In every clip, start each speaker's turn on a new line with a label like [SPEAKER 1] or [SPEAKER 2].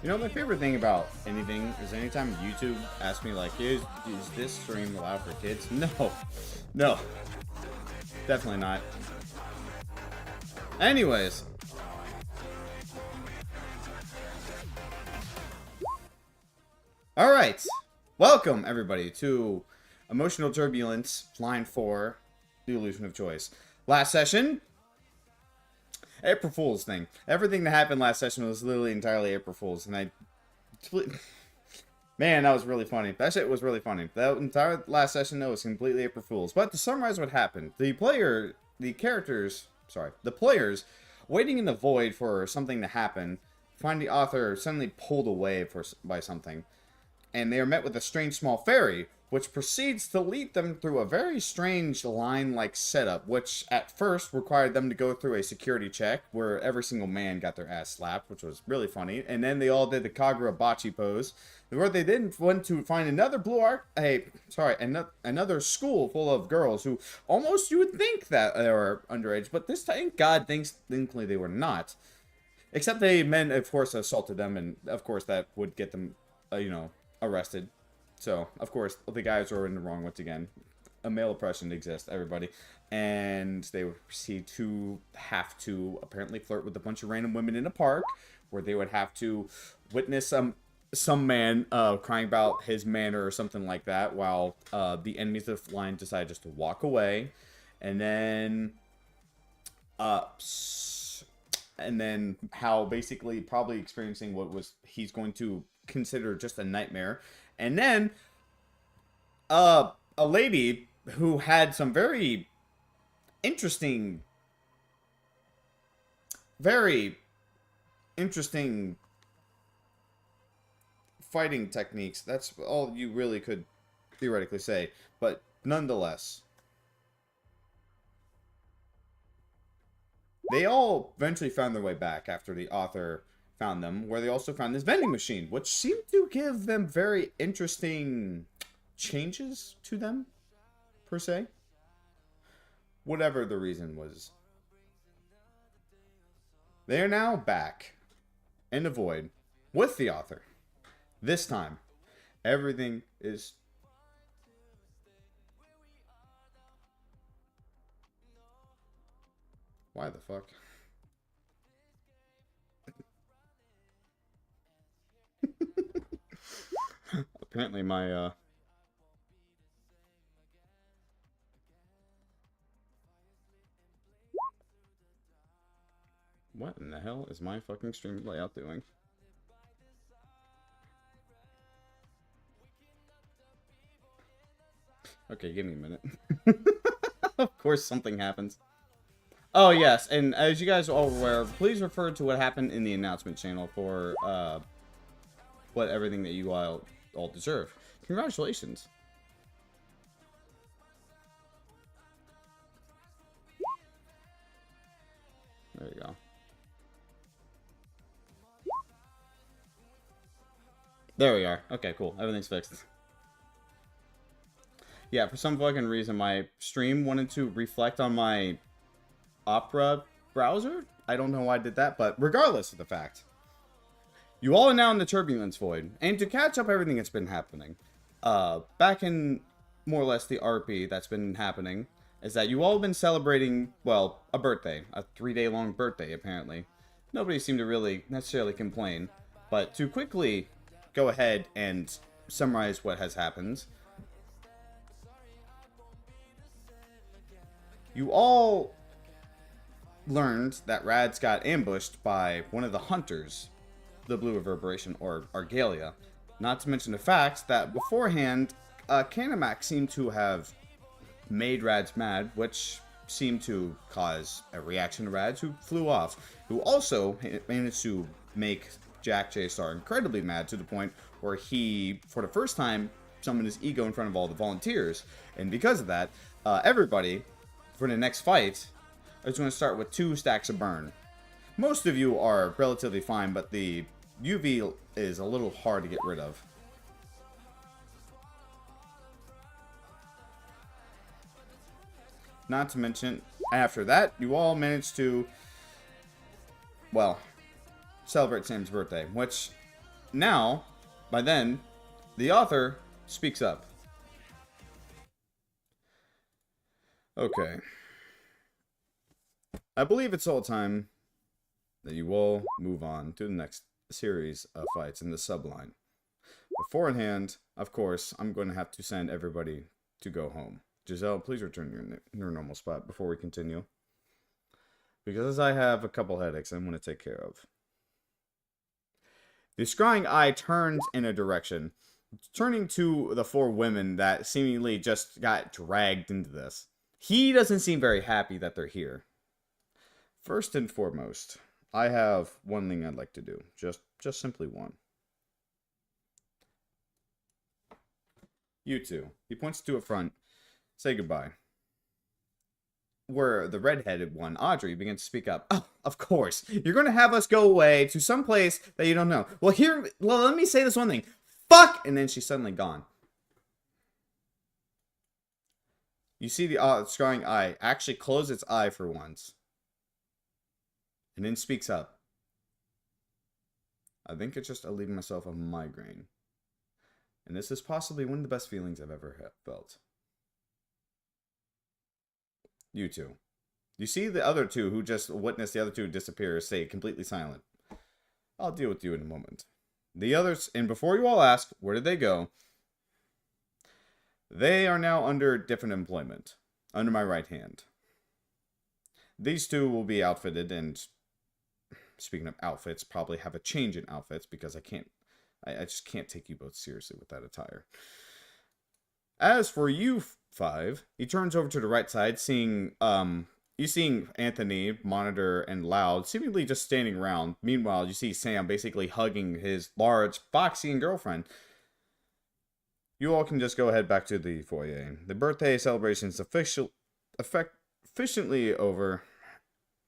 [SPEAKER 1] You know, my favorite thing about anything is anytime YouTube asks me, like, is this stream allowed for kids? No. No. Definitely not. Anyways. Alright. Welcome, everybody, to Emotional Turbulence, Line 4, The Illusion of Choice. Last session, April Fool's thing. Everything that happened last session was literally entirely April Fool's, and man, that was really funny. That shit was really funny. That entire last session, that was completely April Fool's. But to summarize what happened, the players waiting in the void for something to happen, find the author suddenly pulled away by something, and they are met with a strange small fairy, which proceeds to lead them through a very strange line-like setup, which at first required them to go through a security check, where every single man got their ass slapped, which was really funny, and then they all did the Kagura Bachi pose, where they then went to find another another school full of girls who almost you would think that they were underage, but this time, God, thankfully they were not. Except they men, of course, assaulted them, and of course that would get them, arrested. So, of course, the guys were in the wrong once again. A male oppression exists, everybody. And they would proceed to have to apparently flirt with a bunch of random women in a park, where they would have to witness some man crying about his manner or something like that, while the enemies of the line decide just to walk away. And then how basically probably experiencing what he's going to consider just a nightmare. And then, a lady who had some very interesting fighting techniques. That's all you really could theoretically say. But nonetheless, they all eventually found their way back after the author found them, where they also found this vending machine, which seemed to give them very interesting changes to them, per se. Whatever the reason was. They are now back in the void with the author. This time, everything is... Why the fuck? Apparently my, what in the hell is my fucking stream layout doing? Okay, give me a minute. Of course something happens. Oh, yes, and as you guys are all aware, please refer to what happened in the announcement channel for, what everything that you all deserve. Congratulations. There you go. There we are. Okay, cool. Everything's fixed. Yeah, for some fucking reason, my stream wanted to reflect on my Opera browser. I don't know why I did that, but regardless of the fact, you all are now in the Turbulence Void, and to catch up everything that's been happening, back in more or less the RP that's been happening, is that you all have been celebrating, well, a birthday, a 3-day long birthday, apparently. Nobody seemed to really necessarily complain, but to quickly go ahead and summarize what has happened, you all learned that Rads got ambushed by one of the hunters, the Blue Reverberation, or Argalia. Not to mention the fact that beforehand, Kanamak seemed to have made Rads mad, which seemed to cause a reaction to Rads, who flew off, who also managed to make Jack J. Star incredibly mad, to the point where he, for the first time summon his ego in front of all the volunteers. And because of that, everybody, for the next fight, is going to start with 2 stacks of burn. Most of you are relatively fine, but the UV is a little hard to get rid of. Not to mention, after that, you all managed to, well, celebrate Sam's birthday, which now, by then, the author speaks up. Okay. I believe it's all time that you all move on to the next series of fights in the subline. Beforehand, of course, I'm going to have to send everybody to go home. Giselle, please return your normal spot before we continue. Because I have a couple headaches I'm going to take care of. The scrying eye turns in a direction, turning to the 4 women that seemingly just got dragged into this. He doesn't seem very happy that they're here. First and foremost, I have one thing I'd like to do. Just simply one. You two. He points to a front. Say goodbye. Where the redheaded one, Audrey, begins to speak up. Oh, of course. You're going to have us go away to some place that you don't know. Well, let me say this one thing. Fuck! And then she's suddenly gone. You see the scrying eye actually close its eye for once. And then speaks up. I think it's just leaving myself a migraine. And this is possibly one of the best feelings I've ever felt. You two. You see the other 2 who just witnessed the other 2 disappear stay completely silent. I'll deal with you in a moment. The others, and before you all ask, where did they go? They are now under different employment. Under my right hand. These 2 will be outfitted and, speaking of outfits, probably have a change in outfits because I just can't take you both seriously with that attire. As for you 5, he turns over to the right side, seeing Anthony, Monitor, and Loud seemingly just standing around. Meanwhile, you see Sam basically hugging his large, boxing girlfriend. You all can just go ahead back to the foyer. The birthday celebration is efficiently over,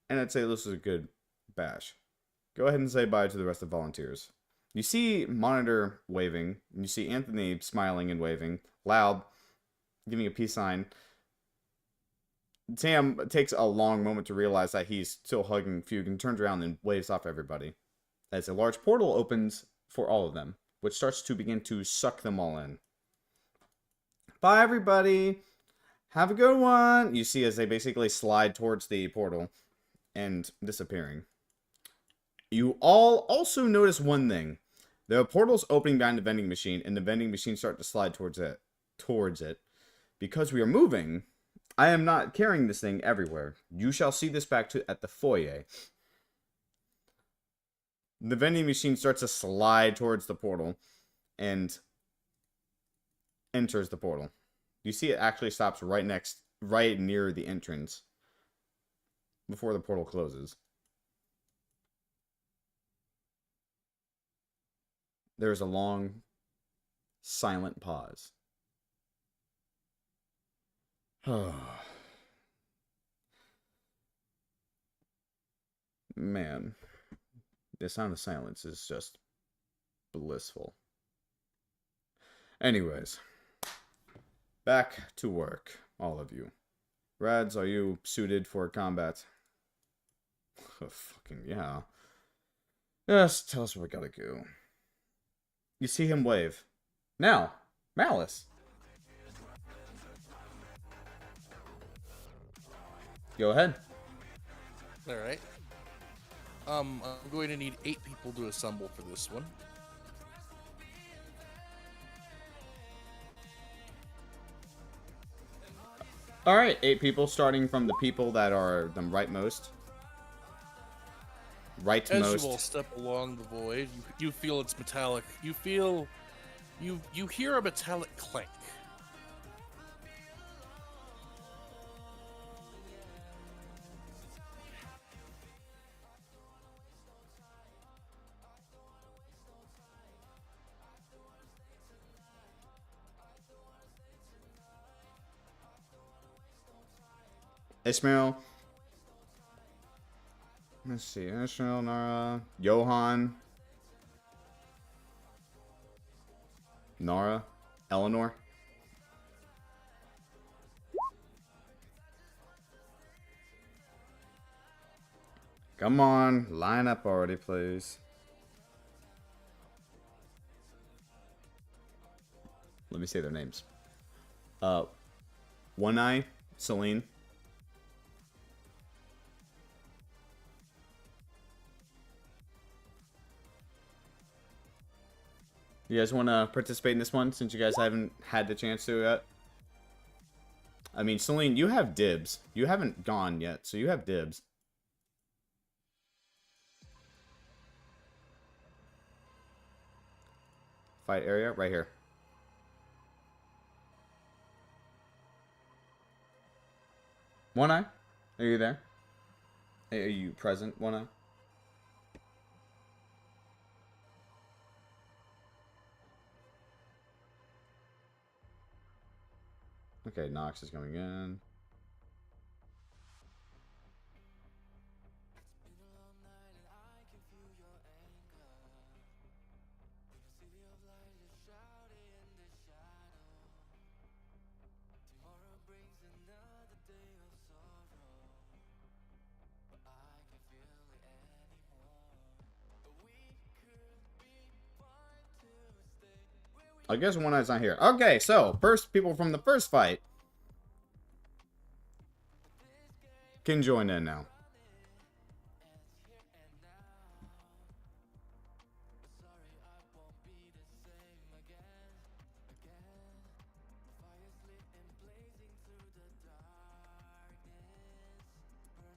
[SPEAKER 1] and I'd say this was a good bash. Go ahead and say bye to the rest of the volunteers. You see Monitor waving, and you see Anthony smiling and waving. Loud giving a peace sign. Sam takes a long moment to realize that he's still hugging Fugue and turns around and waves off everybody. As a large portal opens for all of them, which starts to begin to suck them all in. Bye, everybody. Have a good one. You see as they basically slide towards the portal and disappearing. You all also notice one thing. The portal's opening behind the vending machine, and the vending machine starts to slide towards it. Because we are moving, I am not carrying this thing everywhere. You shall see this back at the foyer. The vending machine starts to slide towards the portal and enters the portal. You see it actually stops right near the entrance before the portal closes. There's a long, silent pause. Man, the sound of silence is just blissful. Anyways, back to work, all of you. Rads, are you suited for combat? Oh, fucking yeah. Just tell us what we gotta do. You see him wave. Now, Malice. Go ahead.
[SPEAKER 2] Alright. I'm going to need 8 people to assemble for this one.
[SPEAKER 1] Alright, 8 people, starting from the people that are the rightmost. Rightmost.
[SPEAKER 2] As you all step along the void, you feel it's metallic. You hear a metallic clank.
[SPEAKER 1] Ishmael. Let's see. Ishmael, Nara, Johan, Nara, Eleanor. Come on, line up already, please. Let me say their names. One Eye, Celine. You guys want to participate in this one since you guys haven't had the chance to yet? I mean, Celine, you have dibs. You haven't gone yet, so you have dibs. Fight area, right here. One Eye, are you there? Hey, are you present, One Eye? Okay, Nox is coming in. I guess One Eye's not here. Okay, so first people from the first fight can join in now.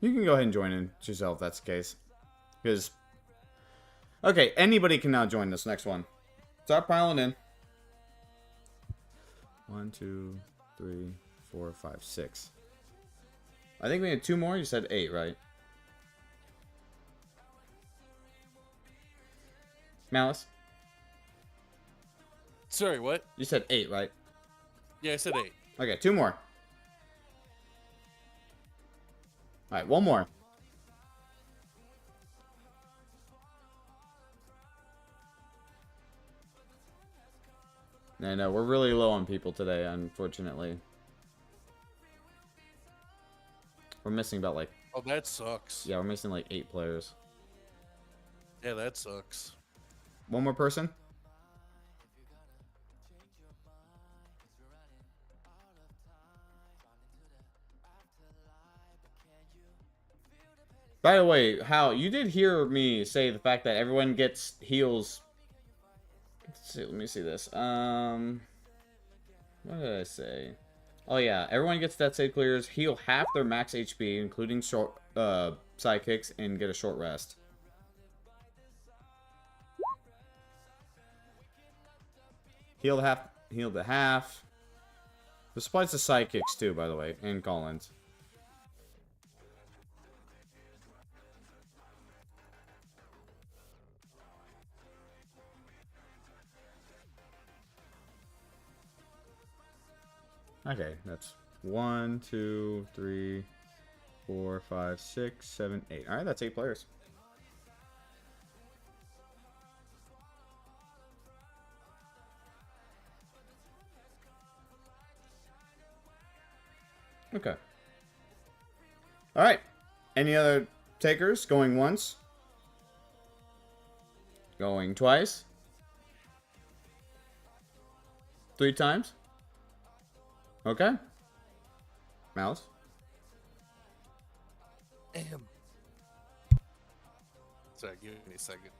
[SPEAKER 1] You can go ahead and join in yourself if that's the case. Because, okay, anybody can now join this next one. Start piling in. 1, 2, 3, 4, 5, 6. I think we had 2 more. You said 8, right? Malice?
[SPEAKER 2] Sorry, what?
[SPEAKER 1] You said 8, right?
[SPEAKER 2] Yeah, I said 8.
[SPEAKER 1] Okay, 2 more. Alright, 1 more. I know, we're really low on people today, unfortunately. We're missing about like...
[SPEAKER 2] Oh, that sucks.
[SPEAKER 1] Yeah, we're missing like 8 players.
[SPEAKER 2] Yeah, that sucks.
[SPEAKER 1] 1 more person? By the way, Hal, you did hear me say the fact that everyone gets heals. Let's see, let me see this. What did I say? Oh yeah, everyone gets death save clears, heal half their max HP, including short sidekicks, and get a short rest. Heal the half. This applies to sidekicks too, by the way, and call-ins. Okay, that's 1, 2, 3, 4, 5, 6, 7, 8. Alright, that's 8 players. Okay. Alright. Any other takers? Going once? Going twice? 3 times? Okay. Mouse?
[SPEAKER 2] Sorry, give me a second.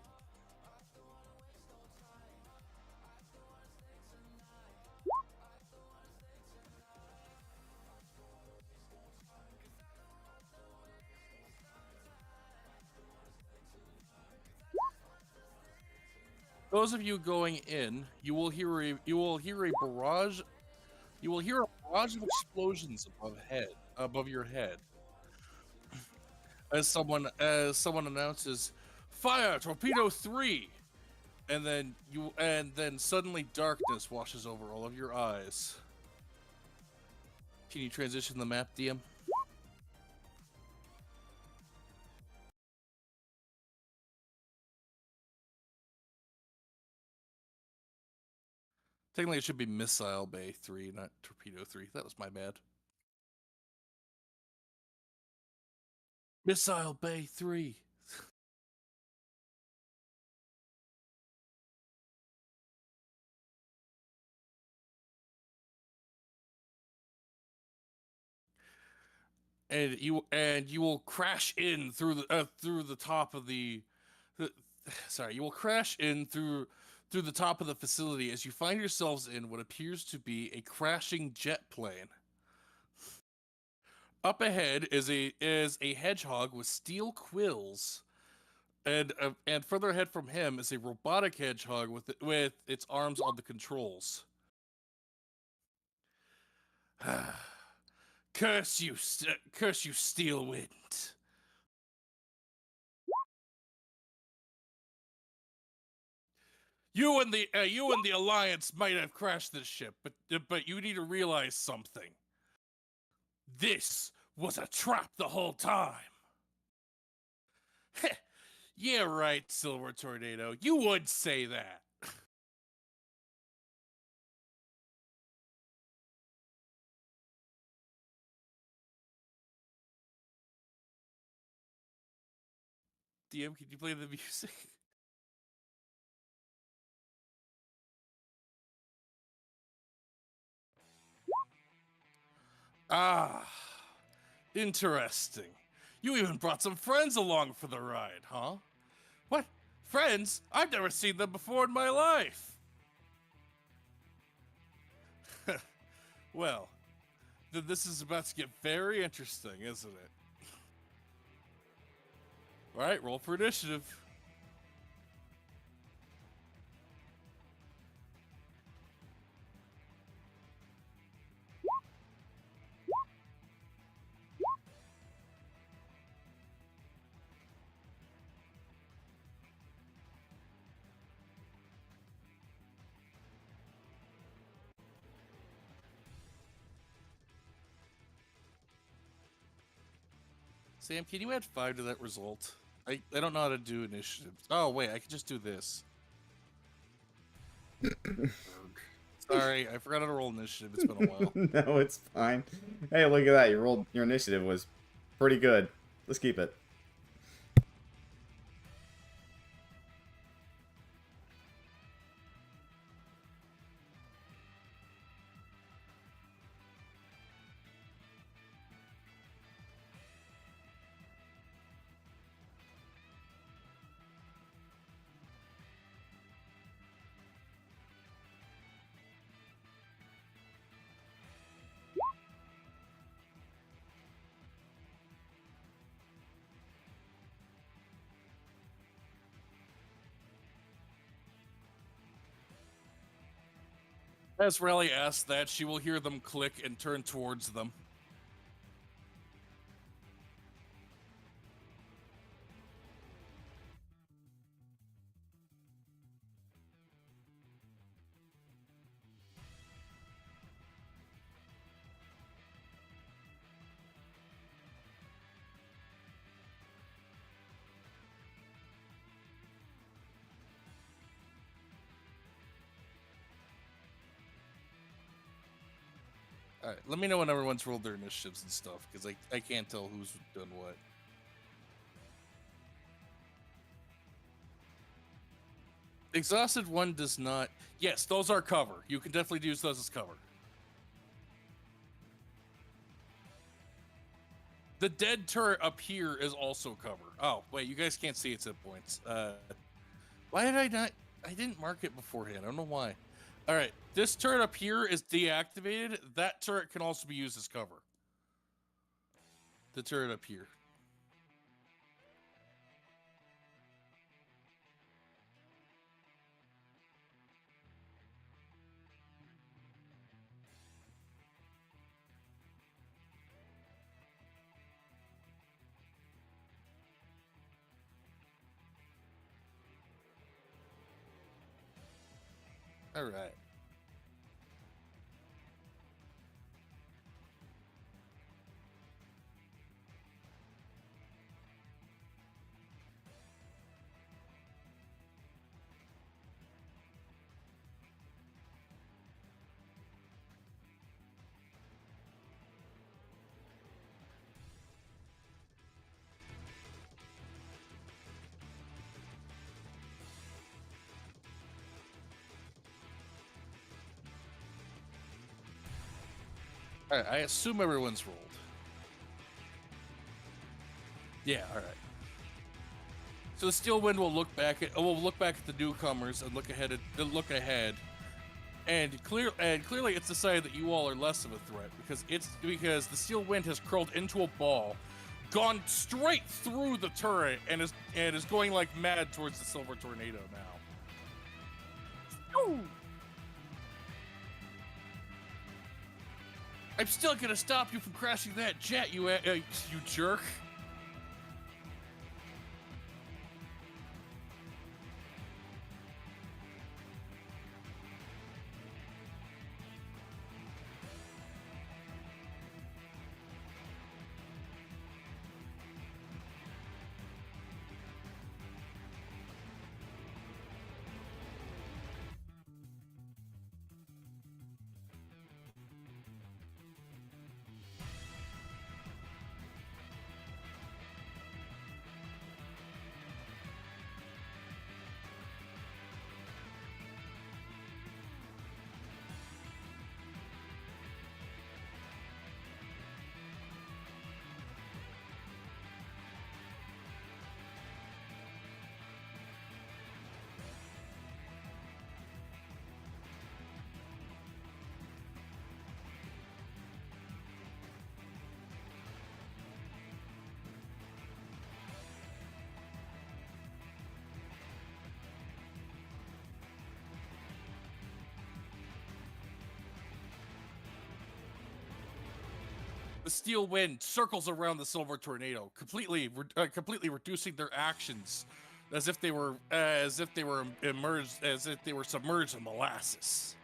[SPEAKER 2] Those of you going in, you will hear a barrage. You will hear a barrage of explosions above your head, as someone announces, "Fire, torpedo 3," and then suddenly darkness washes over all of your eyes. Can you transition the map, DM? Technically, it should be Missile Bay 3, not Torpedo 3. That was my bad. Missile Bay 3. And you will crash in through the top of sorry, you will crash in through the top of the facility as you find yourselves in what appears to be a crashing jet plane. Up ahead is a hedgehog with steel quills, and further ahead from him is a robotic hedgehog with its arms on the controls. Curse you, steel wind! You and the Alliance might have crashed this ship, but you need to realize something. This was a trap the whole time. Yeah, right, Silver Tornado. You would say that. DM, can you play the music? Ah, interesting. You even brought some friends along for the ride, huh? What? Friends? I've never seen them before in my life. Well, this is about to get very interesting, isn't it? All right, roll for initiative. Sam, can you add 5 to that result? I don't know how to do initiative. Oh, wait, I can just do this. Sorry, I forgot how to roll initiative. It's been a while.
[SPEAKER 1] No, it's fine. Hey, look at that. Your initiative was pretty good. Let's keep it.
[SPEAKER 2] As Raleigh asks that, she will hear them click and turn towards them. All right, let me know when everyone's rolled their initiatives and stuff, because I can't tell who's done what. Exhausted 1 does not... Yes, those are cover. You can definitely use those as cover. The dead turret up here is also cover. Oh, wait, you guys can't see its hit points. Why did I not... I didn't mark it beforehand. I don't know why. All right, this turret up here is deactivated. That turret can also be used as cover. The turret up here. All right. All right, I assume everyone's rolled. Yeah, all right. So the Steel Wind will look back at the newcomers and look ahead, and clearly it's decided that you all are less of a threat because the Steel Wind has curled into a ball, gone straight through the turret, and is going like mad towards the Silver Tornado now. Ooh. I'm still gonna stop you from crashing that jet, you jerk. The Steel Wind circles around the Silver Tornado, completely reducing their actions, as if they were submerged in molasses.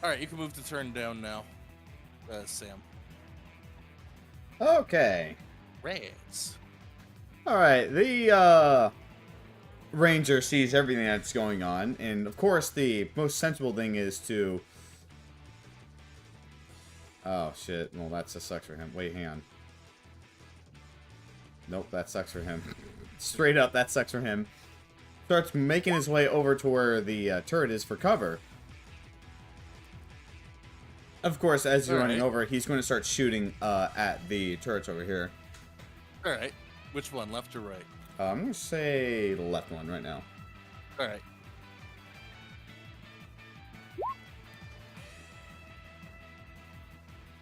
[SPEAKER 2] All right, you can move the turn down now, Sam.
[SPEAKER 1] Okay.
[SPEAKER 2] Reds.
[SPEAKER 1] All right. The ranger sees everything that's going on, and of course, the most sensible thing is to. Oh shit! Well, that sucks for him. Wait, hang on. Nope, that sucks for him. Straight up, that sucks for him. Starts making his way over to where the turret is for cover. Of course, as you're running over, he's going to start shooting at the turrets over here.
[SPEAKER 2] All right. Which one, left or right?
[SPEAKER 1] I'm going to say the left one right now.
[SPEAKER 2] All right.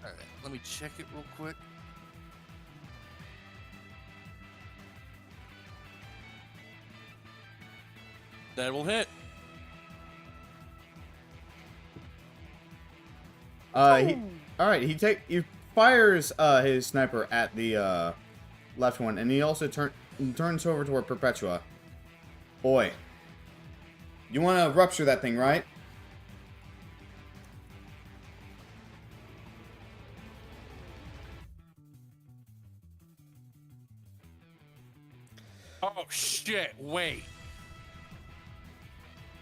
[SPEAKER 2] All right. Let me check it real quick. That will hit.
[SPEAKER 1] He fires his sniper at the left one, and he also turns over toward Perpetua. Boy, you want to rupture that thing, right?
[SPEAKER 2] Oh shit! Wait,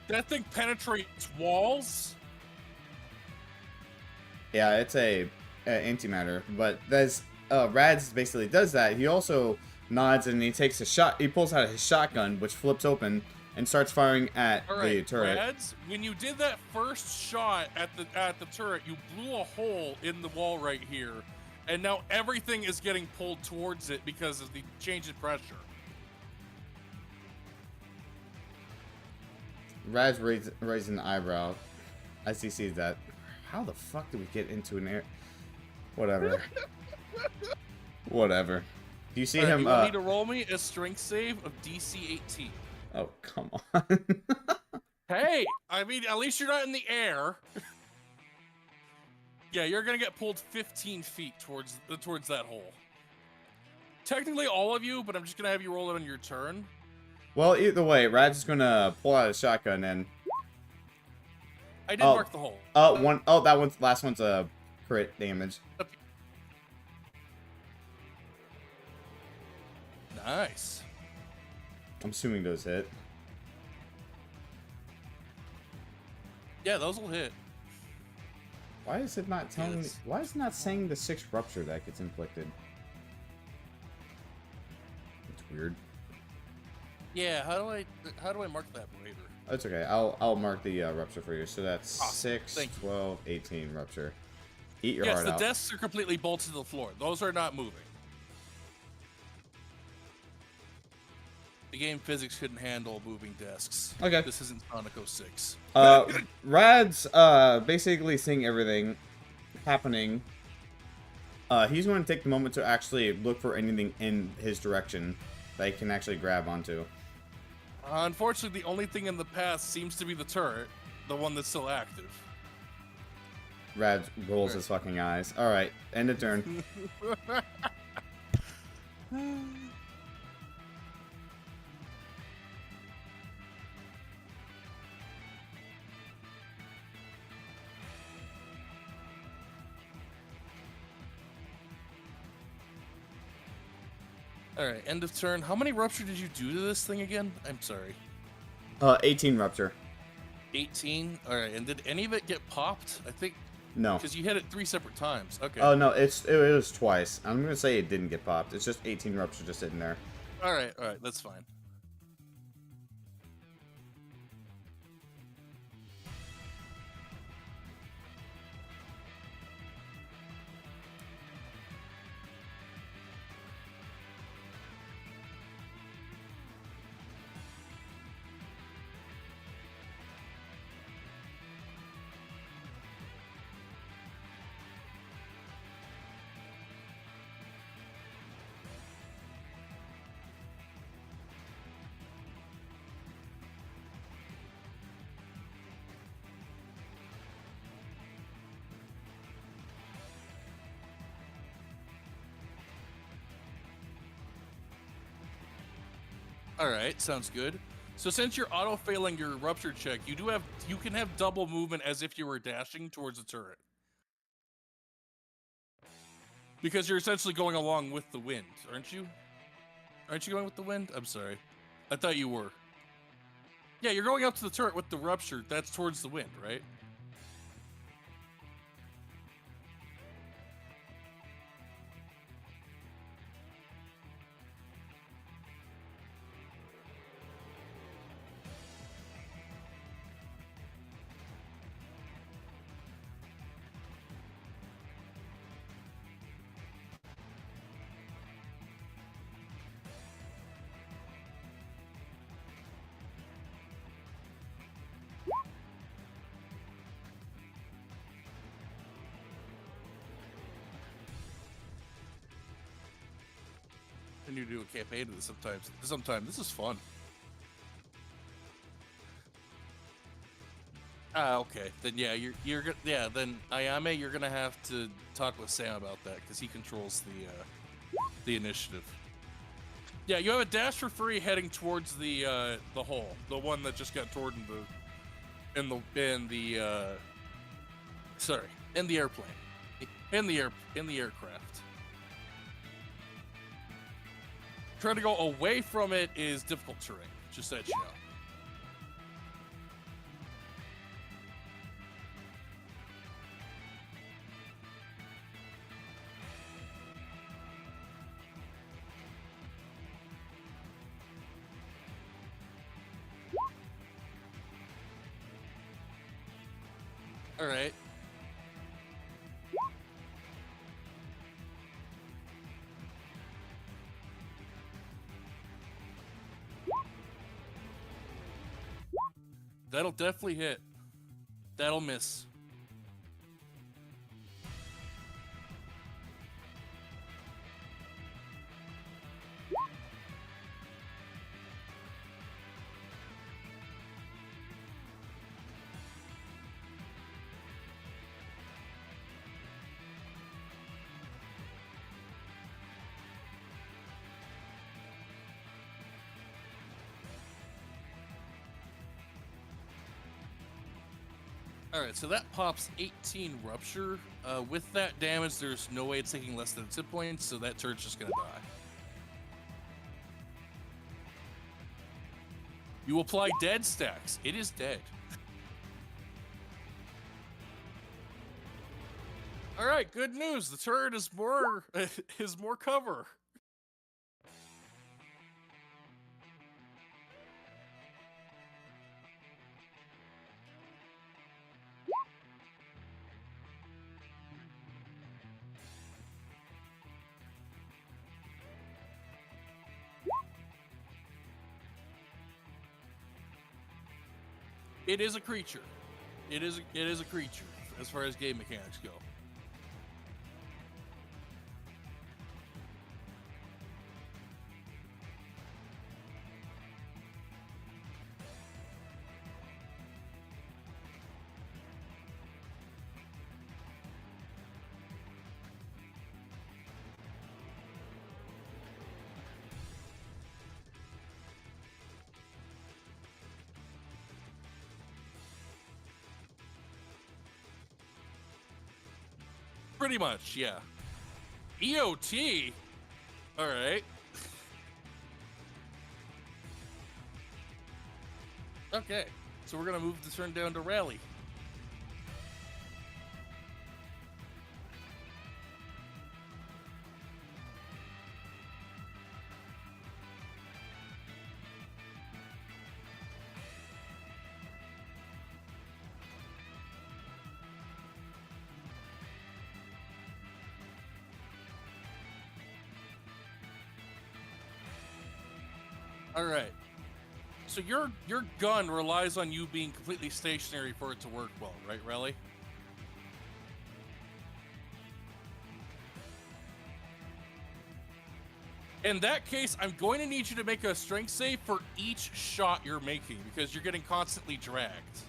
[SPEAKER 2] that thing penetrates walls.
[SPEAKER 1] Yeah, it's a antimatter, but that's Rads basically does that. He also nods and he takes a shot. He pulls out his shotgun, which flips open and starts firing at the turret.
[SPEAKER 2] Rads, when you did that first shot at the turret, you blew a hole in the wall right here, and now everything is getting pulled towards it because of the change in pressure.
[SPEAKER 1] Rads raising the eyebrow as he sees that. How the fuck did we get into an air? Whatever. Whatever. Do you see him?
[SPEAKER 2] You want me to roll me a strength save of DC 18?
[SPEAKER 1] Oh, come on.
[SPEAKER 2] Hey, I mean, at least you're not in the air. Yeah, you're gonna get pulled 15 feet towards that hole. Technically, all of you, but I'm just gonna have you roll it on your turn.
[SPEAKER 1] Well, either way, Rad's is gonna pull out a shotgun and.
[SPEAKER 2] I did mark the hole.
[SPEAKER 1] That last one's a crit damage.
[SPEAKER 2] Okay. Nice.
[SPEAKER 1] I'm assuming those hit.
[SPEAKER 2] Yeah, those will hit.
[SPEAKER 1] Why is it not telling me?
[SPEAKER 2] Yes.
[SPEAKER 1] Why is it not saying the 6 rupture that gets inflicted? It's weird.
[SPEAKER 2] Yeah, how do I mark that later?
[SPEAKER 1] That's okay. I'll mark the rupture for you. So that's
[SPEAKER 2] Awesome.
[SPEAKER 1] 6,
[SPEAKER 2] Thank you.
[SPEAKER 1] 12, 18 rupture. Eat your
[SPEAKER 2] Yes,
[SPEAKER 1] heart
[SPEAKER 2] the
[SPEAKER 1] out.
[SPEAKER 2] desks are completely bolted to the floor. Those are not moving. The game physics couldn't handle moving desks.
[SPEAKER 1] Okay.
[SPEAKER 2] This isn't Sonic 06.
[SPEAKER 1] Rad's basically seeing everything happening. He's going to take the moment to actually look for anything in his direction that he can actually grab onto.
[SPEAKER 2] Unfortunately, the only thing in the path seems to be the turret, the one that's still active.
[SPEAKER 1] Rad rolls his fucking eyes. Alright, end of turn.
[SPEAKER 2] Alright, end of turn. How many rupture did you do to this thing again? I'm sorry.
[SPEAKER 1] 18 rupture.
[SPEAKER 2] 18? Alright, and did any of it get popped? I think,
[SPEAKER 1] No.
[SPEAKER 2] because you hit it 3 separate times. Okay.
[SPEAKER 1] Oh no, it was twice. I'm gonna say it didn't get popped. It's just 18 rupture just sitting there.
[SPEAKER 2] Alright, that's fine. Alright, sounds good. So since you're auto-failing your rupture check, you can have double movement as if you were dashing towards the turret. Because you're essentially going along with the wind, aren't you? Aren't you going with the wind? I'm sorry. I thought you were. Yeah, you're going up to the turret with the rupture. That's towards the wind, right? And you do a campaign of this sometimes. Sometimes this is fun. Ah, okay. Then yeah, then Ayame, you're gonna have to talk with Sam about that because he controls the initiative. Yeah, you have a dash for free heading towards the hole, the one that just got torn in the airplane, in the aircraft. Trying to go away from it is difficult terrain, just so that you know. All right. That'll definitely hit. That'll miss. Alright, so that pops 18 rupture. With that damage, there's no way it's taking less than 2 points, so that turn's just gonna die. You apply dead stacks. It is dead. All right, good news. The turret is more cover. It is a creature. It is a creature as far as game mechanics go. Pretty much, yeah. EOT? All right. Okay, so we're gonna move the turn down to rally. All right. So your gun relies on you being completely stationary for it to work well, right, Relly? In that case, I'm going to need you to make a strength save for each shot you're making because you're getting constantly dragged.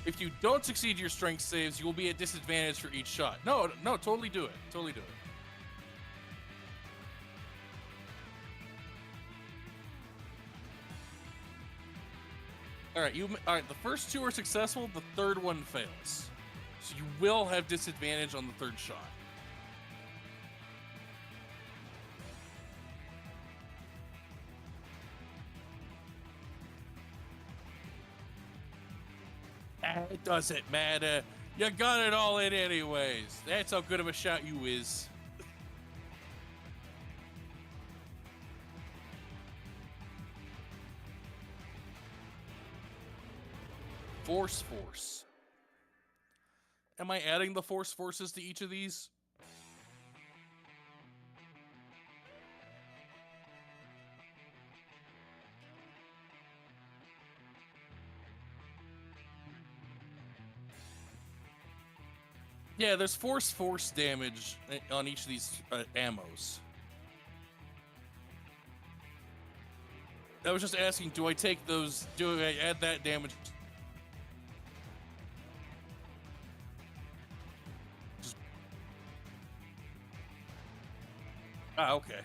[SPEAKER 2] If you don't succeed your strength saves, you will be at disadvantage for each shot. No, totally do it. Totally do it. All right, the first two are successful, the third one fails. So you will have disadvantage on the third shot. It doesn't matter. You got it all in anyways. That's how good of a shot you is. Force. Am I adding the forces to each of these? Yeah, there's force damage on each of these ammos. I was just asking, do I take those, do I add that damage? Okay.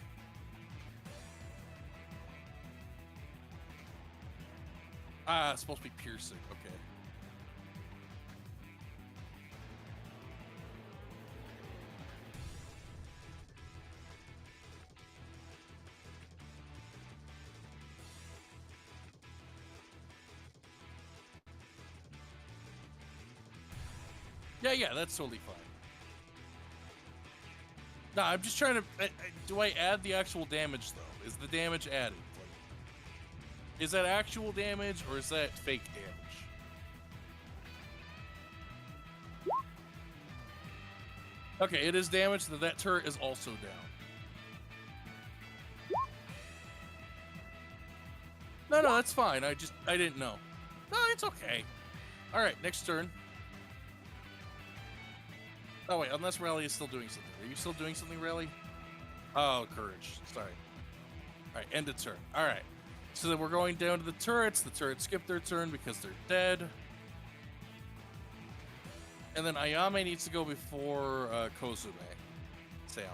[SPEAKER 2] It's supposed to be piercing, okay. Yeah, that's totally fine. No, I'm just trying to... do I add the actual damage, though? Is the damage added? Is that actual damage, or is that fake damage? Okay, it is damage, that turret is also down. No, that's fine. I didn't know. No, it's okay. All right, next turn. Oh, wait, unless Rally is still doing something. Are you still doing something, Rally? Oh, courage. Sorry. All right, end of turn. All right. So then we're going down to the turrets. The turrets skip their turn because they're dead. And then Ayame needs to go before Kozume. Sam.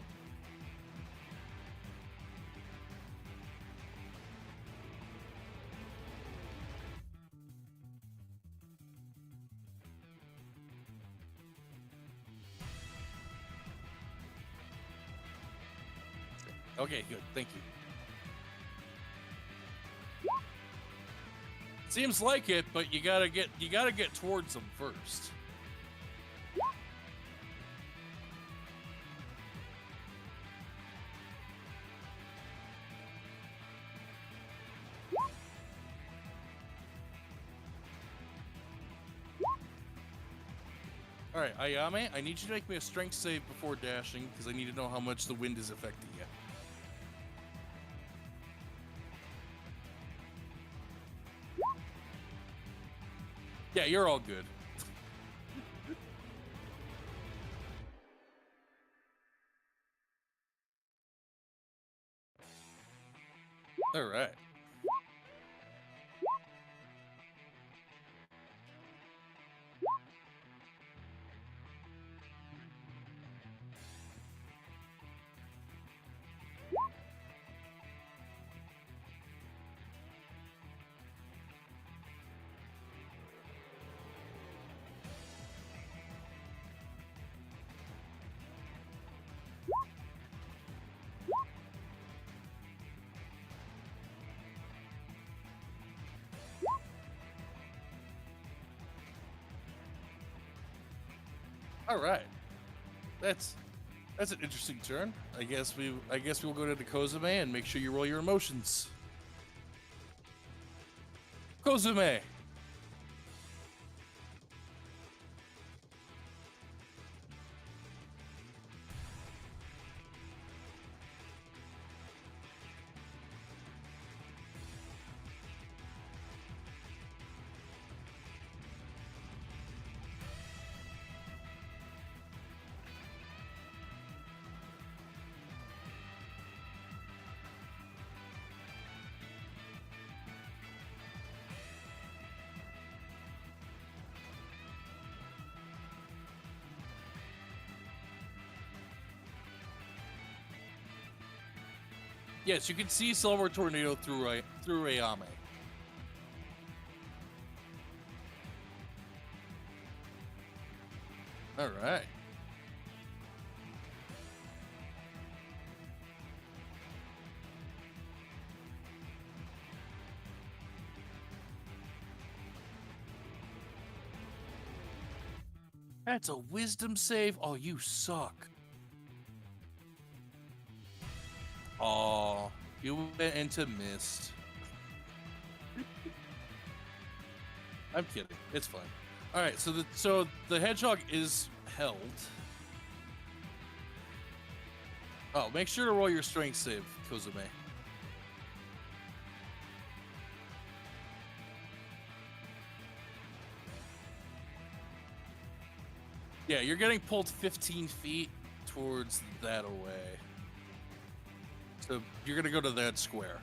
[SPEAKER 2] Okay, good. Thank you. Seems like it, but you gotta get towards them first. All right, Ayame, I need you to make me a strength save before dashing because I need to know how much the wind is affecting you. Yeah, you're all good. All right. All right. That's an interesting turn. I guess we'll go to the Kozume and make sure you roll your emotions. Kozume. Yes, you can see Silver Tornado through Ayame. All right. That's a wisdom save. Oh, you suck. Oh, you went into mist. I'm kidding. It's fine. All right, so the hedgehog is held. Oh, make sure to roll your strength save, Kozume. Yeah, you're getting pulled 15 feet towards that away. So you're gonna go to that square.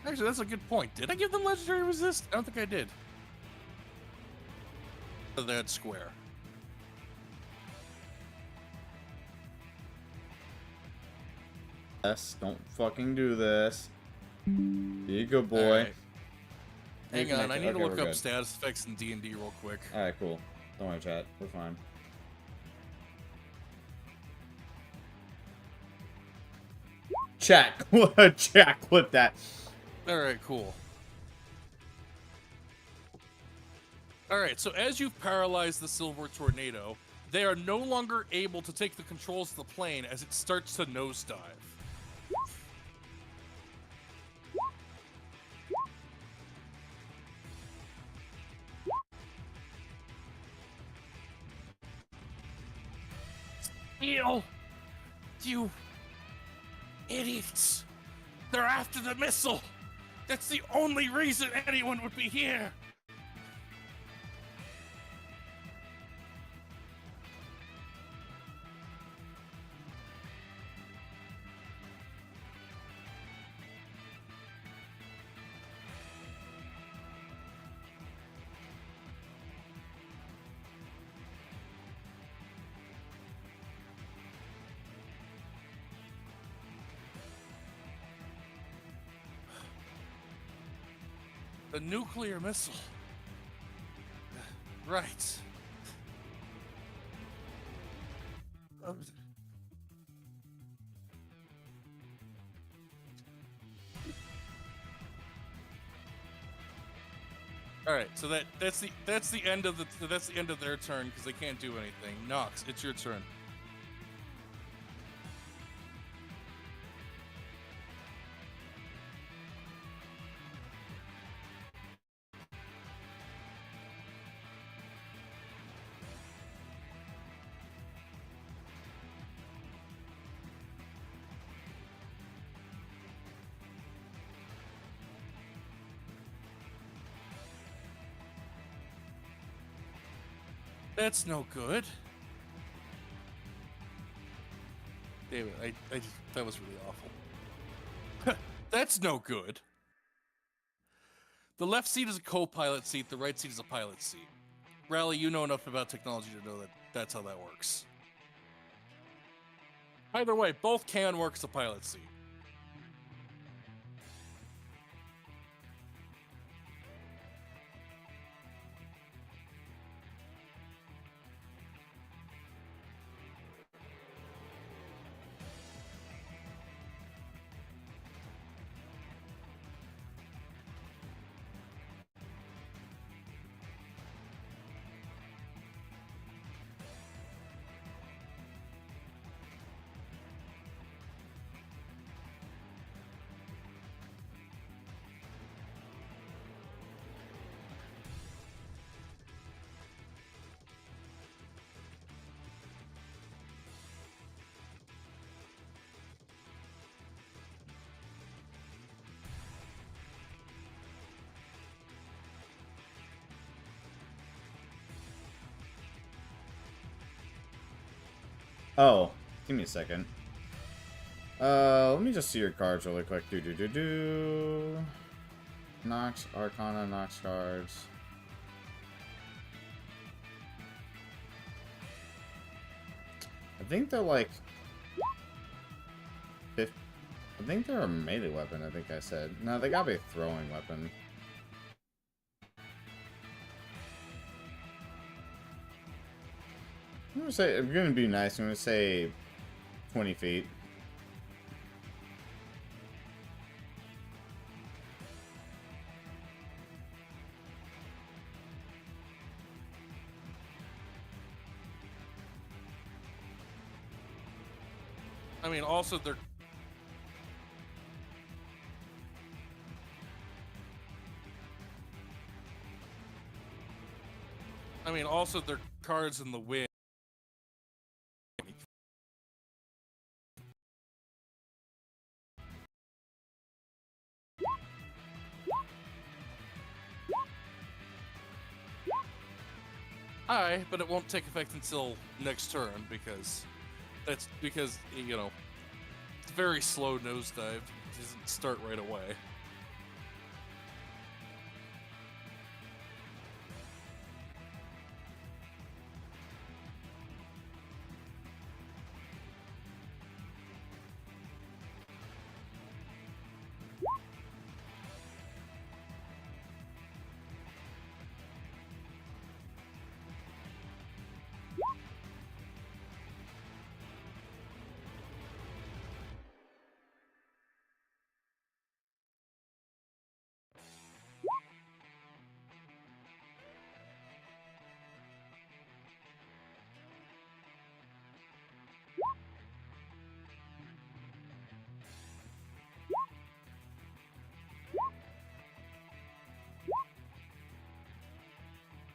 [SPEAKER 2] Actually, that's a good point. Did I give them legendary resist? I don't think I did. To that square.
[SPEAKER 1] Yes, don't fucking do this. Be a good boy.
[SPEAKER 2] Right. Hang on, I need to look up status effects in D&D real quick.
[SPEAKER 1] Alright, cool. Don't worry, chat. We're fine. Chat. Chat, clip that.
[SPEAKER 2] Alright, cool. Alright, so as you've paralyzed the Silver Tornado, they are no longer able to take the controls of the plane as it starts to nosedive. Steal! You idiots! They're after the missile! That's the only reason anyone would be here! The nuclear missile. Right. All right, so that's the end of their turn because they can't do anything. Nox, it's your turn. That's no good. David, that was really awful. That's no good. The left seat is a co-pilot seat. The right seat is a pilot seat. Rally, you know enough about technology to know that that's how that works. Either way, both can work as a pilot seat.
[SPEAKER 1] Oh, give me a second. Let me just see your cards really quick. Nox, Arcana, Nox cards. I think they're like... I think they're a melee weapon, I think I said. No, they gotta be a throwing weapon. I'm gonna be nice. I'm gonna say 20 feet.
[SPEAKER 2] I mean, also their cards in the wind. Aye, but it won't take effect until next turn because you know, it's very slow nosedive. It doesn't start right away.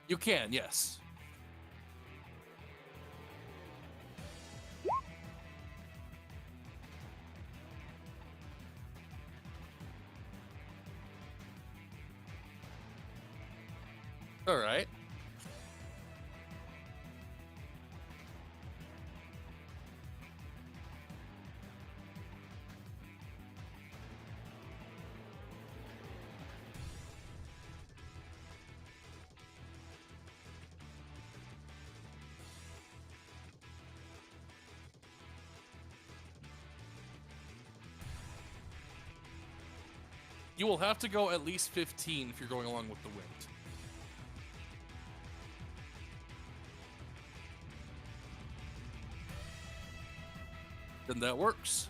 [SPEAKER 2] You can, yes. All right. You will have to go at least 15 if you're going along with the wind. Then that works.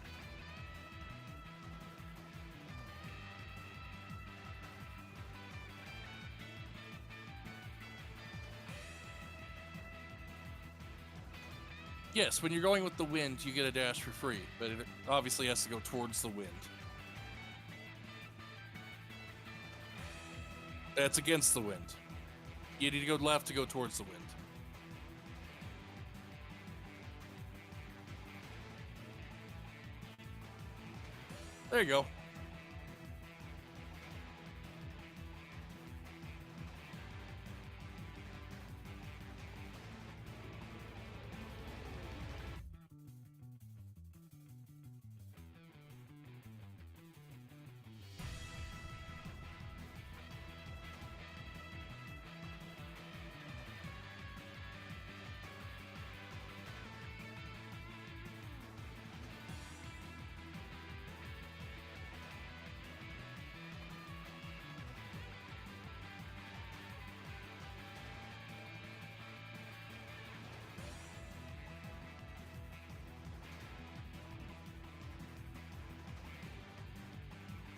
[SPEAKER 2] Yes, when you're going with the wind, you get a dash for free, but it obviously has to go towards the wind. That's against the wind. You need to go left to go towards the wind. There you go.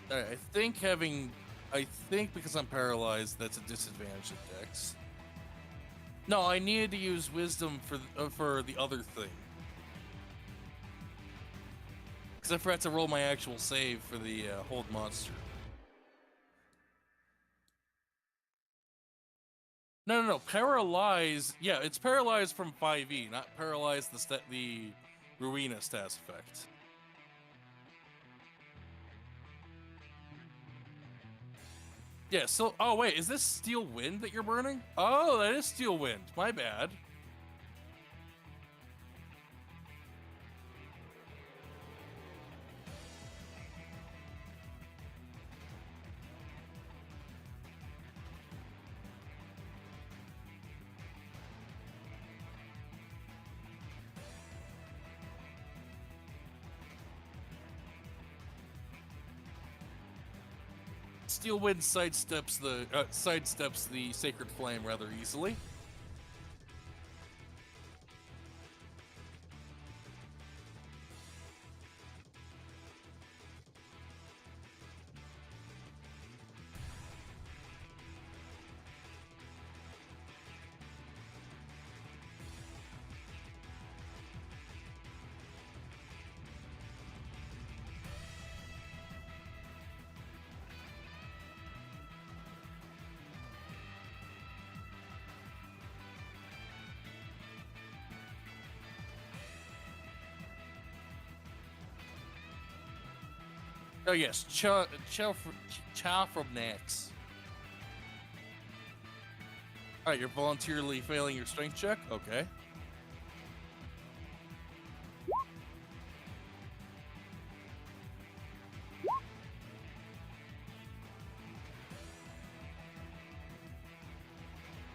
[SPEAKER 2] Alright, I think because I'm paralyzed, that's a disadvantage at Dex. No, I needed to use Wisdom for the other thing. Because I forgot to roll my actual save for the hold monster. No. Paralyze. Yeah, it's paralyzed from 5e, not paralyzed the Ruina stats effect. Yeah, so, oh wait, is this Steel Wind that you're burning? Oh, that is Steel Wind, my bad. Steel Wind sidesteps the Sacred Flame rather easily. Oh yes, Chow from Nax. Alright, you're voluntarily failing your strength check? Okay.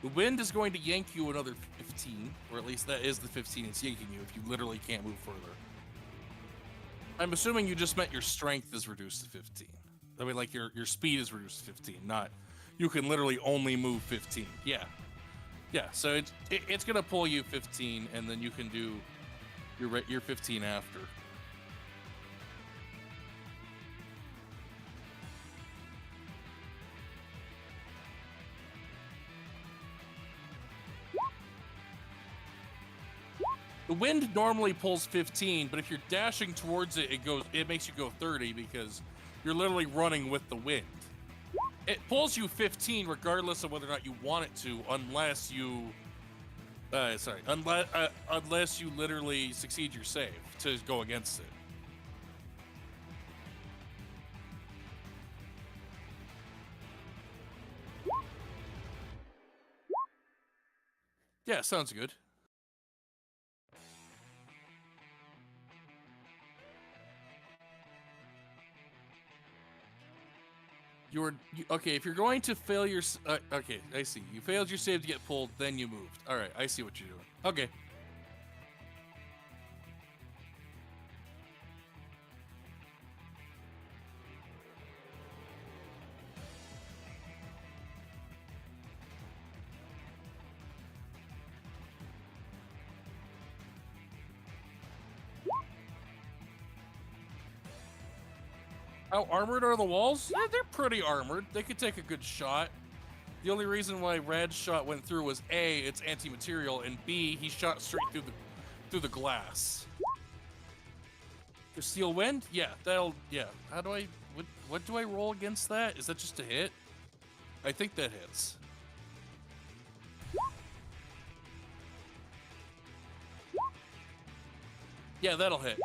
[SPEAKER 2] The wind is going to yank you another 15, or at least that is the 15 it's yanking you if you literally can't move further. I'm assuming you just meant your strength is reduced to 15. I mean, like, your speed is reduced to 15, not you can literally only move 15. Yeah. Yeah, so it's going to pull you 15, and then you can do your 15 after. The wind normally pulls 15, but if you're dashing towards it, it makes you go 30 because you're literally running with the wind. It pulls you 15 regardless of whether or not you want it to, unless you unless you literally succeed your save to go against it. Yeah, sounds good. Okay, if you're going to fail your... okay, I see. You failed your save to get pulled, then you moved. Alright, I see what you're doing. Okay. How armored are the walls? Yeah, they're pretty armored. They could take a good shot. The only reason why Rad's shot went through was A, it's anti-material, and B, he shot straight through the glass. The steel wind? Yeah, yeah. How do I, what do I roll against that? Is that just a hit? I think that hits. Yeah, that'll hit.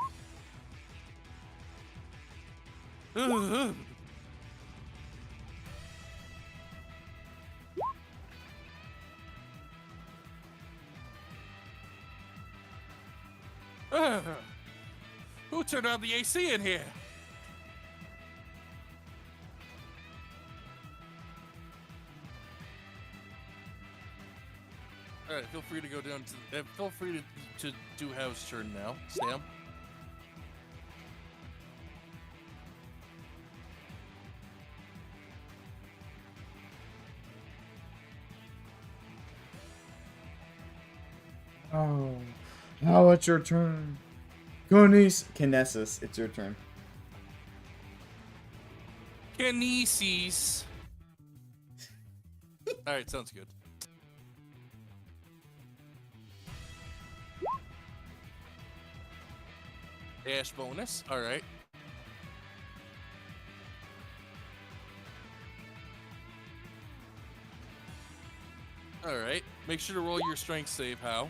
[SPEAKER 2] Who turned on the AC in here? All right, feel free to go down to. Feel free to do house turn now, Stam.
[SPEAKER 1] Oh, now it's your turn. Kinesis, it's your turn.
[SPEAKER 2] Kinesis. All right, sounds good. Dash bonus. All right. All right. Make sure to roll your strength save, How?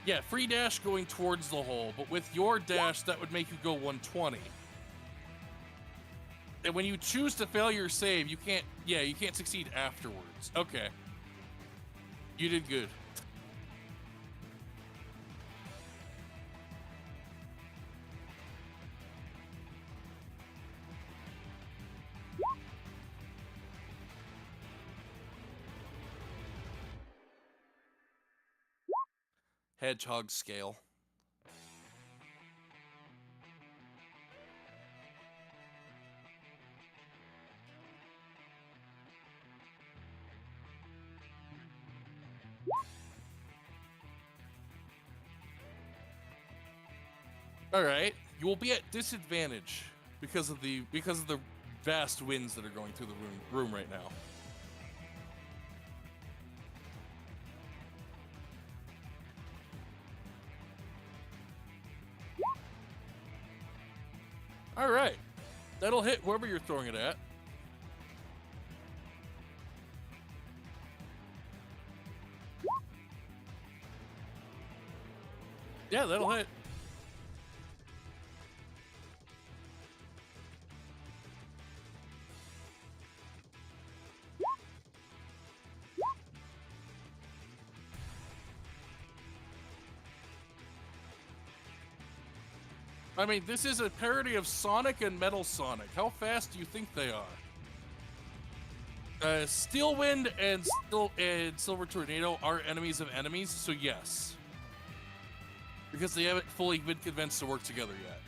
[SPEAKER 2] Yeah, free dash going towards the hole, but with your dash, that would make you go 120. And when you choose to fail your save, you can't succeed afterwards. Okay. You did good. Hedgehog scale. All right, you will be at disadvantage because of the vast winds that are going through the room right now. All right, that'll hit whoever you're throwing it at. Yeah, that'll hit. I mean, this is a parody of Sonic and Metal Sonic. How fast do you think they are? Steel Wind and Silver Tornado are enemies of enemies, so yes. Because they haven't fully been convinced to work together yet.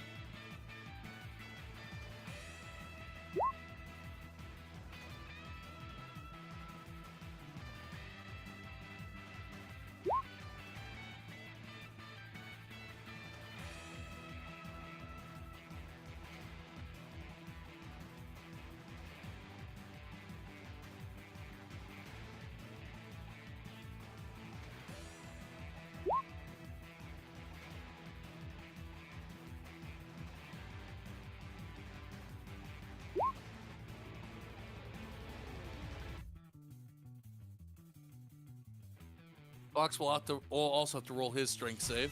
[SPEAKER 2] Fox will also have to roll his strength save.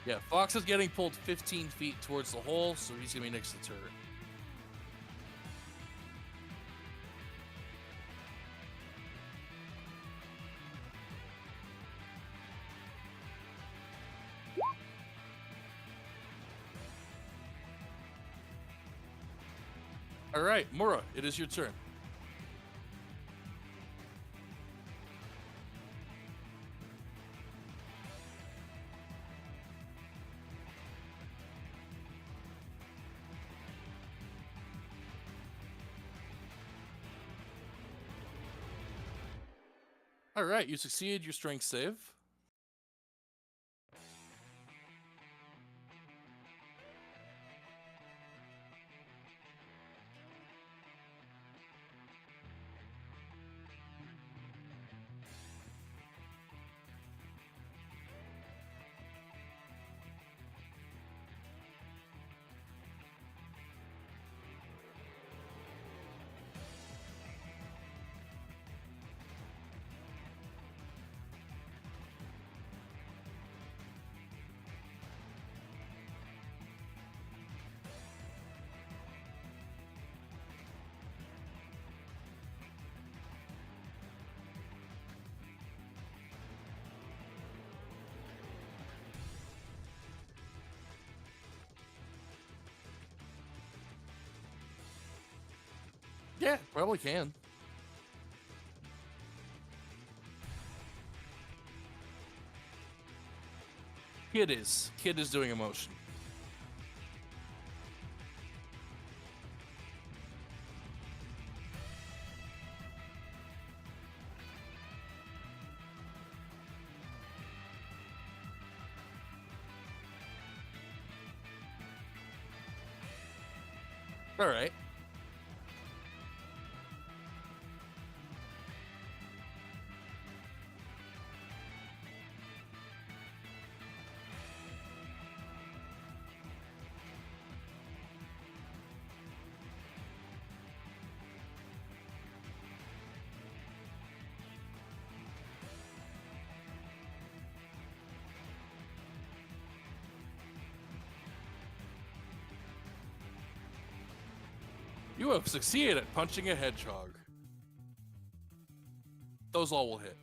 [SPEAKER 2] Yeah, Fox is getting pulled 15 feet towards the hole, so he's gonna be next to the turret. All right, Mura, it is your turn. All right, you succeeded your strength save. Yeah, probably can. Kid is doing a motion. All right. You have succeeded at punching a hedgehog. Those all will hit.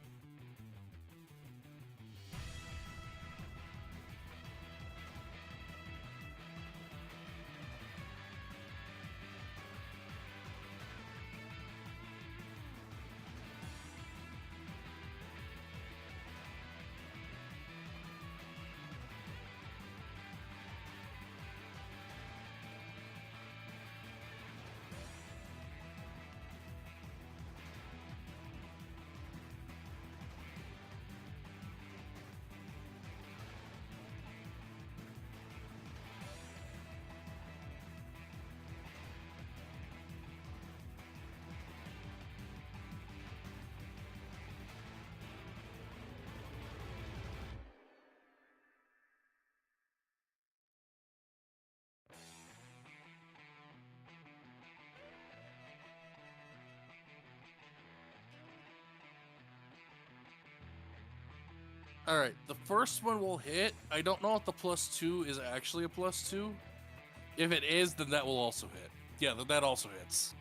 [SPEAKER 2] All right, the first one will hit. I don't know if the +2 is actually a +2. If it is, then that will also hit. Yeah, that also hits.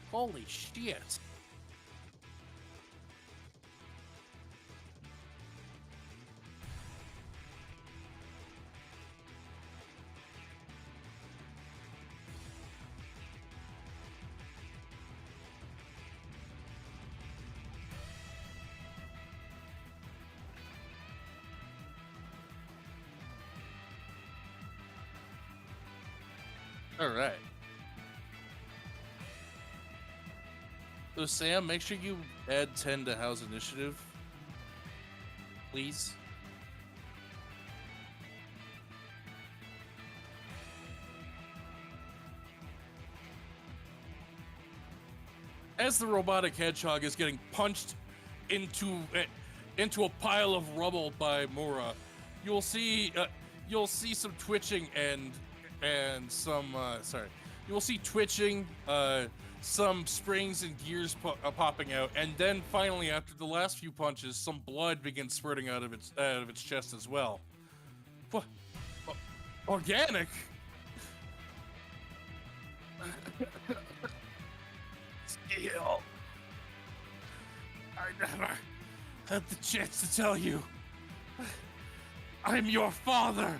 [SPEAKER 2] Holy shit. All right. So Sam, make sure you add 10 to House Initiative, please. As the robotic hedgehog is getting punched into a pile of rubble by Mura, you'll see some twitching and some you'll see twitching, some springs and gears popping out, and then finally, after the last few punches, some blood begins spurting out of its chest as well. Organic. Skill. I never had the chance to tell you. I'm your father.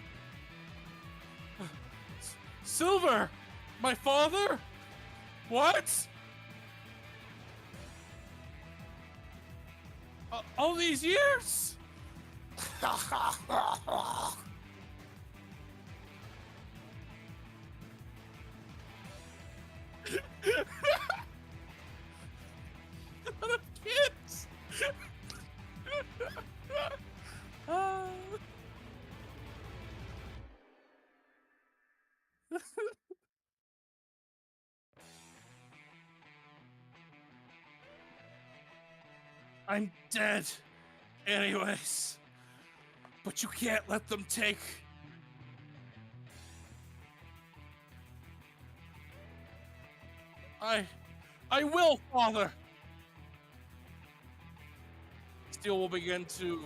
[SPEAKER 2] Silver, my father. What? All these years? The kids. I'm dead, anyways. But you can't let them take. I will, father. Steel will begin to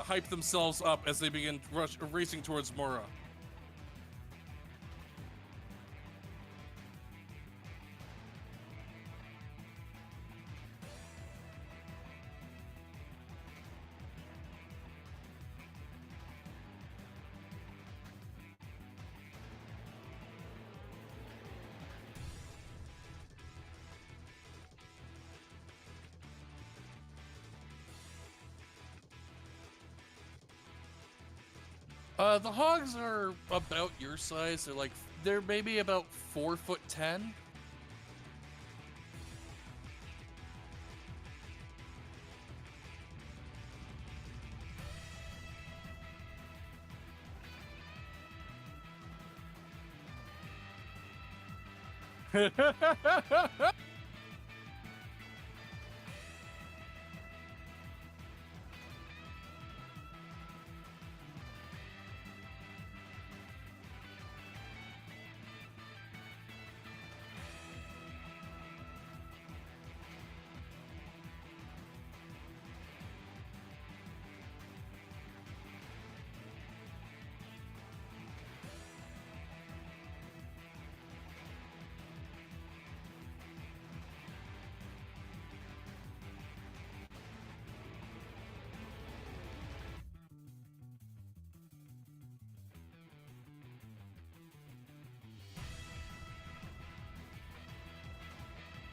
[SPEAKER 2] hype themselves up as they begin racing towards Mora. The hogs are about your size. They're maybe about 4'10".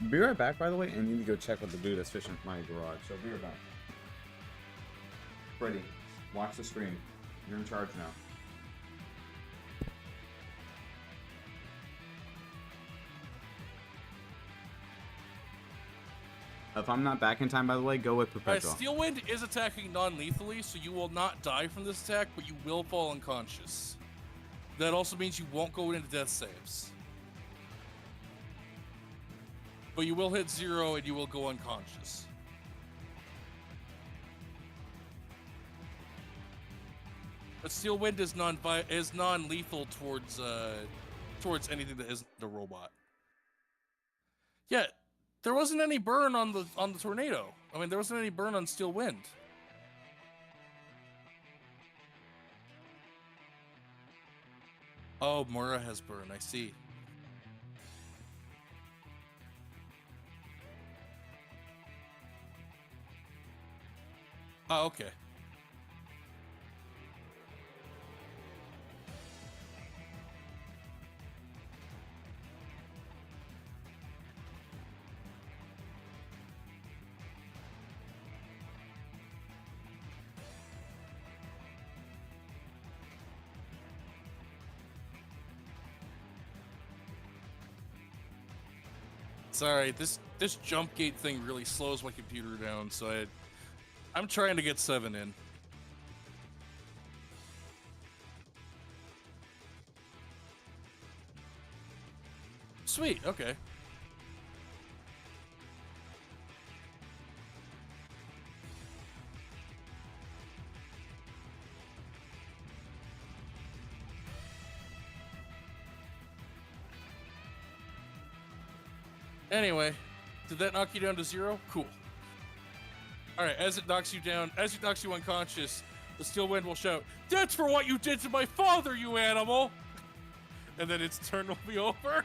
[SPEAKER 1] Be right back, by the way, and I need to go check with the dude that's fishing my garage. So be right back. Freddy, watch the screen. You're in charge now. If I'm not back in time, by the way, go with Perpetual.
[SPEAKER 2] Steel Wind is attacking non-lethally, so you will not die from this attack, but you will fall unconscious. That also means you won't go into death saves. But you will hit 0 and you will go unconscious. But Steel Wind is non-lethal towards anything that isn't a robot. Yeah, there wasn't any burn on the tornado. I mean, there wasn't any burn on Steel Wind. Oh, Mura has burn. I see. Oh, okay. Sorry, this jump gate thing really slows my computer down, so I'm trying to get 7 in. Sweet, okay. Anyway, did that knock you down to 0? Cool. Alright, as it knocks you unconscious, the Steel Wind will shout, "That's for what you did to my father, you animal!" And then its turn will be over.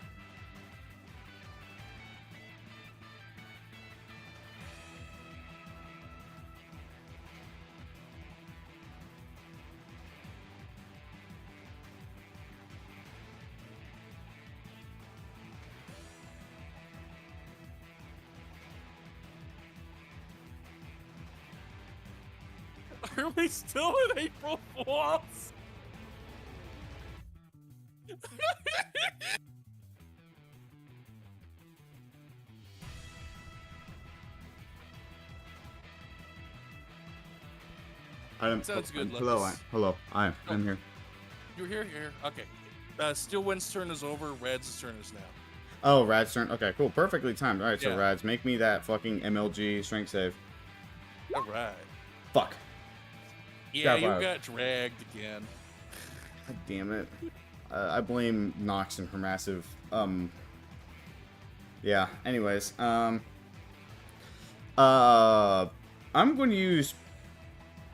[SPEAKER 2] Are we still in April Fools? Sounds good.
[SPEAKER 1] Hello. I'm here.
[SPEAKER 2] You're here. Okay. Steel Wind's turn is over. Rad's turn is now.
[SPEAKER 1] Oh, Rad's turn. Okay, cool. Perfectly timed. All right, so
[SPEAKER 2] Yeah.
[SPEAKER 1] Rad's, make me that fucking MLG strength save.
[SPEAKER 2] All right.
[SPEAKER 1] Fuck.
[SPEAKER 2] Yeah, you got dragged again.
[SPEAKER 1] God damn it. I blame Nox and her massive Yeah. Anyways, I'm going to use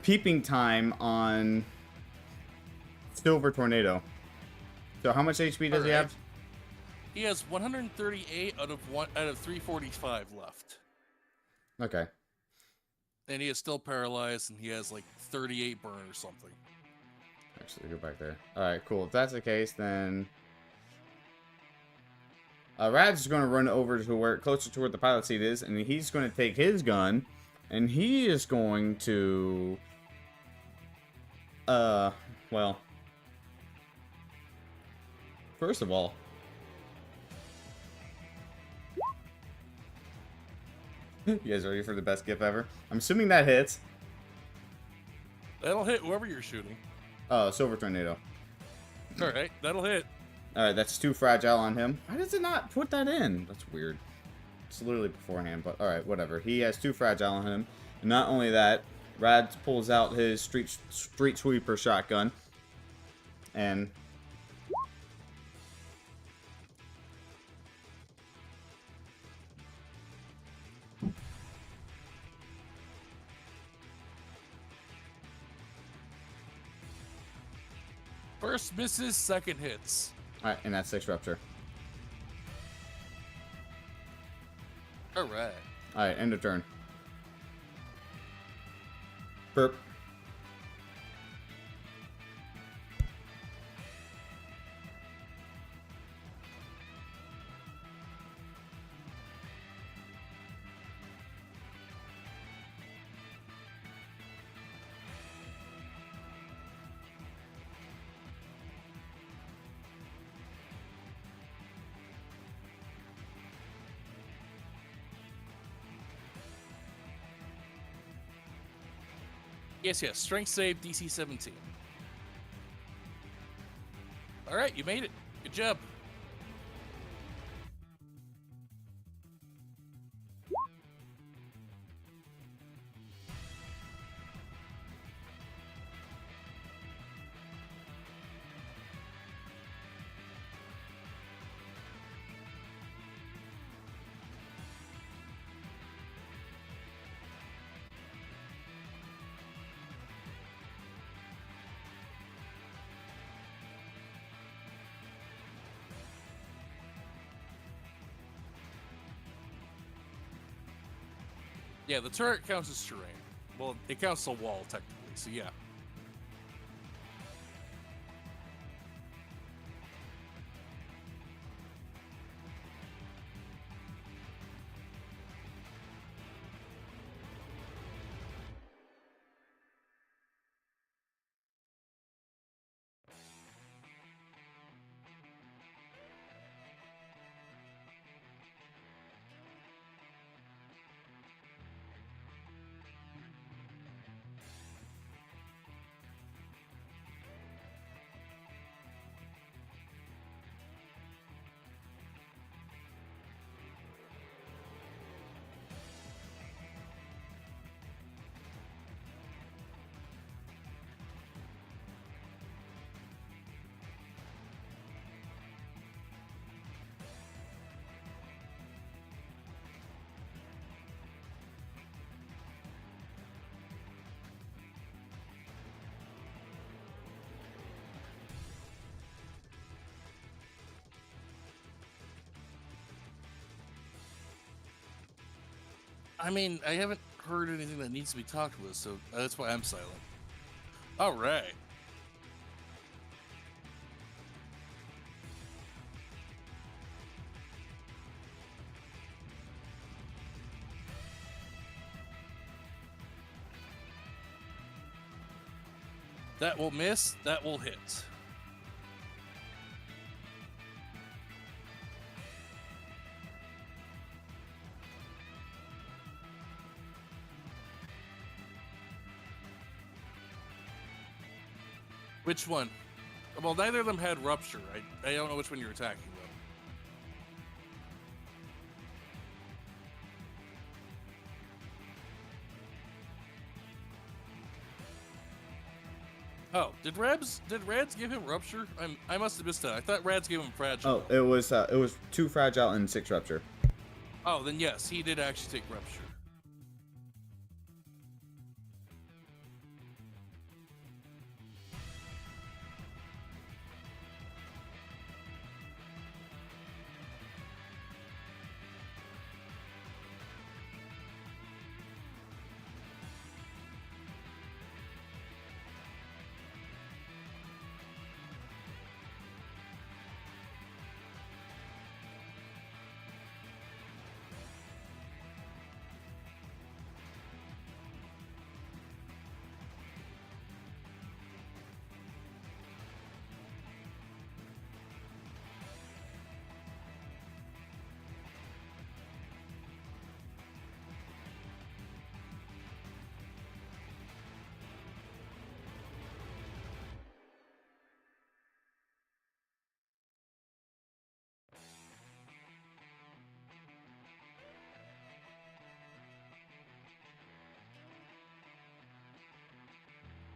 [SPEAKER 1] peeping time on Silver Tornado. So how much HP does he have?
[SPEAKER 2] He has 138 out of 345 left.
[SPEAKER 1] Okay.
[SPEAKER 2] And he is still paralyzed, and he has like 38 burn or something.
[SPEAKER 1] Actually, go back there. All right, cool. If that's the case, then Rad's is going to run over to where closer to where the pilot seat is, and he's going to take his gun, and he is going to, well, first of all, you guys ready for the best gift ever? I'm assuming that hits.
[SPEAKER 2] That'll hit whoever you're shooting.
[SPEAKER 1] Silver Tornado.
[SPEAKER 2] All right, that'll hit.
[SPEAKER 1] All right, that's too fragile on him. Why does it not put that in? That's weird. It's literally beforehand, but all right, whatever. He has too fragile on him. And not only that, Rad pulls out his street sweeper shotgun, and
[SPEAKER 2] First misses, second hits.
[SPEAKER 1] all right, and that's 6 rupture.
[SPEAKER 2] All right.
[SPEAKER 1] All right, end of turn. Burp.
[SPEAKER 2] Yes. Strength save, DC 17. All right, you made it. Good job. Yeah, the turret counts as terrain. Well, it counts as a wall, technically, so yeah. I mean, I haven't heard anything that needs to be talked with, so that's why I'm silent. All right. That will miss. That will hit. Which one? Well, neither of them had rupture. I don't know which one you're attacking though. Oh, did Rads give him rupture? I must have missed that. I thought Rads gave him fragile.
[SPEAKER 1] Oh, it was 2 fragile and 6 rupture.
[SPEAKER 2] Oh, then yes, he did actually take rupture.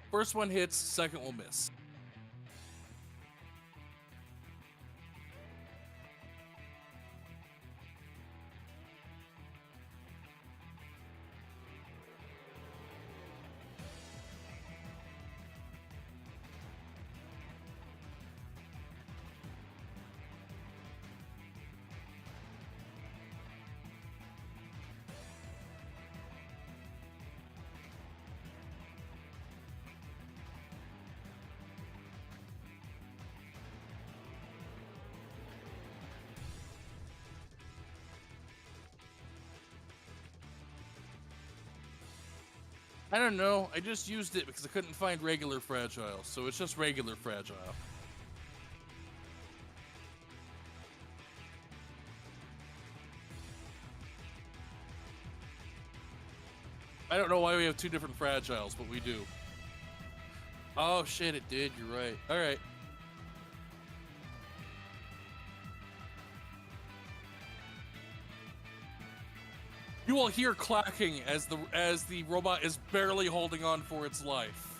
[SPEAKER 2] First one hits, second will miss. I don't know. I just used it because I couldn't find regular fragile, so it's just regular fragile. I don't know why we have two different fragiles, but we do. Oh shit, it did. You're right. All right. You will hear clacking as the robot is barely holding on for its life.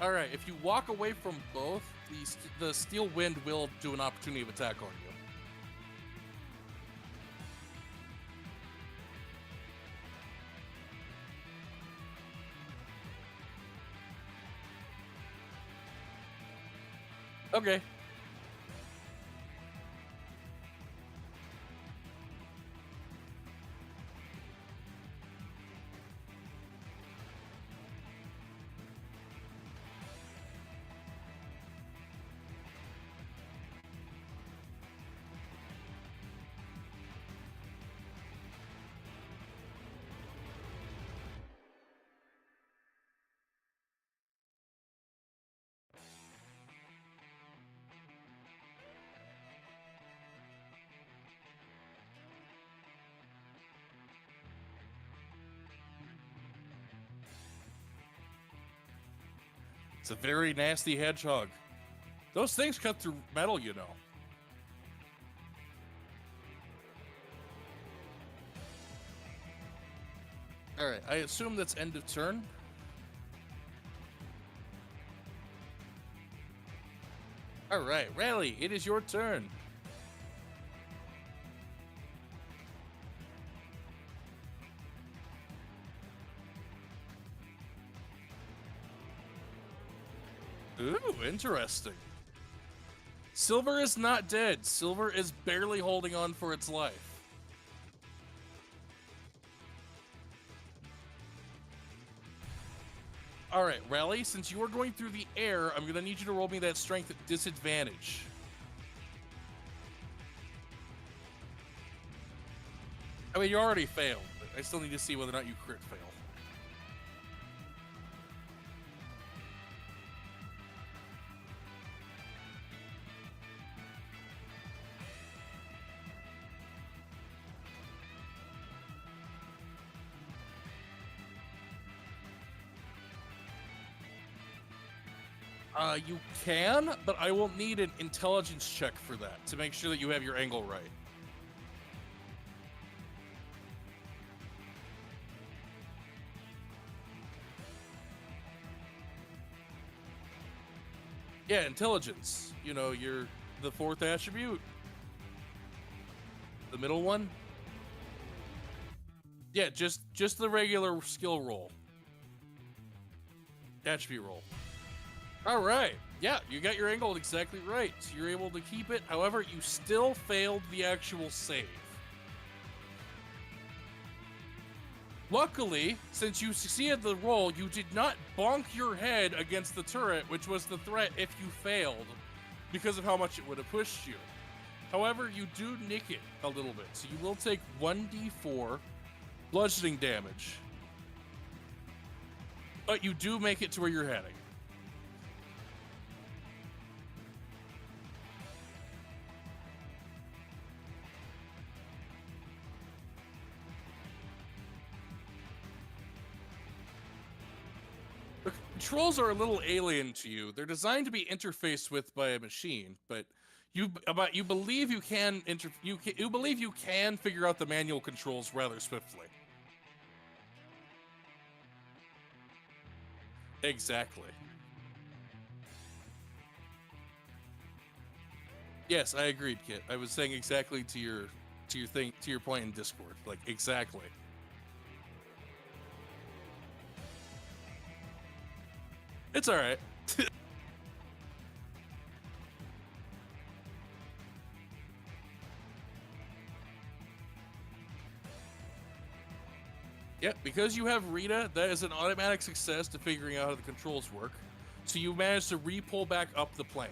[SPEAKER 2] All right, if you walk away from both, the steel wind will do an opportunity of attack on you. Okay. It's a very nasty hedgehog. Those things cut through metal, you know. All right, I assume that's end of turn. All right, Rally, it is your turn. Ooh, interesting. Silver is not dead. Silver is barely holding on for its life. All right, Rally, since you are going through the air, I'm going to need you to roll me that strength at disadvantage. I mean, you already failed, but I still need to see whether or not you crit fail. You can, but I will need an intelligence check for that to make sure that you have your angle right. Yeah, intelligence. You know, the fourth attribute. The middle one. Yeah, just the regular skill roll. Attribute roll. All right. Yeah, you got your angle exactly right. So you're able to keep it. However, you still failed the actual save. Luckily, since you succeeded the roll, you did not bonk your head against the turret, which was the threat if you failed, because of how much it would have pushed you. However, you do nick it a little bit, so you will take 1d4 bludgeoning damage. But you do make it to where you're heading. The controls are a little alien to you. They're designed to be interfaced with by a machine, but you believe you can believe you can figure out the manual controls rather swiftly. Exactly. Yes, I agreed, Kit. I was saying exactly to your point in Discord. Like, exactly. It's all right. Yeah, because you have Rita, that is an automatic success to figuring out how the controls work. So you managed to re-pull back up the plane.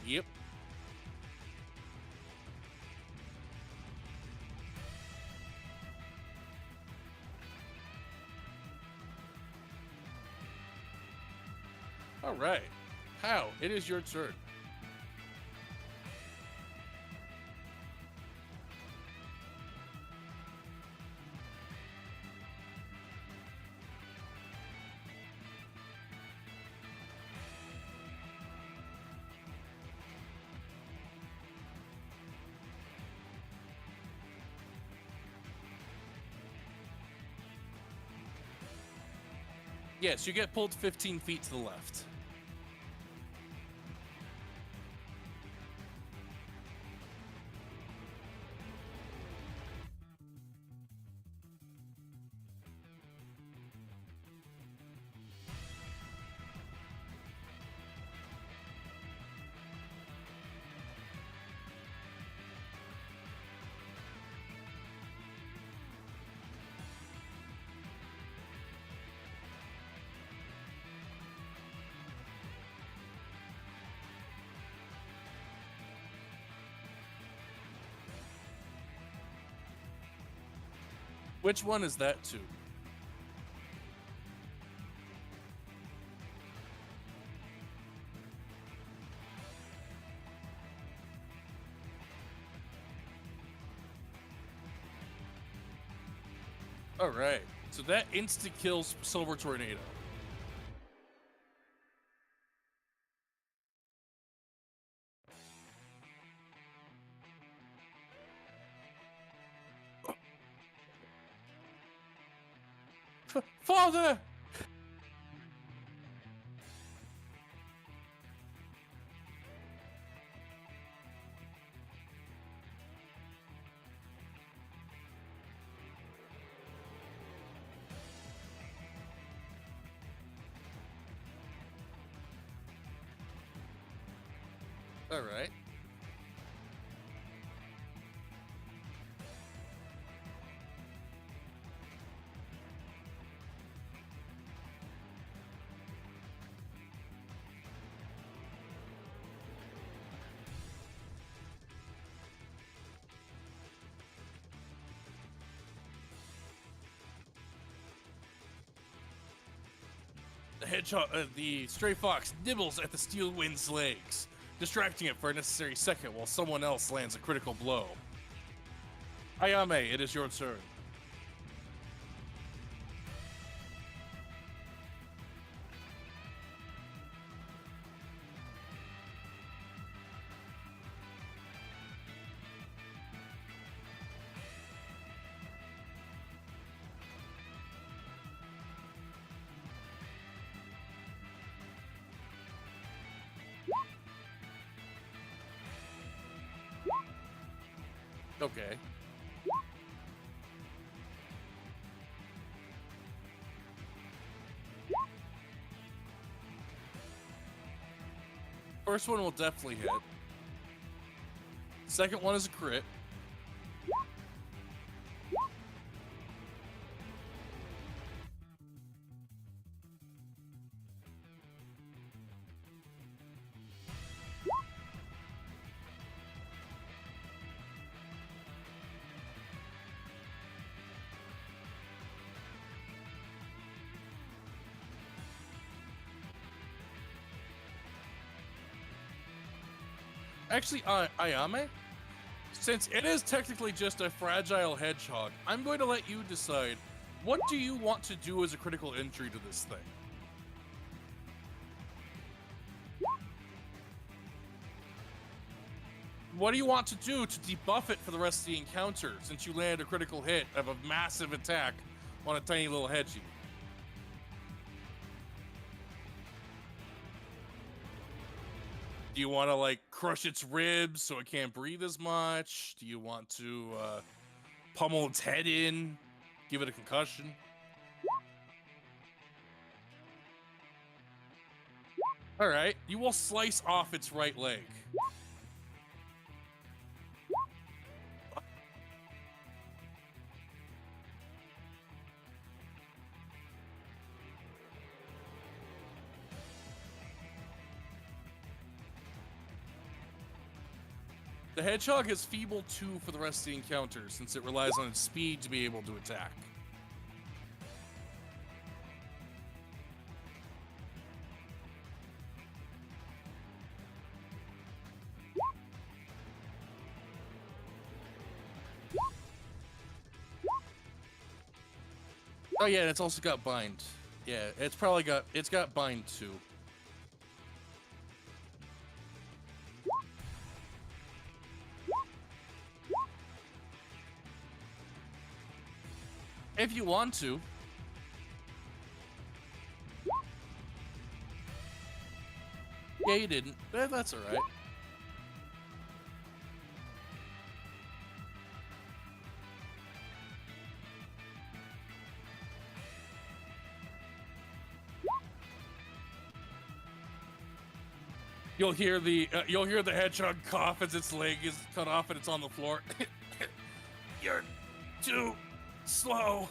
[SPEAKER 2] Yep. All right. How? It is your turn. Yes, you get pulled 15 feet to the left. Which one is that to? All right. So that insta kills Silver Tornado. Father! All right. The stray fox nibbles at the steel wind's legs, distracting it for a necessary second while someone else lands a critical blow. Ayame, it is your turn. Okay. First one will definitely hit. Second one is a crit. Actually, Ayame, since it is technically just a fragile hedgehog, I'm going to let you decide, what do you want to do as a critical entry to this thing? What do you want to do to debuff it for the rest of the encounter, since you landed a critical hit of a massive attack on a tiny little hedgie? Do you want to, like, crush its ribs so it can't breathe as much? Do you want to pummel its head in? Give it a concussion? Alright, you will slice off its right leg. The hedgehog has feeble 2 for the rest of the encounter, since it relies on its speed to be able to attack. Oh yeah, and it's also got bind. Yeah, it's got bind too. If you want to. Yeah, you didn't. That's alright. You'll hear the hedgehog cough as its leg is cut off and it's on the floor. You're too slow.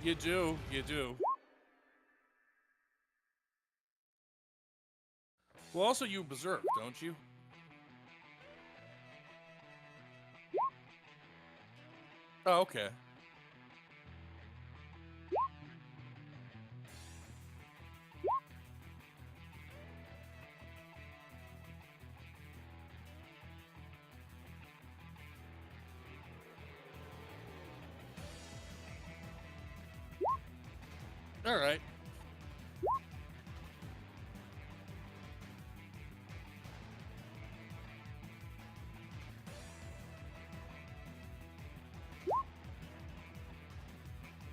[SPEAKER 2] You do, you do. Well, also you berserk, don't you? Oh, okay. All right.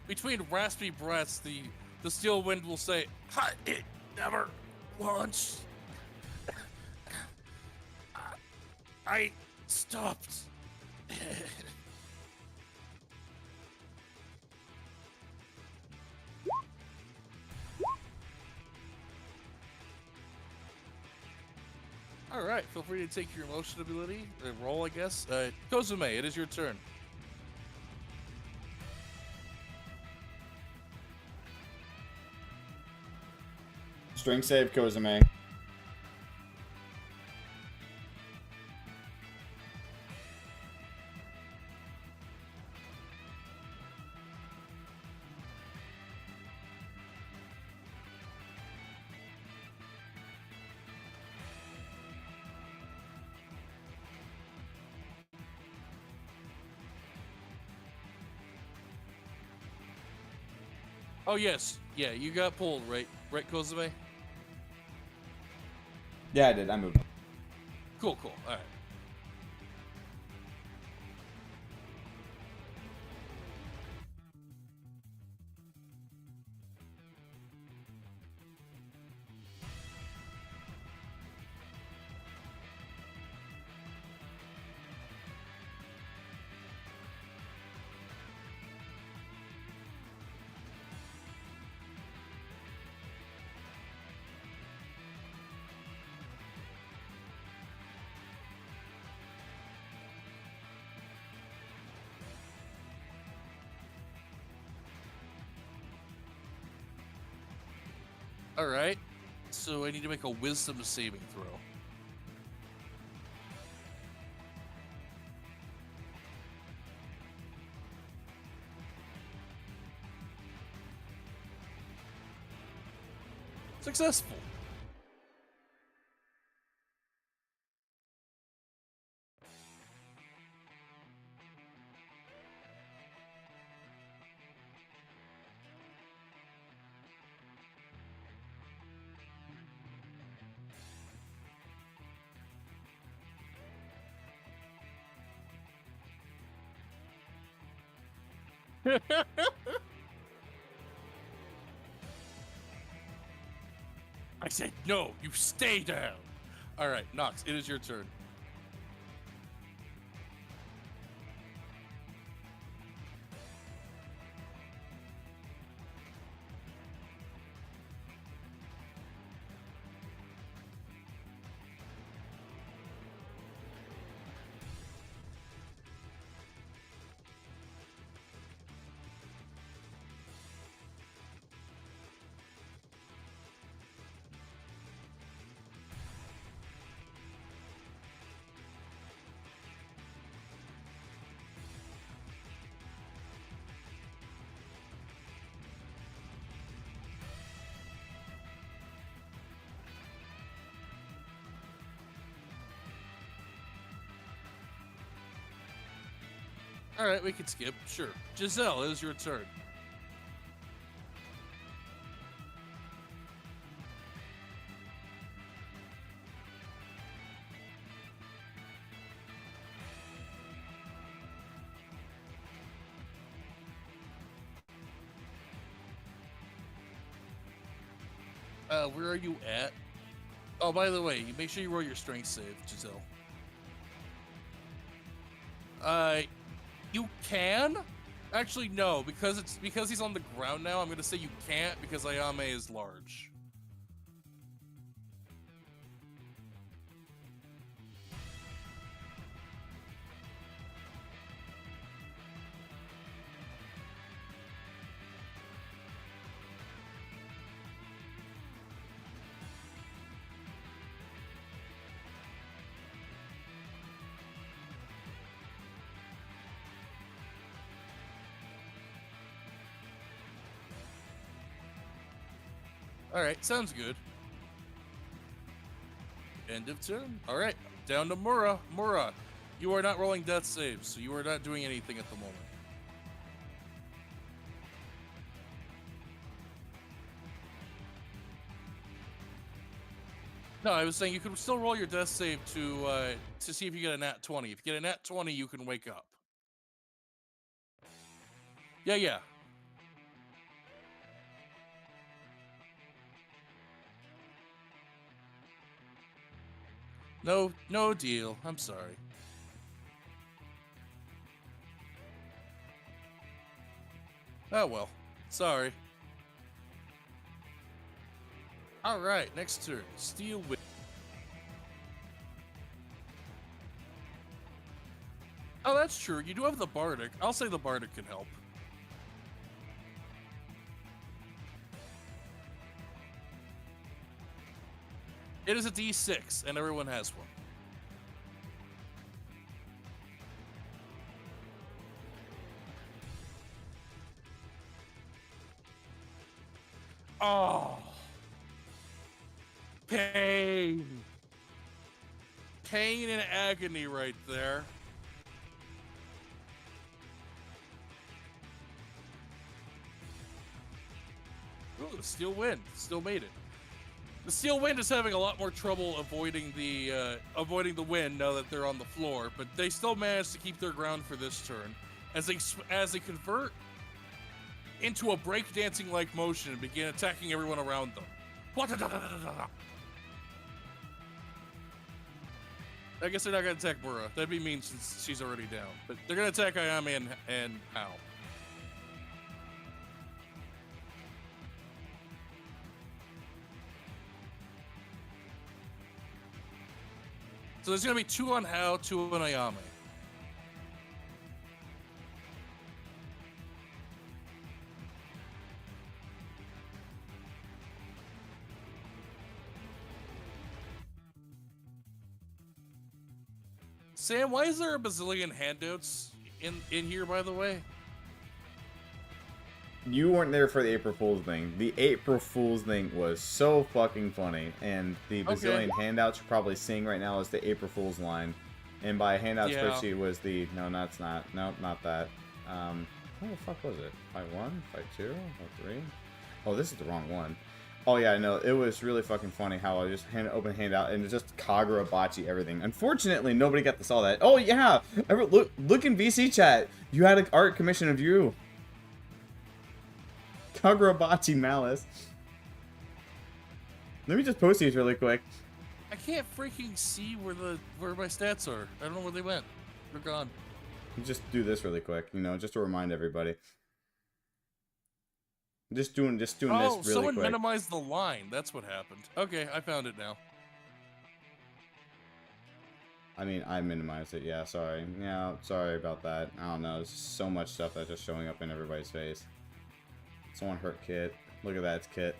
[SPEAKER 2] Between raspy breaths, the steel wind will say, "It never launched. I stopped." All right, feel free to take your emotion ability roll, I guess. Kozume, it is your turn.
[SPEAKER 1] Strength save, Kozume.
[SPEAKER 2] Oh yes, yeah, you got pulled, right, Kozume?
[SPEAKER 1] Yeah, I did. I moved.
[SPEAKER 2] Cool. All right. All right. So I need to make a wisdom saving throw. Successful. I said no. You stay down. All right, Nox, it is your turn. All right, we can skip. Sure. Giselle, it is your turn. Where are you at? Oh, by the way, you make sure you roll your strength save, Giselle. You can? Actually, no, because he's on the ground now. I'm gonna say you can't because Ayame is large. All right, sounds good. End of turn. All right, down to Mura. Mura, you are not rolling death saves, so you are not doing anything at the moment. No, I was saying you could still roll your death save to see if you get a nat 20. If you get a nat 20, you can wake up. Yeah, yeah. No deal. I'm sorry. Oh well. Sorry. All right, next turn. Steel Wind. Oh, that's true. You do have the Bardic. I'll say the Bardic can help. It is a D6, and everyone has one. Oh. Pain. Pain and agony right there. Ooh, the Steel Wind still made it. The Steel Wind is having a lot more trouble avoiding the wind now that they're on the floor, but they still managed to keep their ground for this turn as they convert into a breakdancing like motion and begin attacking everyone around them. I guess they're not gonna attack Burra. That'd be mean since she's already down. But they're gonna attack Ayame and Hao. So there's gonna be 2 on Hao, 2 on Ayame. Sam, why is there a bazillion handouts in here, by the way?
[SPEAKER 1] You weren't there for the April Fool's thing. The April Fool's thing was so fucking funny, and the bazillion handouts you're probably seeing right now is the April Fool's line. And by handout spreadsheet was the no, that's not not that. What the fuck was it? Fight 1, Fight 2, Fight 3? Oh, this is the wrong one. Oh yeah, no, it was really fucking funny how I just open handout and it's just Kagura Bachi everything. Unfortunately, nobody got to saw that. Oh yeah, look in VC chat. You had an art commission of you. Kagura Bachi Malice. Let me just post these really quick.
[SPEAKER 2] I can't freaking see where my stats are. I don't know where they went. They're gone.
[SPEAKER 1] Just do this really quick, you know, just to remind everybody. Just doing this really quick.
[SPEAKER 2] Oh, someone minimized the line. That's what happened. Okay, I found it now.
[SPEAKER 1] I mean, I minimized it. Yeah, sorry. Yeah, sorry about that. I don't know. There's so much stuff that's just showing up in everybody's face. Someone hurt Kit. Look at that, it's Kit.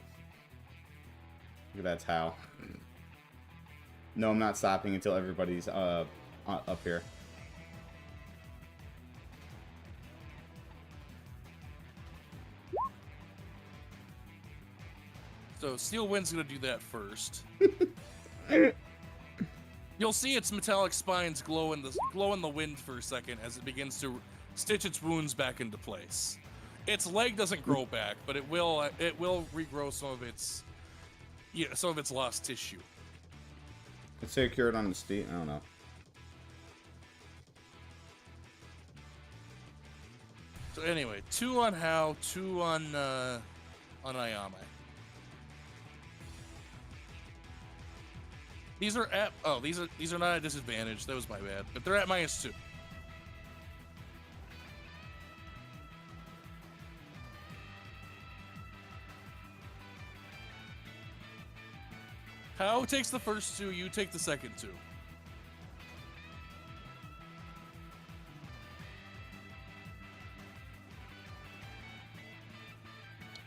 [SPEAKER 1] Look at that's how. No, I'm not stopping until everybody's up here.
[SPEAKER 2] So Steel Wind's gonna do that first. You'll see its metallic spines glow in the wind for a second as it begins to stitch its wounds back into place. Its leg doesn't grow back, but it will regrow some of its lost tissue.
[SPEAKER 1] Let's say cured on the steed. I don't know.
[SPEAKER 2] So anyway, 2 on Hao, 2 on Ayame. These are at these are not at disadvantage. That was my bad, but they're at -2. Hao takes the first 2, you take the second 2.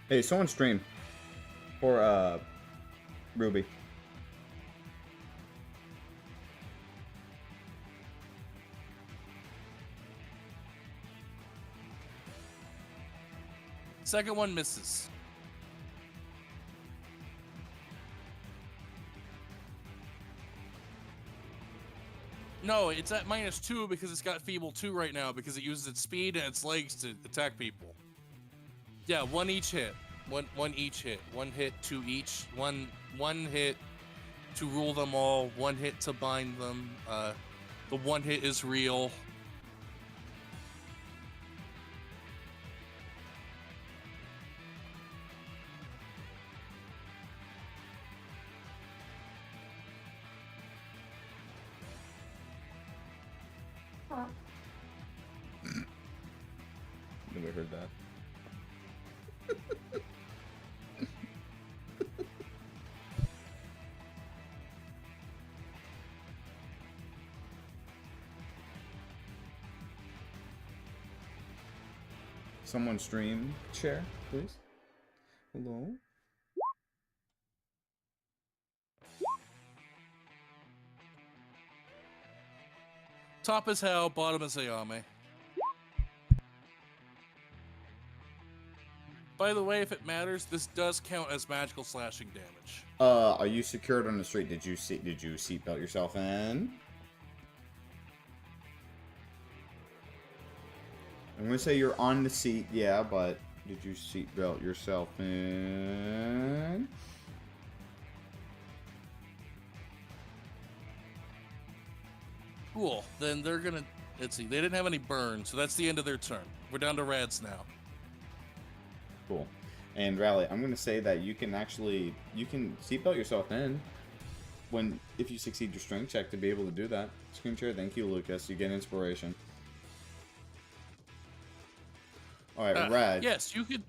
[SPEAKER 1] Hey, someone stream for Ruby.
[SPEAKER 2] Second one misses. No, it's at -2 because it's got Feeble 2 right now because it uses its speed and its legs to attack people. Yeah, 1 each hit. One each hit. 1 hit, 2 each. One hit, to rule them all, 1 hit to bind them. The 1 hit is real.
[SPEAKER 1] Never heard that. Someone stream share, please. Hello.
[SPEAKER 2] Top is Hell, bottom is Ayame. By the way, if it matters, this does count as magical slashing damage.
[SPEAKER 1] Are you secured on the street? Did you seatbelt yourself in? I'm gonna say you're on the seat, yeah, but did you seatbelt yourself in?
[SPEAKER 2] Cool. Then they're gonna. Let's see. They didn't have any burn, so that's the end of their turn. We're down to Rads now.
[SPEAKER 1] Cool. And Rally, I'm gonna say that you can seatbelt yourself in if you succeed your strength check to be able to do that. Screen share. Thank you, Lucas. You get inspiration. All right, Rad.
[SPEAKER 2] Yes, you can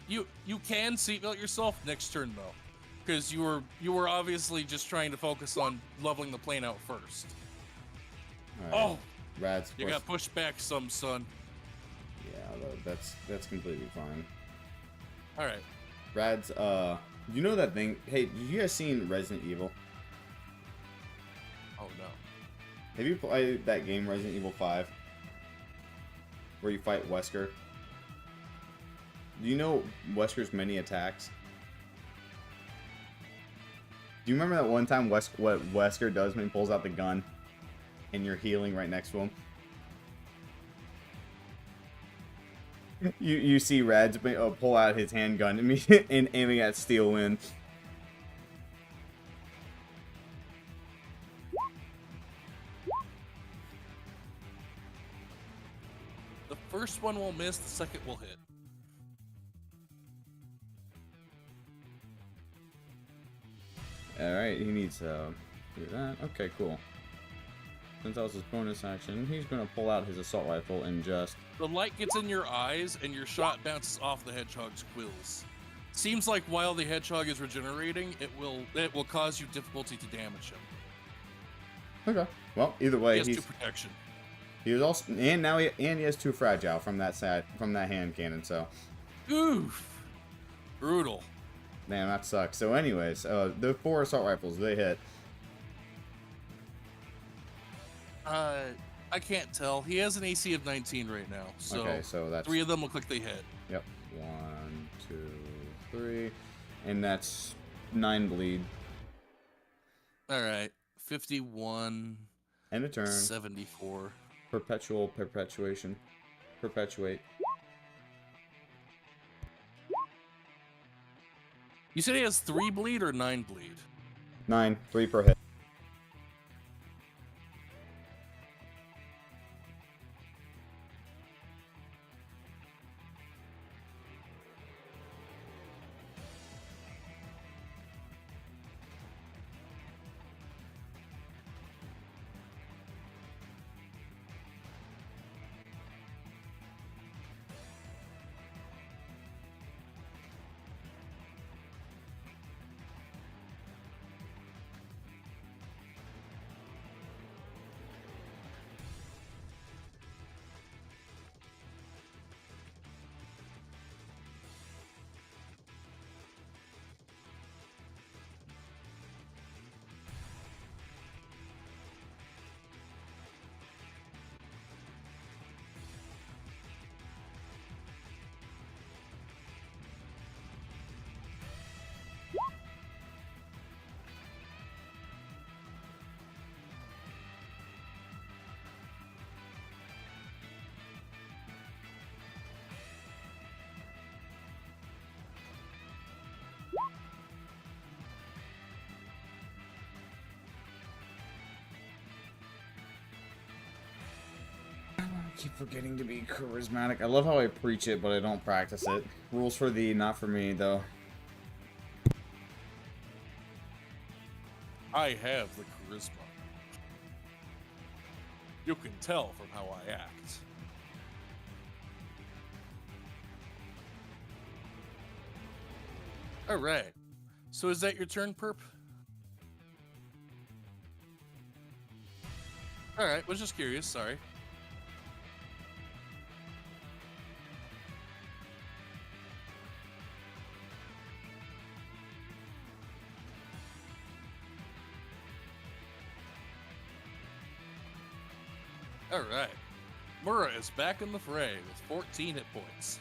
[SPEAKER 2] seatbelt yourself next turn though, because you were obviously just trying to focus on leveling the plane out first.
[SPEAKER 1] All right.
[SPEAKER 2] Oh,
[SPEAKER 1] Rad's
[SPEAKER 2] you got pushed back some, son.
[SPEAKER 1] Yeah, that's completely fine.
[SPEAKER 2] All right.
[SPEAKER 1] Rad's you know that thing? Hey, did you guys seen Resident Evil?
[SPEAKER 2] Oh no.
[SPEAKER 1] Have you played that game Resident Evil 5? Where you fight Wesker? Do you know Wesker's many attacks? Do you remember that one time what Wesker does when he pulls out the gun and you're healing right next to him? You see Rads pull out his handgun and aiming at Steel Wind.
[SPEAKER 2] The first one will miss, the second will hit.
[SPEAKER 1] Alright, he needs to do that. Okay, cool. Since that was his bonus action, he's going to pull out his assault rifle and just...
[SPEAKER 2] The light gets in your eyes and your shot bounces off the hedgehog's quills. Seems like while the hedgehog is regenerating, it will cause you difficulty to damage him.
[SPEAKER 1] Okay. Well, either way,
[SPEAKER 2] he has 2 protection.
[SPEAKER 1] He was also, and now he has 2 fragile from that hand cannon. So,
[SPEAKER 2] oof, brutal.
[SPEAKER 1] Man, that sucks. So, anyways, the 4 assault rifles, they hit.
[SPEAKER 2] I can't tell. He has an AC of 19 right now. So,
[SPEAKER 1] okay, so that's
[SPEAKER 2] 3 of them look like they hit.
[SPEAKER 1] Yep. 1, 2, 3, and that's 9 bleed.
[SPEAKER 2] All right, 51.
[SPEAKER 1] End of turn.
[SPEAKER 2] 74.
[SPEAKER 1] Perpetuation. Perpetuate.
[SPEAKER 2] You said he has 3 bleed or 9 bleed?
[SPEAKER 1] 9, 3 per hit. keep forgetting to be charismatic. I love how I preach it, but I don't practice it. Rules for thee, not for me, though.
[SPEAKER 2] I have the charisma. You can tell from how I act. All right. So is that your turn, Perp? All right. Was just curious. Sorry. All right. Mura is back in the fray with 14 hit points.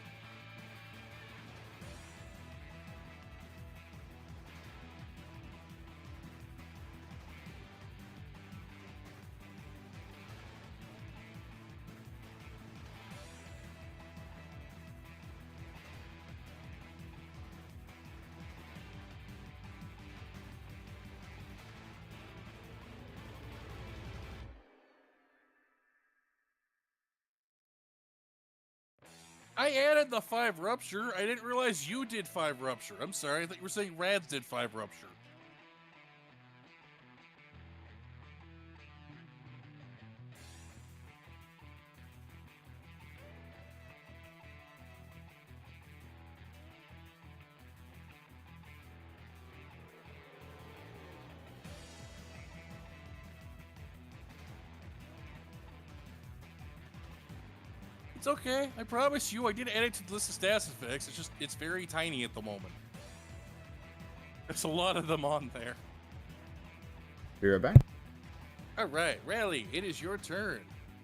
[SPEAKER 2] I added the 5 rupture. I didn't realize you did 5 rupture. I'm sorry. I thought you were saying Rads did 5 rupture. It's okay. I promise you, I did add it to the list of stats effects. It's just, it's very tiny at the moment. There's a lot of them on there.
[SPEAKER 1] Be right back.
[SPEAKER 2] All right, Rally, it is your turn.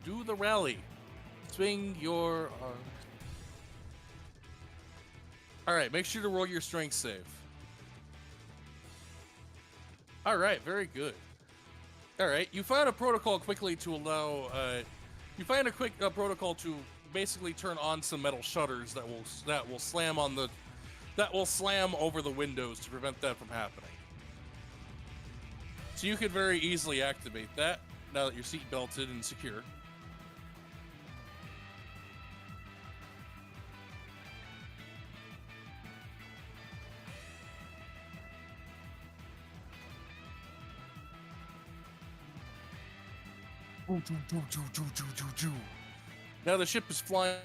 [SPEAKER 2] Do the rally. Swing your... All right, make sure to roll your strength save. All right, very good. All right, you find a protocol quickly to allow... you find a quick protocol to basically turn on some metal shutters that will slam on the... that will slam over the windows to prevent that from happening. So you could very easily activate that now that you're seat belted and secure. Now the ship is flying.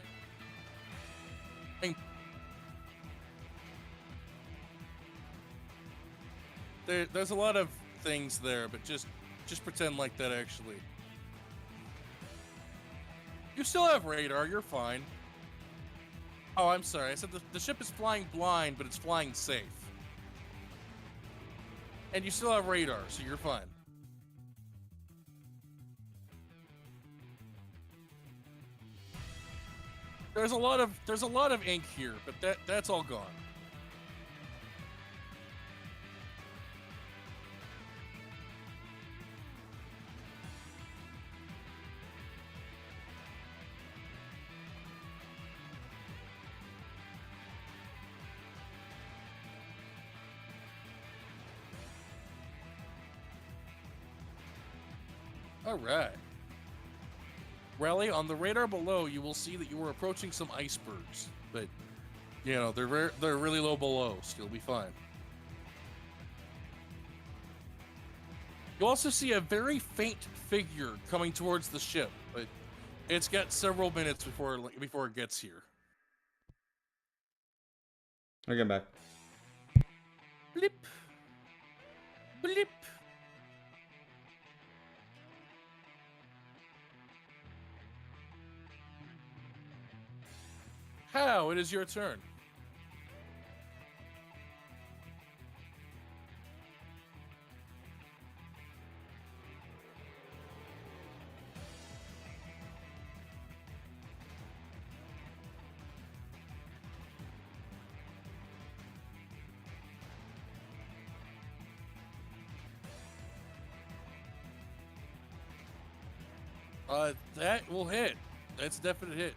[SPEAKER 2] There's a lot of things there, but just pretend like that actually. You still have radar, you're fine. Oh, I'm sorry. I said the ship is flying blind, but it's flying safe. And you still have radar, so you're fine. There's a lot of ink here, but that's all gone. All right. Rally, on the radar below, you will see that you are approaching some icebergs, but you know they're really low below, so you'll be fine. You also see a very faint figure coming towards the ship, but it's got several minutes before it gets here.
[SPEAKER 1] I'll get back.
[SPEAKER 2] Blip, blip. How? It is your turn. That will hit. That's a definite hit.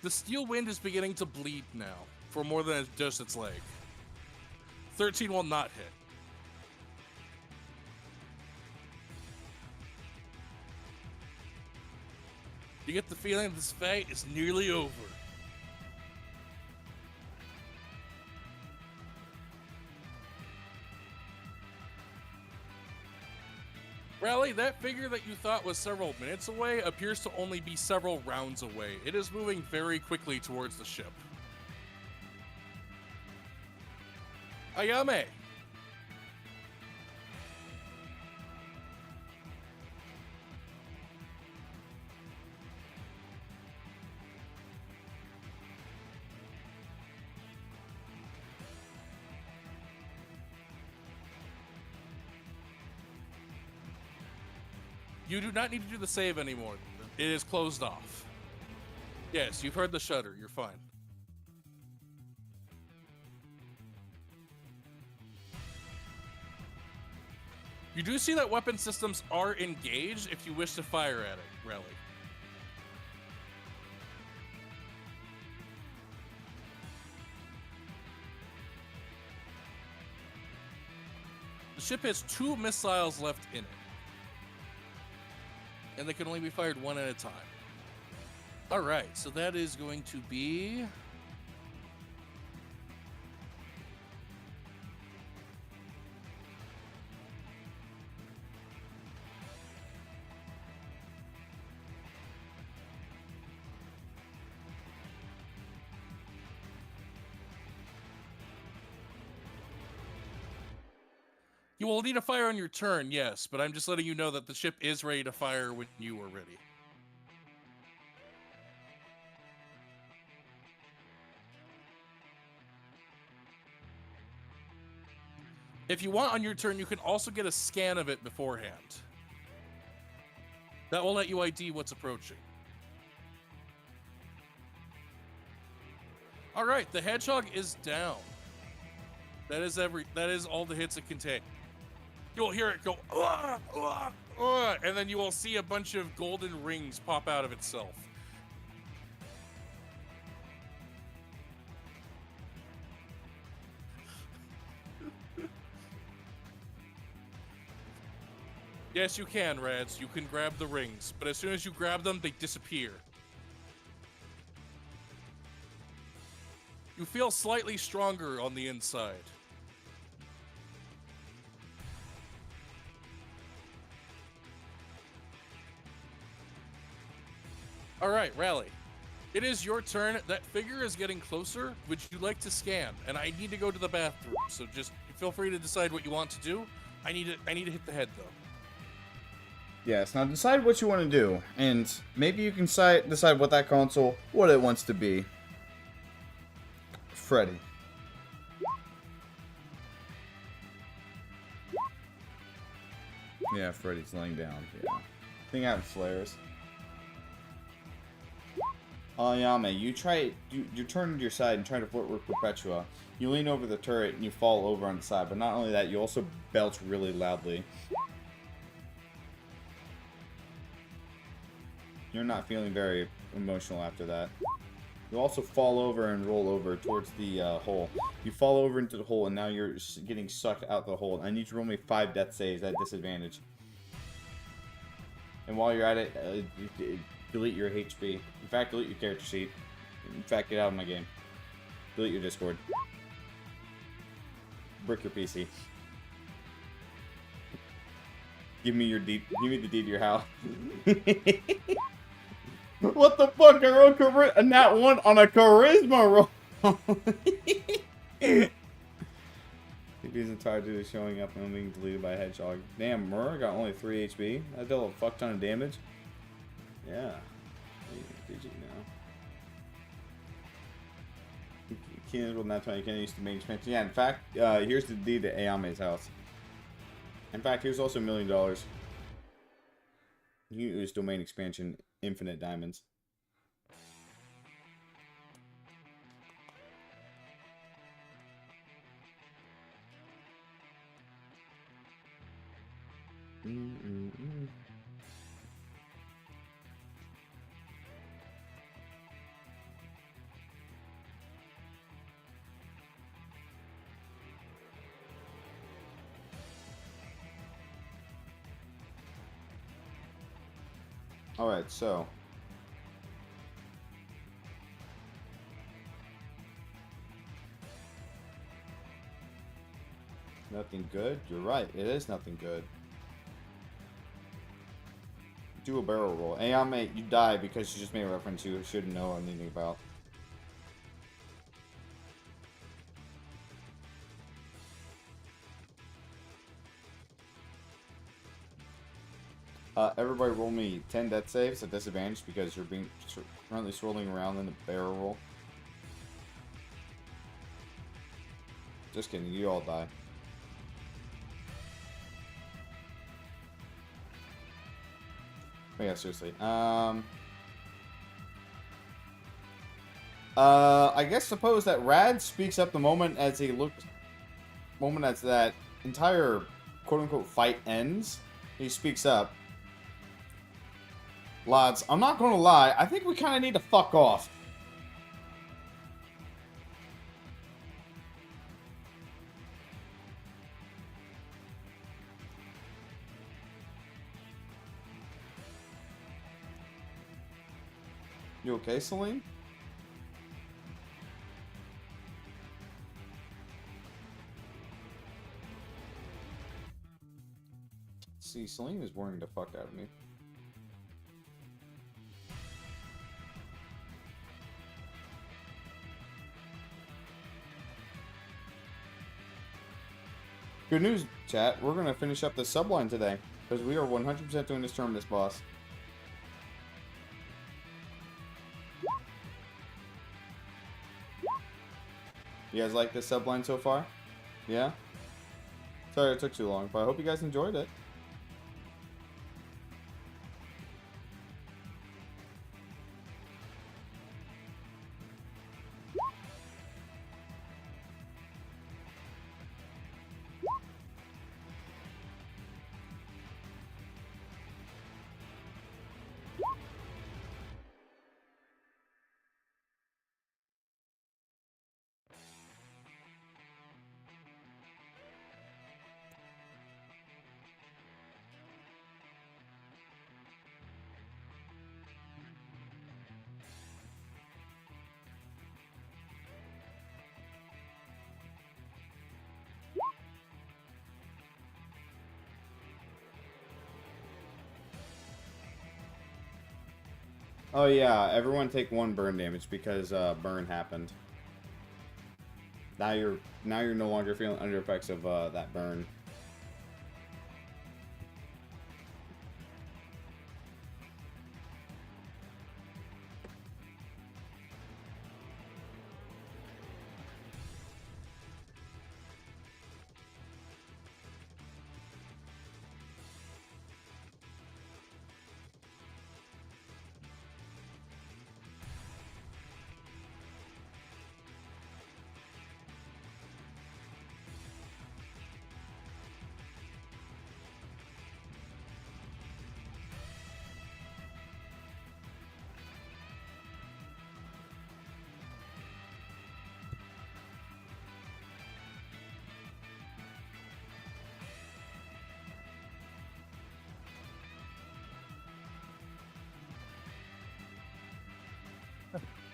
[SPEAKER 2] The steel wind is beginning to bleed now for more than just its leg. 13 will not hit. You get the feeling this fight is nearly over. Rally, that figure that you thought was several minutes away appears to only be several rounds away. It is moving very quickly towards the ship. Ayame! You do not need to do the save anymore. It is closed off. Yes, you've heard the shutter. You're fine. You do see that weapon systems are engaged if you wish to fire at it, Rally. The ship has 2 missiles left in it. And they can only be fired one at a time. All right, so that is going to be... You will need to fire on your turn, yes, but I'm just letting you know that the ship is ready to fire when you are ready. If you want on your turn, you can also get a scan of it beforehand. That will let you ID what's approaching. All right, the hedgehog is down. That is all the hits it can take. You'll hear it go, and then you will see a bunch of golden rings pop out of itself. Yes, you can, Rads. You can grab the rings, but as soon as you grab them, they disappear. You feel slightly stronger on the inside. All right, Rally. It is your turn. That figure is getting closer. Would you like to scan? And I need to go to the bathroom, so just feel free to decide what you want to do. I need to hit the head, though.
[SPEAKER 1] Yes, now decide what you want to do, and maybe you can decide what that console, what it wants to be. Freddy. Yeah, Freddy's laying down. Yeah. Thing out in flares. Ayame, you turn to your side and try to flirt with Perpetua. You lean over the turret and you fall over on the side, but not only that, you also belch really loudly. You're not feeling very emotional after that. You also fall over and roll over towards the hole. You fall over into the hole and now you're getting sucked out the hole. I need you to roll me 5 death saves at disadvantage. And while you're at it, delete your HP. In fact, delete your character sheet. In fact, get out of my game. Delete your Discord. Brick your PC. Give me the deed to your house. What the fuck? I rolled a nat 1 on a charisma roll. He's entitled to showing up and being deleted by a hedgehog. Damn, Murr got only 3 HP. That dealt a fuck ton of damage. Yeah. PG now. Keenan will not tell you can't use the main expansion. Yeah, in fact, here's the deed to Ayame's house. In fact, here's also $1 million. You can use domain expansion, infinite diamonds. Mm-mm-mm. Alright, so. Nothing good? You're right, it is nothing good. Do a barrel roll. Hey, mate, you die because you just made a reference you shouldn't know anything about. Everybody roll me 10 death saves at disadvantage because you're being currently swirling around in the barrel roll. Just kidding, you all die. But yeah, seriously. I guess suppose that Rad speaks up the moment as that entire quote-unquote fight ends. He speaks up. Lads, I'm not gonna lie, I think we kind of need to fuck off. You okay, Celine? See, Celine is worrying the fuck out of me. Good news, chat. We're gonna finish up the subline today because we are 100% doing this Terminus boss. You guys like this subline so far? Yeah? Sorry it took too long, but I hope you guys enjoyed it. Oh yeah, everyone take 1 burn damage because burn happened. Now you're no longer feeling under effects of that burn.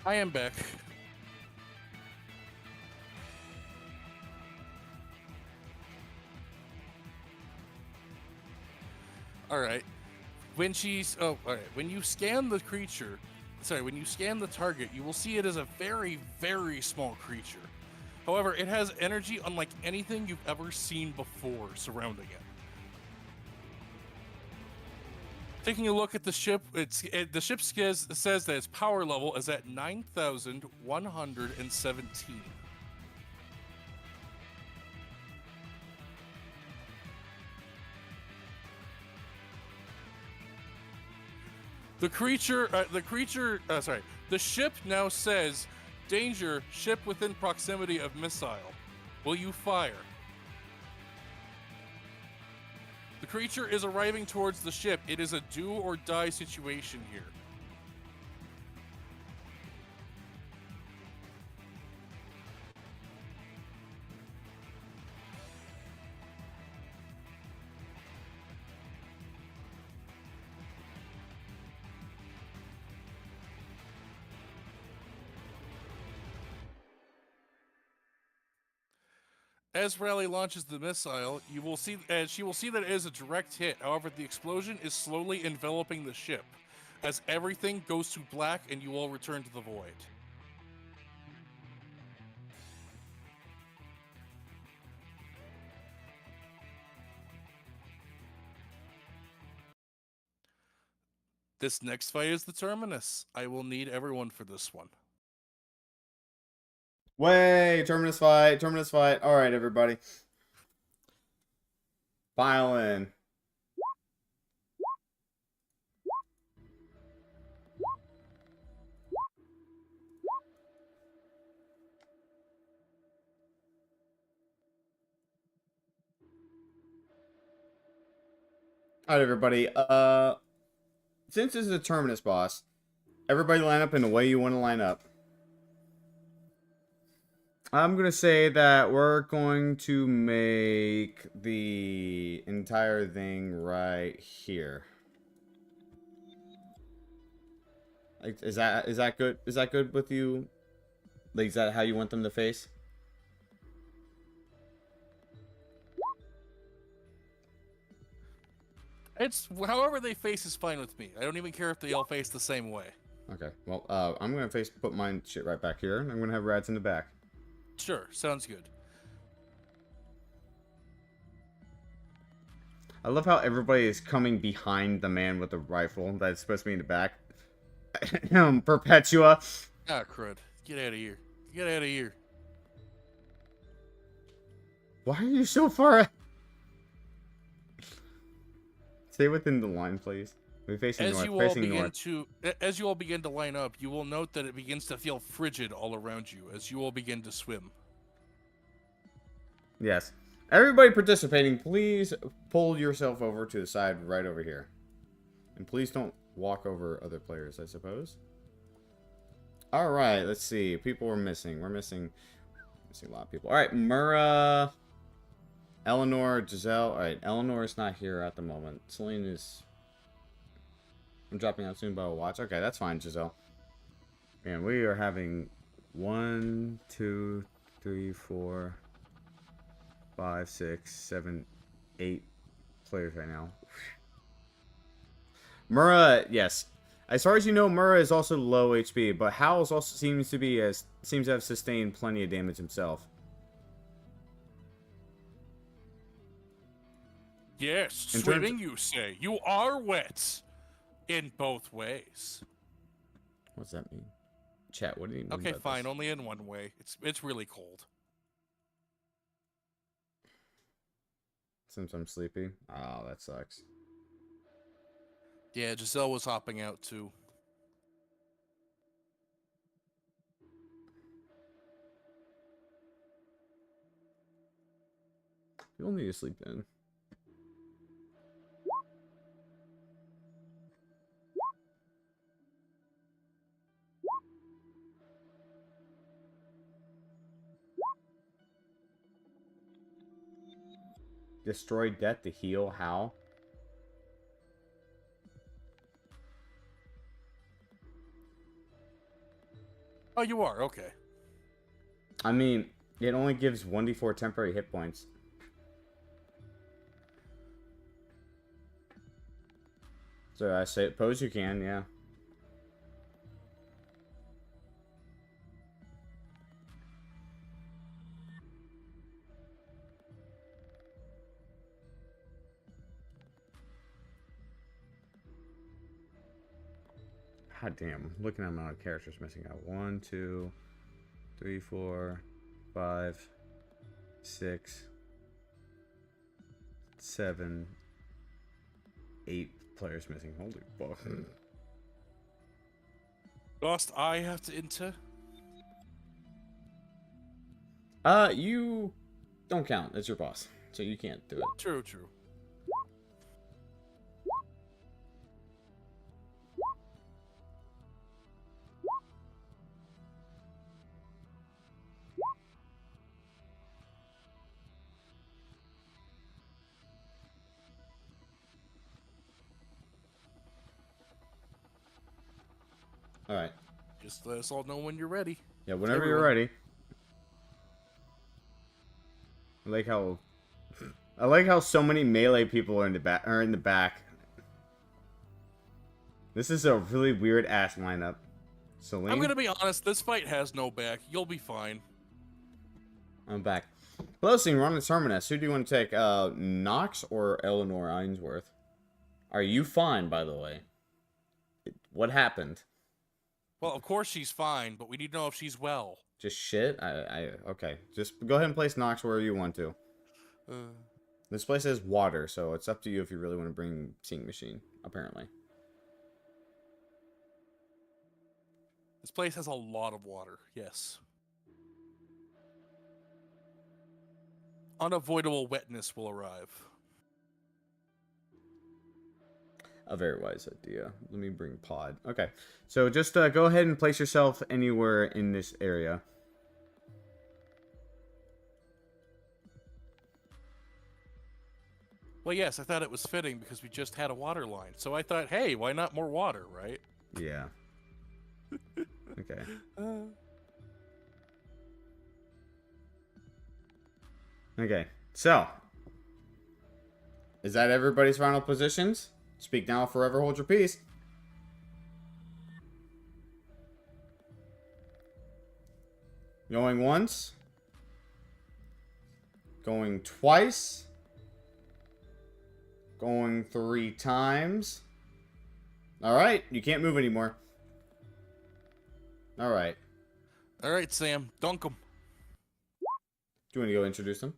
[SPEAKER 2] I am back. All right. When she's all right. When you scan the creature, when you scan the target, you will see it as a very, very small creature. However, it has energy unlike anything you've ever seen before surrounding it. Taking a look at the ship, the ship says that its power level is at 9,117. The ship now says, danger, ship within proximity of missile. Will you fire? The creature is arriving towards the ship. It is a do or die situation here. As Rally launches the missile, you will see, she will see that it is a direct hit. However, the explosion is slowly enveloping the ship, as everything goes to black, and you all return to the void. This next fight is the Terminus. I will need everyone for this one.
[SPEAKER 1] Way, Terminus fight, Terminus fight. All right, everybody. File in. All right, everybody. Since this is a Terminus boss, everybody line up in the way you want to line up. I'm going to say that we're going to make the entire thing right here. Like, is that good? Is that good with you? Like, is that how you want them to face?
[SPEAKER 2] It's however they face is fine with me. I don't even care if they all face the same way.
[SPEAKER 1] Okay. Well, I'm going to put mine shit right back here. I'm going to have Rads in the back.
[SPEAKER 2] Sure, sounds good.
[SPEAKER 1] I love how everybody is coming behind the man with the rifle that's supposed to be in the back. Perpetua.
[SPEAKER 2] Ah, crud. Get out of here. Get out of here.
[SPEAKER 1] Why are you so far? Stay within the line, please. We're facing north. Facing north.
[SPEAKER 2] As you all begin to line up, you will note that it begins to feel frigid all around you as you all begin to swim.
[SPEAKER 1] Yes. Everybody participating, please pull yourself over to the side right over here. And please don't walk over other players, I suppose. Alright, let's see. People are missing. We're missing a lot of people. Alright, Mura, Eleanor, Giselle. Alright, Eleanor is not here at the moment. Celine is... I'm dropping out soon, but I'll watch. Okay, that's fine, Giselle. And we are having 1, 2, 3, 4, 5, 6, 7, 8 players right now. Mura, yes. As far as you know, Mura is also low HP, but Howells also seems to have sustained plenty of damage himself.
[SPEAKER 2] Yes, swimming, you say. You are wet. In both ways.
[SPEAKER 1] What's that mean? Chat, what do you mean?
[SPEAKER 2] Okay, fine.
[SPEAKER 1] This?
[SPEAKER 2] Only in one way. It's really cold.
[SPEAKER 1] Since I'm sleepy. Oh, that sucks.
[SPEAKER 2] Yeah, Giselle was hopping out too.
[SPEAKER 1] You'll need to sleep then. Destroy death to heal. How?
[SPEAKER 2] Oh, you are? Okay.
[SPEAKER 1] I mean, it only gives 1d4 temporary hit points. So I suppose you can, yeah. God damn, I'm looking at my characters missing out. 1, 2, 3, 4, 5, 6, 7, 8 players missing. Holy fuck.
[SPEAKER 2] Lost I have to enter?
[SPEAKER 1] You don't count. It's your boss. So you can't do it.
[SPEAKER 2] True, true.
[SPEAKER 1] Alright.
[SPEAKER 2] Just let us all know when you're ready.
[SPEAKER 1] Yeah, whenever you're ready. I like how so many melee people are in the back. This is a really weird ass lineup. Celine?
[SPEAKER 2] I'm gonna be honest, this fight has no back. You'll be fine.
[SPEAKER 1] I'm back. Hello, Sing Ron and Terminus. Who do you want to take? Knox or Eleanor Ainsworth? Are you fine, by the way? What happened?
[SPEAKER 2] Well, of course she's fine, but we need to know if she's well.
[SPEAKER 1] Just shit? Okay. Just go ahead and place Knox where you want to. This place has water, so it's up to you if you really want to bring Seeing Machine, apparently.
[SPEAKER 2] This place has a lot of water, yes. Unavoidable wetness will arrive.
[SPEAKER 1] A very wise idea. Let me bring Pod. Okay, so just go ahead and place yourself anywhere in this area.
[SPEAKER 2] Well, yes, I thought it was fitting because we just had a water line. So I thought, hey, why not more water, right?
[SPEAKER 1] Yeah. Okay. Okay, so. Is that everybody's final positions? Speak now, forever hold your peace. Going once. Going twice. Going 3 times. Alright, you can't move anymore. Alright.
[SPEAKER 2] Alright, Sam, dunk them.
[SPEAKER 1] Do you want to go introduce them?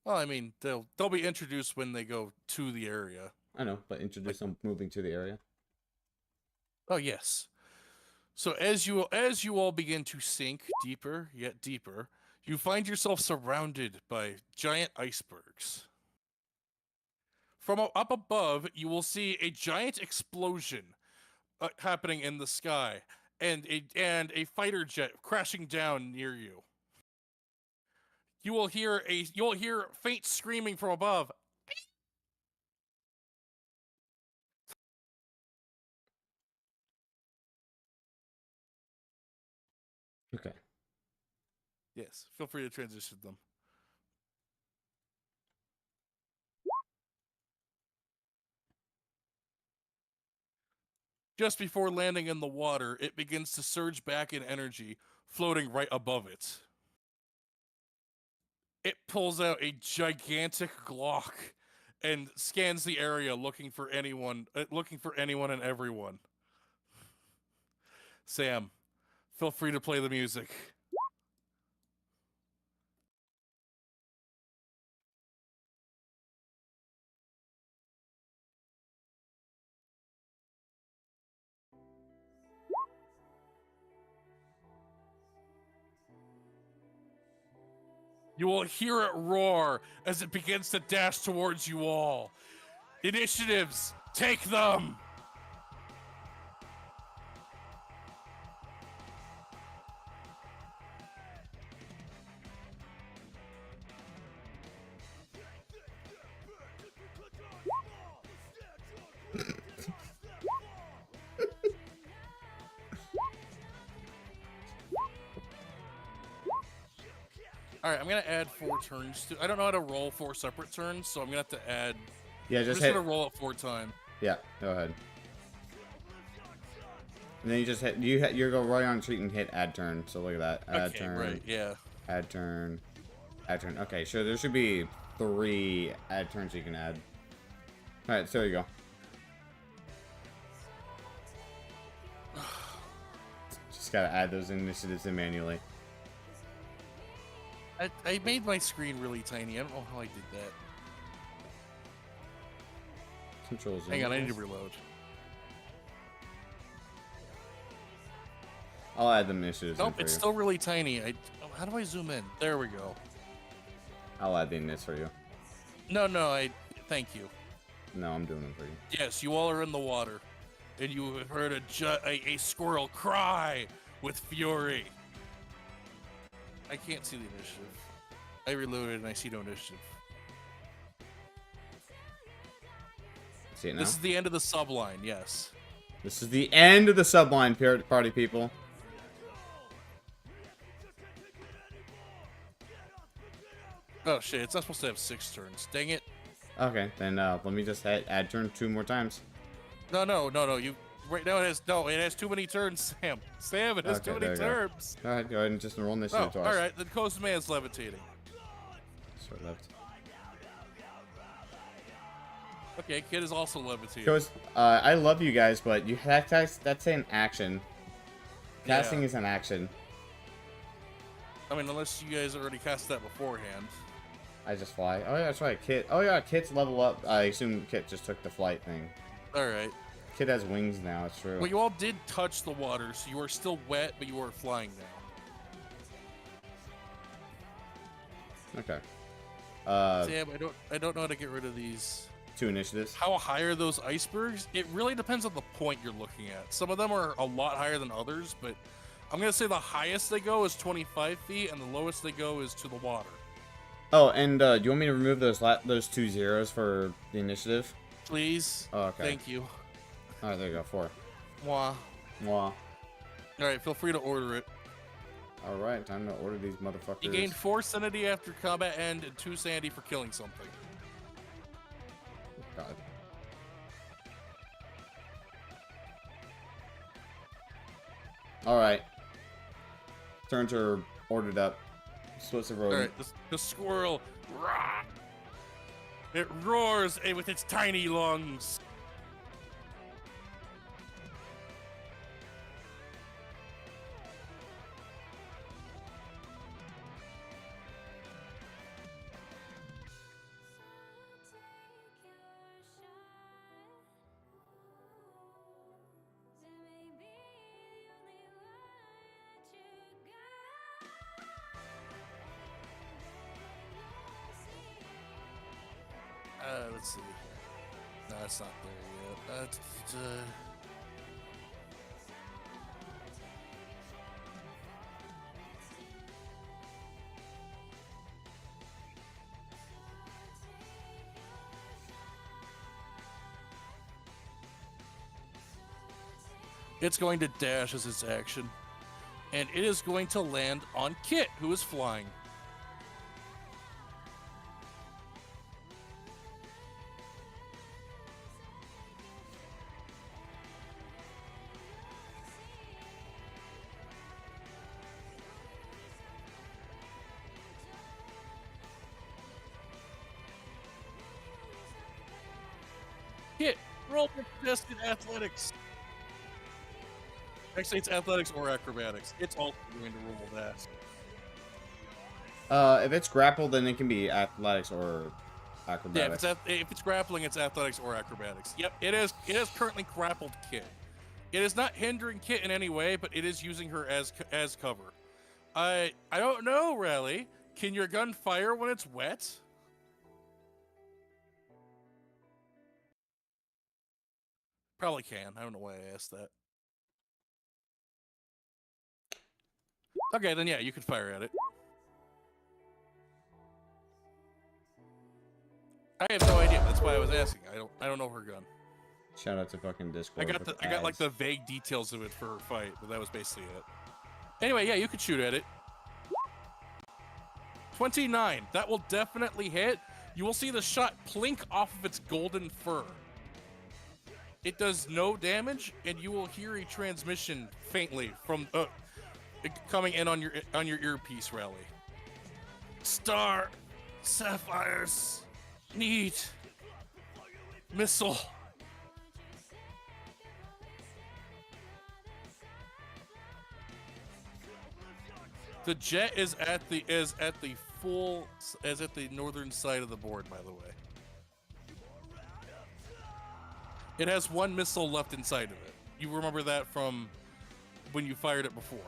[SPEAKER 2] Well, I mean, they'll be introduced when they go to the area.
[SPEAKER 1] I know, but introduce them moving to the area.
[SPEAKER 2] Oh, yes. So as you all begin to sink deeper, yet deeper, you find yourself surrounded by giant icebergs. From up above, you will see a giant explosion happening in the sky, and a fighter jet crashing down near you. You will hear faint screaming from above.
[SPEAKER 1] Okay.
[SPEAKER 2] Yes, feel free to transition them. Just before landing in the water, it begins to surge back in energy, floating right above it. It pulls out a gigantic Glock and scans the area looking for anyone and everyone. Sam, feel free to play the music. You will hear it roar as it begins to dash towards you all. Initiatives, take them! All right, I'm gonna add 4 turns. I don't know how to roll 4 separate turns, so I'm gonna have to add.
[SPEAKER 1] Yeah,
[SPEAKER 2] I'm just gonna roll it 4 times.
[SPEAKER 1] Yeah, go ahead. And then you just hit. You go right on treat and hit add turn. So look at that. Add turn.
[SPEAKER 2] Right. Yeah.
[SPEAKER 1] Add turn. Add turn. Okay, so there should be 3 add turns you can add. All right, so there you go. Just gotta add those initiatives in manually.
[SPEAKER 2] I made my screen really tiny. I don't know how I did that.
[SPEAKER 1] Controls.
[SPEAKER 2] Hang on, I need to reload.
[SPEAKER 1] I'll add the initiatives.
[SPEAKER 2] Nope, it's still really tiny. How do I zoom in? There we go.
[SPEAKER 1] I'll add the inits for you.
[SPEAKER 2] No, thank you.
[SPEAKER 1] No, I'm doing them for you.
[SPEAKER 2] Yes, you all are in the water, and you have heard a squirrel cry with fury. I can't see the initiative. I reloaded and I see no initiative.
[SPEAKER 1] See it now?
[SPEAKER 2] This is the end of the subline, yes.
[SPEAKER 1] This is the end of the subline, party people.
[SPEAKER 2] Oh shit! It's not supposed to have 6 turns. Dang it!
[SPEAKER 1] Okay, then let me just add turn 2 more times.
[SPEAKER 2] No. You right now it has no. It has too many turns, Sam. Sam, it has
[SPEAKER 1] Okay,
[SPEAKER 2] too
[SPEAKER 1] there
[SPEAKER 2] many
[SPEAKER 1] you go.
[SPEAKER 2] turns.
[SPEAKER 1] Go ahead and just roll
[SPEAKER 2] Oh,
[SPEAKER 1] initiative twice.
[SPEAKER 2] all right. Then Coastman's levitating.
[SPEAKER 1] Sort left.
[SPEAKER 2] Okay, Kid is also levitating.
[SPEAKER 1] Goes, I love you guys, but that's an action. Casting
[SPEAKER 2] Yeah.
[SPEAKER 1] is an action.
[SPEAKER 2] I mean, unless you guys already cast that beforehand.
[SPEAKER 1] I just fly. Oh yeah, that's right. Kit. Oh yeah, Kit's level up. I assume Kit just took the flight thing.
[SPEAKER 2] All right.
[SPEAKER 1] Kit has wings now. It's true.
[SPEAKER 2] Well, you all did touch the water, so you are still wet, but you are flying now.
[SPEAKER 1] Okay.
[SPEAKER 2] Sam, I don't know how to get rid of these.
[SPEAKER 1] 2 initiatives.
[SPEAKER 2] How high are those icebergs? It really depends on the point you're looking at. Some of them are a lot higher than others, but I'm gonna say the highest they go is 25 feet, and the lowest they go is to the water.
[SPEAKER 1] Oh, and do you want me to remove those 2 zeros for the initiative?
[SPEAKER 2] Please.
[SPEAKER 1] Oh, okay.
[SPEAKER 2] Thank you.
[SPEAKER 1] All right, there you go. 4.
[SPEAKER 2] Mwah.
[SPEAKER 1] Mwah.
[SPEAKER 2] All right, feel free to order it.
[SPEAKER 1] All right, time to order these motherfuckers.
[SPEAKER 2] You gain 4 sanity after combat end and 2 sanity for killing something.
[SPEAKER 1] God. All right. Turns are ordered up. Explosive road.
[SPEAKER 2] All right, the squirrel. Rah! It roars with its tiny lungs. Let's see. No, it's not there yet. It's going to dash as its action, and it is going to land on Kit, who is flying. Kit, roll for contested athletics. Actually, it's athletics or acrobatics. It's also going to roll that.
[SPEAKER 1] If it's grappled, then it can be athletics or acrobatics.
[SPEAKER 2] Yeah, if it's grappling, it's athletics or acrobatics. Yep, it is. It is currently grappled Kit. It is not hindering Kit in any way, but it is using her as cover. I don't know, Rally. Can your gun fire when it's wet? Probably can. I don't know why I asked that. Okay, then yeah, you can fire at it. I have no idea. That's why I was asking. I don't know her gun.
[SPEAKER 1] Shout out to fucking Discord.
[SPEAKER 2] I got like the vague details of it for her fight, but that was basically it. Anyway, yeah, you could shoot at it. 29. That will definitely hit. You will see the shot plink off of its golden fur. It does no damage, and you will hear a transmission faintly from coming in on your earpiece, Rally. Star sapphires need missile. The jet is at the northern side of the board, by the way. It has 1 missile left inside of it. You remember that from when you fired it before.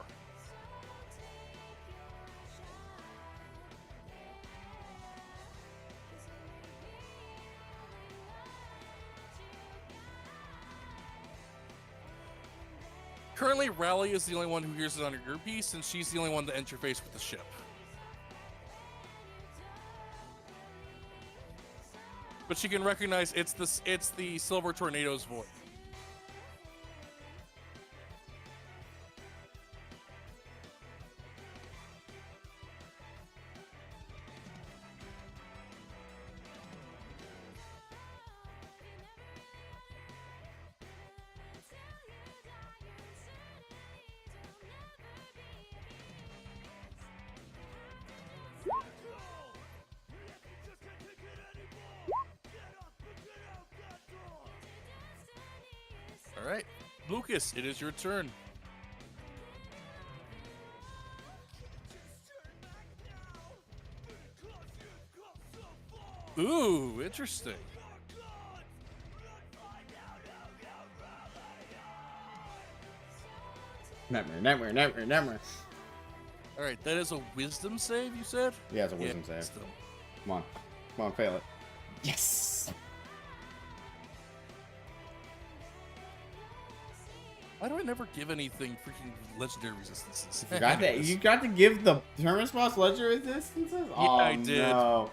[SPEAKER 2] Currently, Rally is the only one who hears it on her earpiece, and she's the only one to interface with the ship. But she can recognize it's the Silver Tornado's voice. All right, Lucas, it is your turn. Ooh, interesting.
[SPEAKER 1] Nightmare.
[SPEAKER 2] All right, that is a wisdom save, you said?
[SPEAKER 1] Yeah, it's a wisdom save.
[SPEAKER 2] Wisdom.
[SPEAKER 1] Come on, fail it. Yes!
[SPEAKER 2] Why do I never give anything freaking legendary resistances?
[SPEAKER 1] You got to give the Terminus boss legendary resistances?
[SPEAKER 2] Yeah,
[SPEAKER 1] Oh,
[SPEAKER 2] I did.
[SPEAKER 1] No.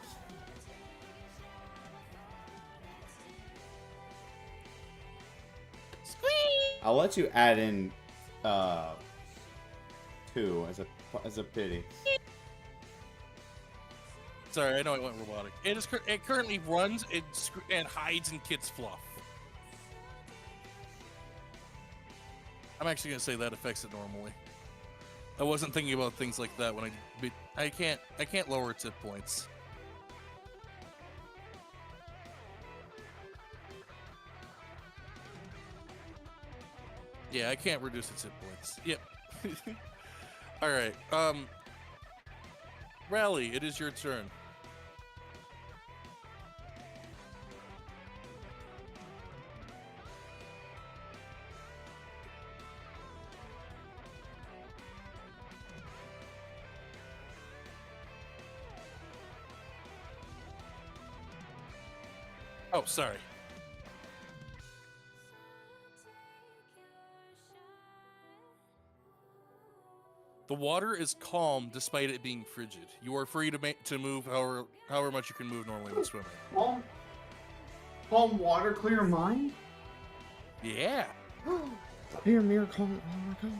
[SPEAKER 1] I'll let you add in 2 as a pity.
[SPEAKER 2] Sorry, I know I went robotic. It currently runs and hides in Kit's fluff. I'm actually gonna say that affects it normally. I wasn't thinking about things like that when I can't lower its hit points. Yeah, I can't reduce its hit points. Yep. All right. Rally, it is your turn. Oh, sorry. The water is calm despite it being frigid. You are free to move however much you can move normally when swimming.
[SPEAKER 1] Calm water, clear mind?
[SPEAKER 2] Yeah.
[SPEAKER 1] Clear mirror, calm water.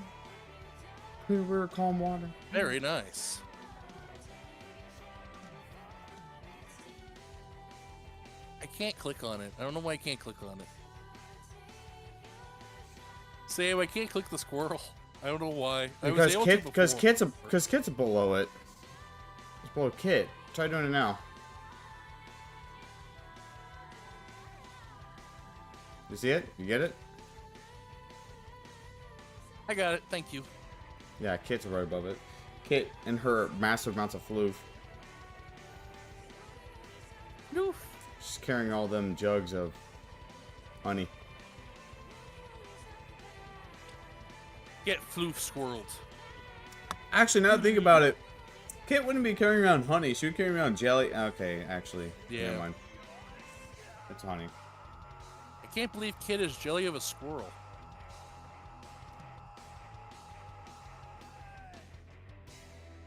[SPEAKER 1] Clear mirror, calm water.
[SPEAKER 2] Very nice. I can't click on it. I don't know why I can't click on it. Sam, I can't click the squirrel. I don't know why.
[SPEAKER 1] Because Kit's below it. It's below Kit. Try doing it now. You see it? You get it?
[SPEAKER 2] I got it. Thank you.
[SPEAKER 1] Yeah, Kit's right above it. Kit and her massive amounts of floof.
[SPEAKER 2] Noof.
[SPEAKER 1] She's carrying all them jugs of honey.
[SPEAKER 2] Get floof squirreled.
[SPEAKER 1] Actually, now that I think about it, Kit wouldn't be carrying around honey. She would carry around jelly. Okay, actually.
[SPEAKER 2] Yeah.
[SPEAKER 1] Never mind. It's honey.
[SPEAKER 2] I can't believe Kit is jelly of a squirrel.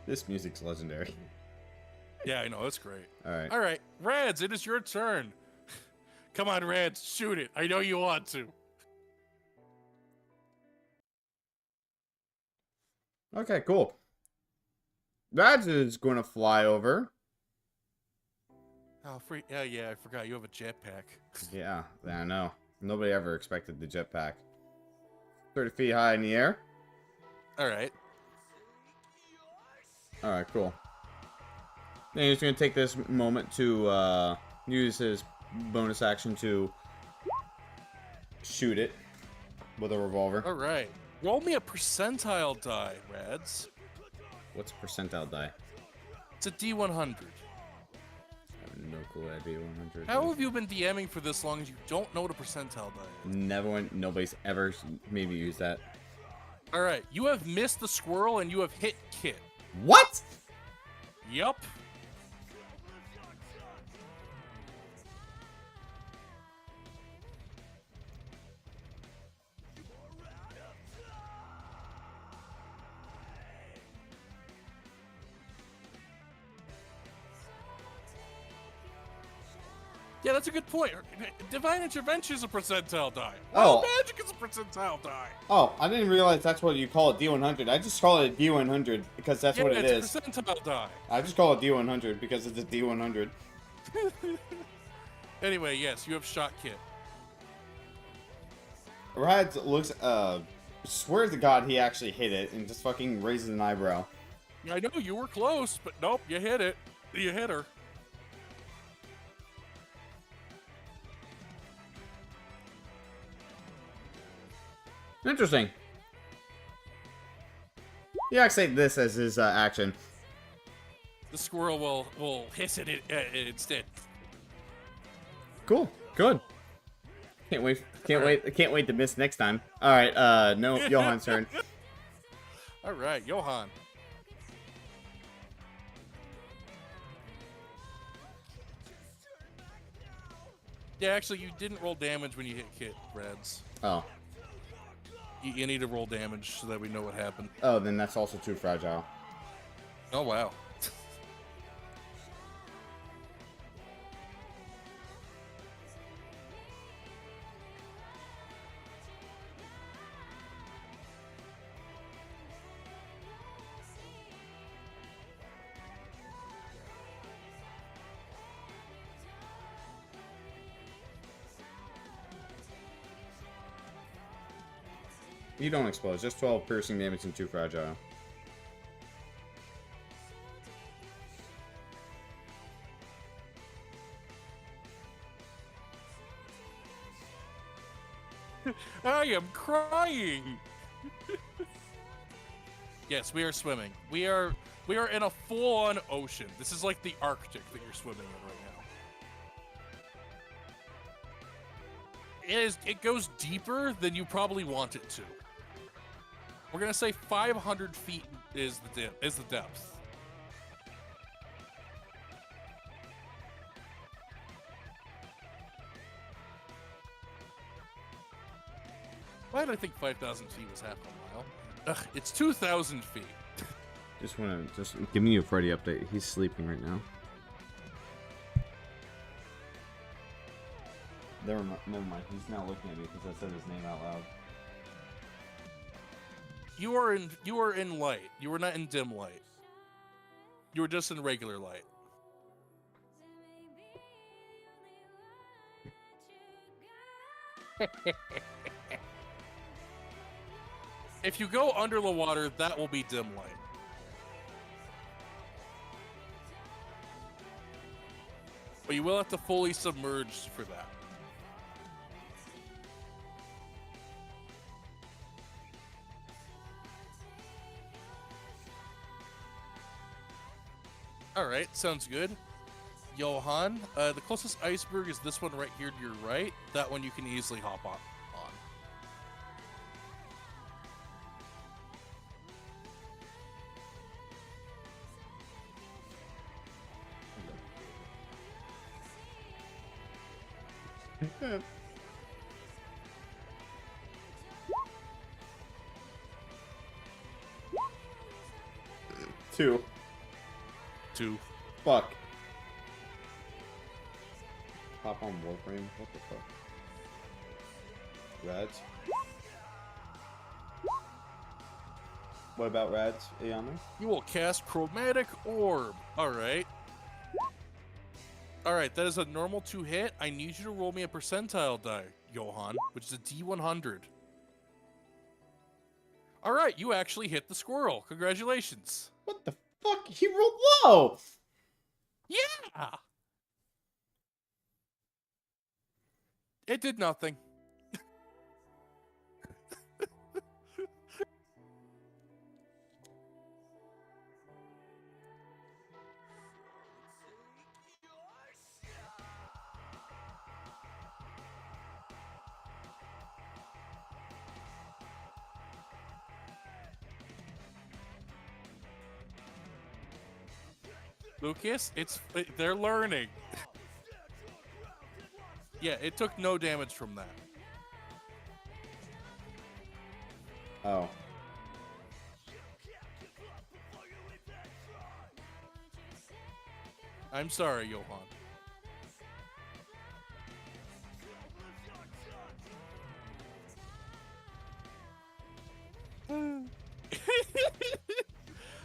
[SPEAKER 1] This music's legendary.
[SPEAKER 2] Yeah, I know. That's great.
[SPEAKER 1] Alright.
[SPEAKER 2] All right. Reds, it is your turn. Come on, Reds. Shoot it. I know you want to.
[SPEAKER 1] Okay, cool. Rads is going to fly over.
[SPEAKER 2] Oh, free. Yeah, I forgot. You have a jetpack.
[SPEAKER 1] Yeah, I know. Nobody ever expected the jetpack. 30 feet high in the air.
[SPEAKER 2] All right.
[SPEAKER 1] Alright, cool. Then he's going to take this moment to use his bonus action to shoot it with a revolver.
[SPEAKER 2] All right. Roll me a percentile die, Rads.
[SPEAKER 1] What's a percentile die?
[SPEAKER 2] It's a D100.
[SPEAKER 1] I have no clue what a D100
[SPEAKER 2] How
[SPEAKER 1] is.
[SPEAKER 2] have you been DMing for this long and you don't know what a percentile die is?
[SPEAKER 1] Nobody's ever made me use that.
[SPEAKER 2] All right. You have missed the squirrel and you have hit Kit.
[SPEAKER 1] What?
[SPEAKER 2] Yup. Yeah, that's a good point. Divine Intervention is a percentile die.
[SPEAKER 1] Oh.
[SPEAKER 2] Magic is a percentile die.
[SPEAKER 1] Oh, I didn't realize that's what you call it, D100. I just call it a D100 because that's what it is.
[SPEAKER 2] It's a percentile die.
[SPEAKER 1] I just call it D100 because it's a D100.
[SPEAKER 2] Anyway, yes, you have shot Kit.
[SPEAKER 1] Rads looks, swears to God he actually hit it and just fucking raises an eyebrow.
[SPEAKER 2] I know you were close, but nope, you hit it. You hit her.
[SPEAKER 1] Interesting. He activates this as his action.
[SPEAKER 2] The squirrel will hiss at it instead.
[SPEAKER 1] Cool. Good. Can't wait. Can't wait to miss next time. All right. No, Johan's turn.
[SPEAKER 2] All right, Johan. Yeah, actually, you didn't roll damage when you hit Kit, Reds.
[SPEAKER 1] Oh.
[SPEAKER 2] You need to roll damage so that we know what happened.
[SPEAKER 1] Oh, then that's also too fragile.
[SPEAKER 2] Oh, wow.
[SPEAKER 1] You don't explode. Just 12 piercing damage and too fragile.
[SPEAKER 2] I am crying. Yes, we are swimming. We are in a full-on ocean. This is like the Arctic that you're swimming in right now. It goes deeper than you probably want it to. We're gonna say 500 feet is the depth. Why did I think 5,000 feet was half a mile? Ugh, it's 2,000 feet.
[SPEAKER 1] Just give me a Freddy update. He's sleeping right now. Never mind. He's not looking at me because I said his name out loud.
[SPEAKER 2] You are in light. You were not in dim light. You were just in regular light. If you go under the water, that will be dim light. But you will have to fully submerge for that. Alright, sounds good. Johan, the closest iceberg is this one right here to your right. That one you can easily hop on.
[SPEAKER 1] Two. Fuck. Hop on Warframe. What the fuck? Rads. What about Rads, Ayame?
[SPEAKER 2] You will cast Chromatic Orb. Alright. Alright, that is a normal 2 hit. I need you to roll me a percentile die, Johan, which is a D100. Alright, you actually hit the squirrel. Congratulations.
[SPEAKER 1] What the fuck? He rolled low!
[SPEAKER 2] Yeah! It did nothing. Lucas, they're learning. Yeah, it took no damage from that.
[SPEAKER 1] Oh.
[SPEAKER 2] I'm sorry, Johan.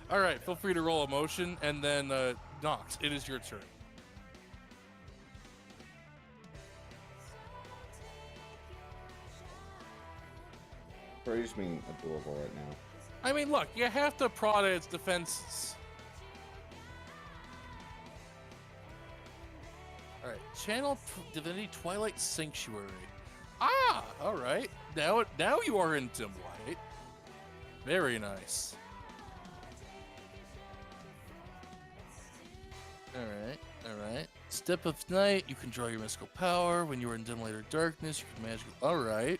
[SPEAKER 2] All right, feel free to roll a motion, and then Nox, it is your turn.
[SPEAKER 1] Freddy's being adorable right now.
[SPEAKER 2] I mean, look, you have to prod at its defenses. All right, channel Divinity Twilight Sanctuary. Ah, all right. Now you are in dim light. Very nice. All right. Step of night. You can draw your mystical power when you are in dim light or darkness. You can magical. All right.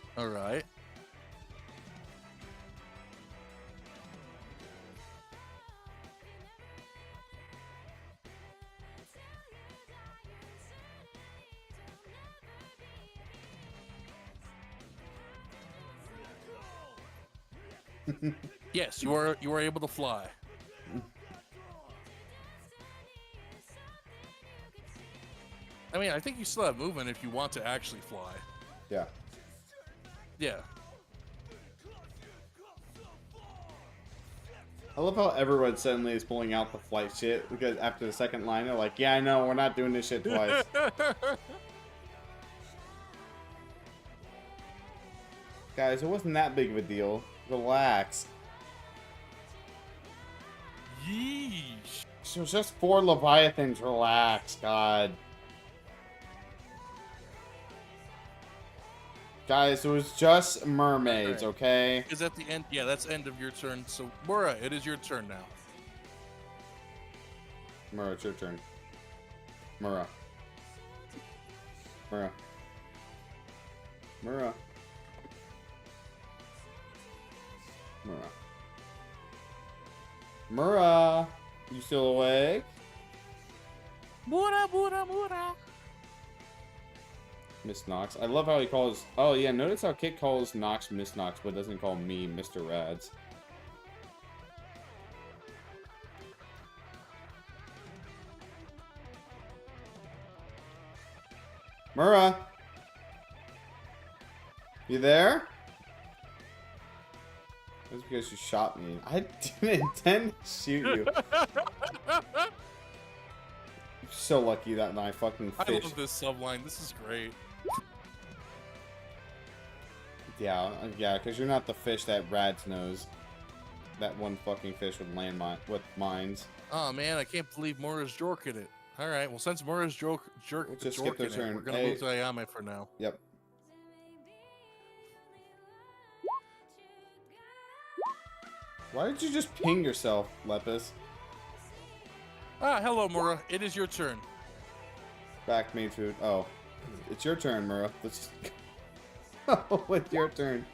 [SPEAKER 2] Yes, you are able to fly. I mean, I think you still have movement if you want to actually fly.
[SPEAKER 1] Yeah.
[SPEAKER 2] Yeah.
[SPEAKER 1] I love how everyone suddenly is pulling out the flight shit because after the second line, they're like, yeah, I know, we're not doing this shit twice. Guys, it wasn't that big of a deal. Relax.
[SPEAKER 2] Yeesh.
[SPEAKER 1] It was just 4 Leviathans. Relax, God. Guys, it was just mermaids,
[SPEAKER 2] Right.
[SPEAKER 1] okay?
[SPEAKER 2] Is that the end? Yeah, that's end of your turn. So, Mura, it is your turn now.
[SPEAKER 1] Mura, it's your turn. Mura. Mura. Mura. Mura. Mura. You still awake?
[SPEAKER 2] Mura.
[SPEAKER 1] Miss Knox. I love how he calls... Oh, yeah, notice how Kit calls Knox Miss Knox, but doesn't call me Mr. Rads. Mura! You there? That's because you shot me. I didn't intend to shoot you. I'm so lucky that my fucking
[SPEAKER 2] I
[SPEAKER 1] fish...
[SPEAKER 2] love this subline. This is great.
[SPEAKER 1] Yeah, because you're not the fish that Rads knows. That one fucking fish with with mines.
[SPEAKER 2] Oh man, I can't believe Mura's jorking it. All right, well since Mura's
[SPEAKER 1] We'll just skip their
[SPEAKER 2] jorking it,
[SPEAKER 1] turn.
[SPEAKER 2] we're gonna
[SPEAKER 1] Hey.
[SPEAKER 2] move to Ayame for now.
[SPEAKER 1] Yep. Why did you just ping yourself, Lepus?
[SPEAKER 2] Ah, hello Mura. It is your turn.
[SPEAKER 1] Back main food. Oh. It's your turn, Mura. Let's Oh, it's your turn.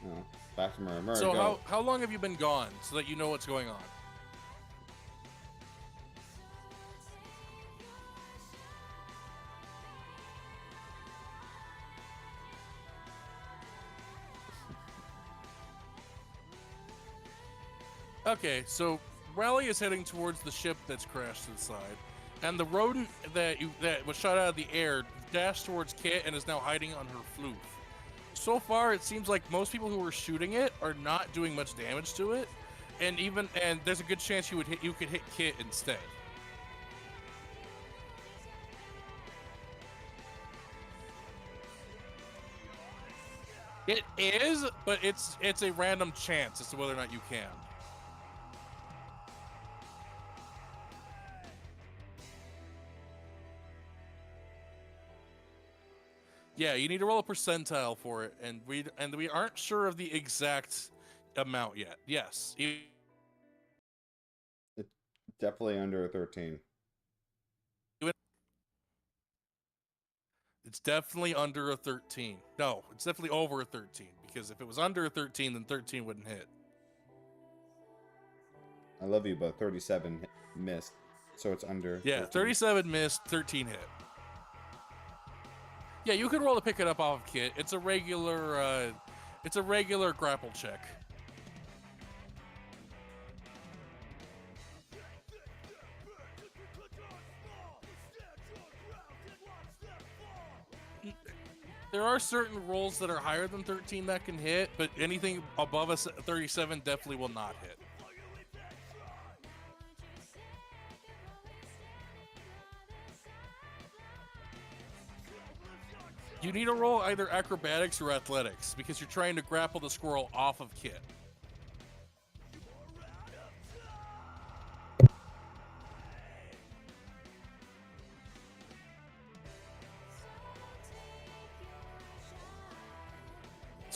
[SPEAKER 1] Oh, back to Mura. Mura,
[SPEAKER 2] So
[SPEAKER 1] go.
[SPEAKER 2] how long have you been gone so that you know what's going on? Okay, so Raleigh is heading towards the ship that's crashed to the side, and the rodent that was shot out of the air dashed towards Kit and is now hiding on her floof. So far, it seems like most people who were shooting it are not doing much damage to it, and there's a good chance you could hit Kit instead. It is, but it's a random chance as to whether or not you can. Yeah, you need to roll a percentile for it, and we aren't sure of the exact amount yet. Yes,
[SPEAKER 1] It's definitely under a 13.
[SPEAKER 2] it's definitely under a 13. No, it's definitely over a 13, because if it was under a 13, then 13 wouldn't hit.
[SPEAKER 1] I love you, but 37 missed. So it's under.
[SPEAKER 2] Yeah,
[SPEAKER 1] 13.
[SPEAKER 2] 37 missed, 13 hit. Yeah, you can roll to pick it up off of Kit. It's a regular grapple check. There are certain rolls that are higher than 13 that can hit, but anything above a 37 definitely will not hit. You need to roll either acrobatics or athletics because you're trying to grapple the squirrel off of Kit.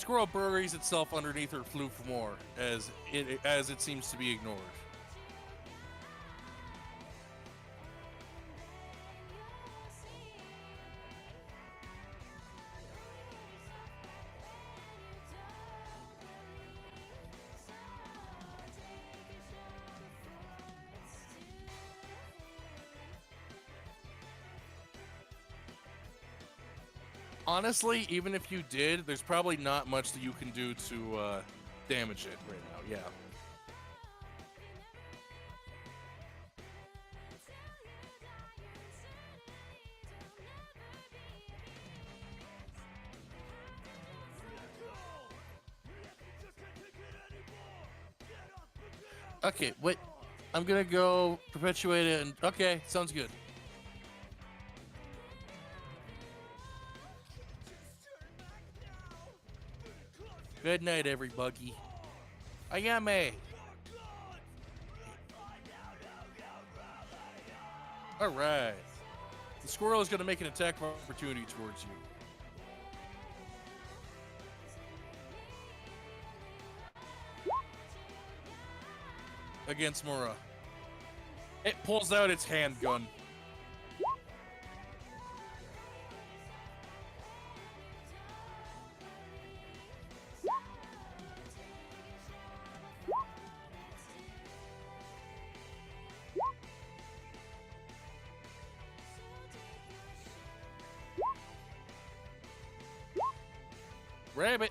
[SPEAKER 2] squirrel buries itself underneath her floof more as it seems to be ignored. Honestly, even if you did, there's probably not much that you can do to damage it right now. Yeah. Okay, wait. I'm gonna go perpetuate it and okay, sounds good. Good night, everybody. Ayame. All right. The squirrel is going to make an attack of opportunity towards you. Against Mura. It pulls out its handgun. Rabbit.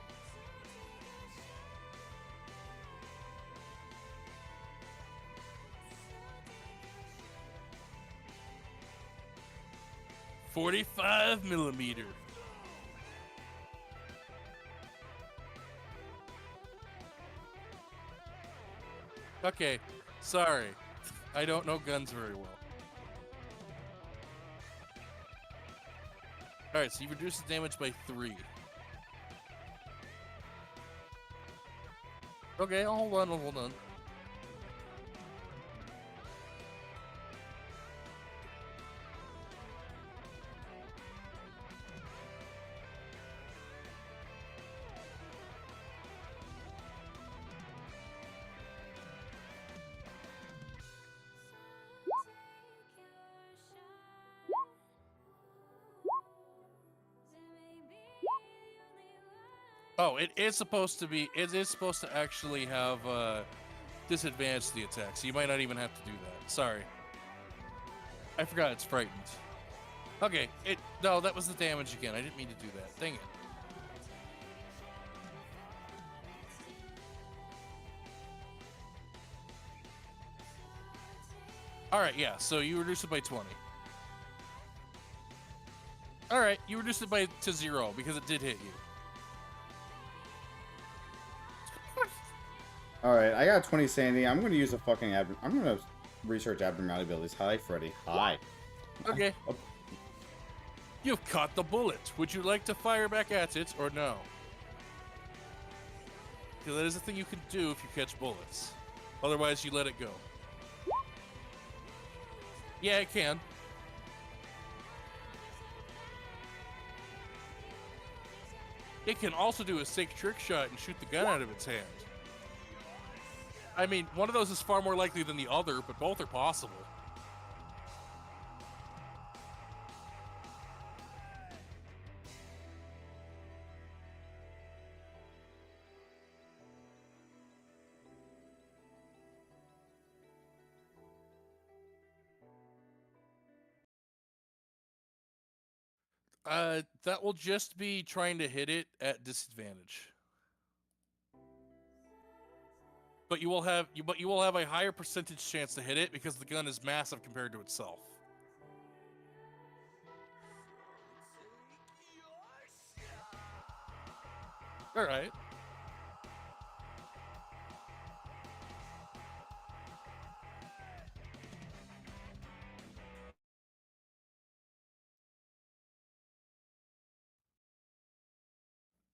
[SPEAKER 2] .45mm. Okay, sorry. I don't know guns very well. Alright, so you reduce the damage by 3. Okay, hold on. Oh, it is supposed to be. It is supposed to actually have disadvantage to the attack, so you might not even have to do that. Sorry, I forgot it's frightened. Okay, no, that was the damage again. I didn't mean to do that. Dang it. All right, yeah. So you reduce it by 20. All right, you reduced it to 0 because it did hit you.
[SPEAKER 1] Alright, I got 20 sanity. I'm going to use a fucking I'm going to research abnormality abilities. Hi, Freddy. Hi.
[SPEAKER 2] Okay. You've caught the bullet. Would you like to fire back at it or no? Because that is a thing you can do if you catch bullets. Otherwise, you let it go. Yeah, it can. It can also do a sick trick shot and shoot the gun out of its hand. I mean, one of those is far more likely than the other, but both are possible. That will just be trying to hit it at disadvantage. But you will have a higher percentage chance to hit it because the gun is massive compared to itself. All right.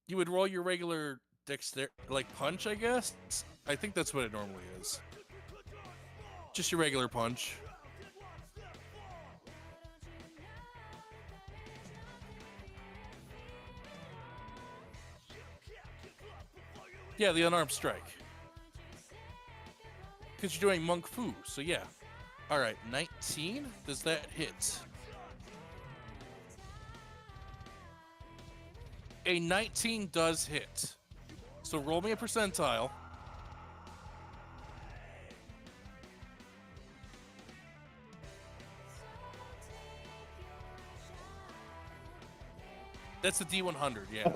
[SPEAKER 2] You would roll your regular punch, I guess? I think that's what it normally is. Just your regular punch. Yeah, the unarmed strike. Because you're doing monk fu, so yeah. All right, 19. Does that hit? A 19 does hit. So roll me a percentile. That's a D100, yeah.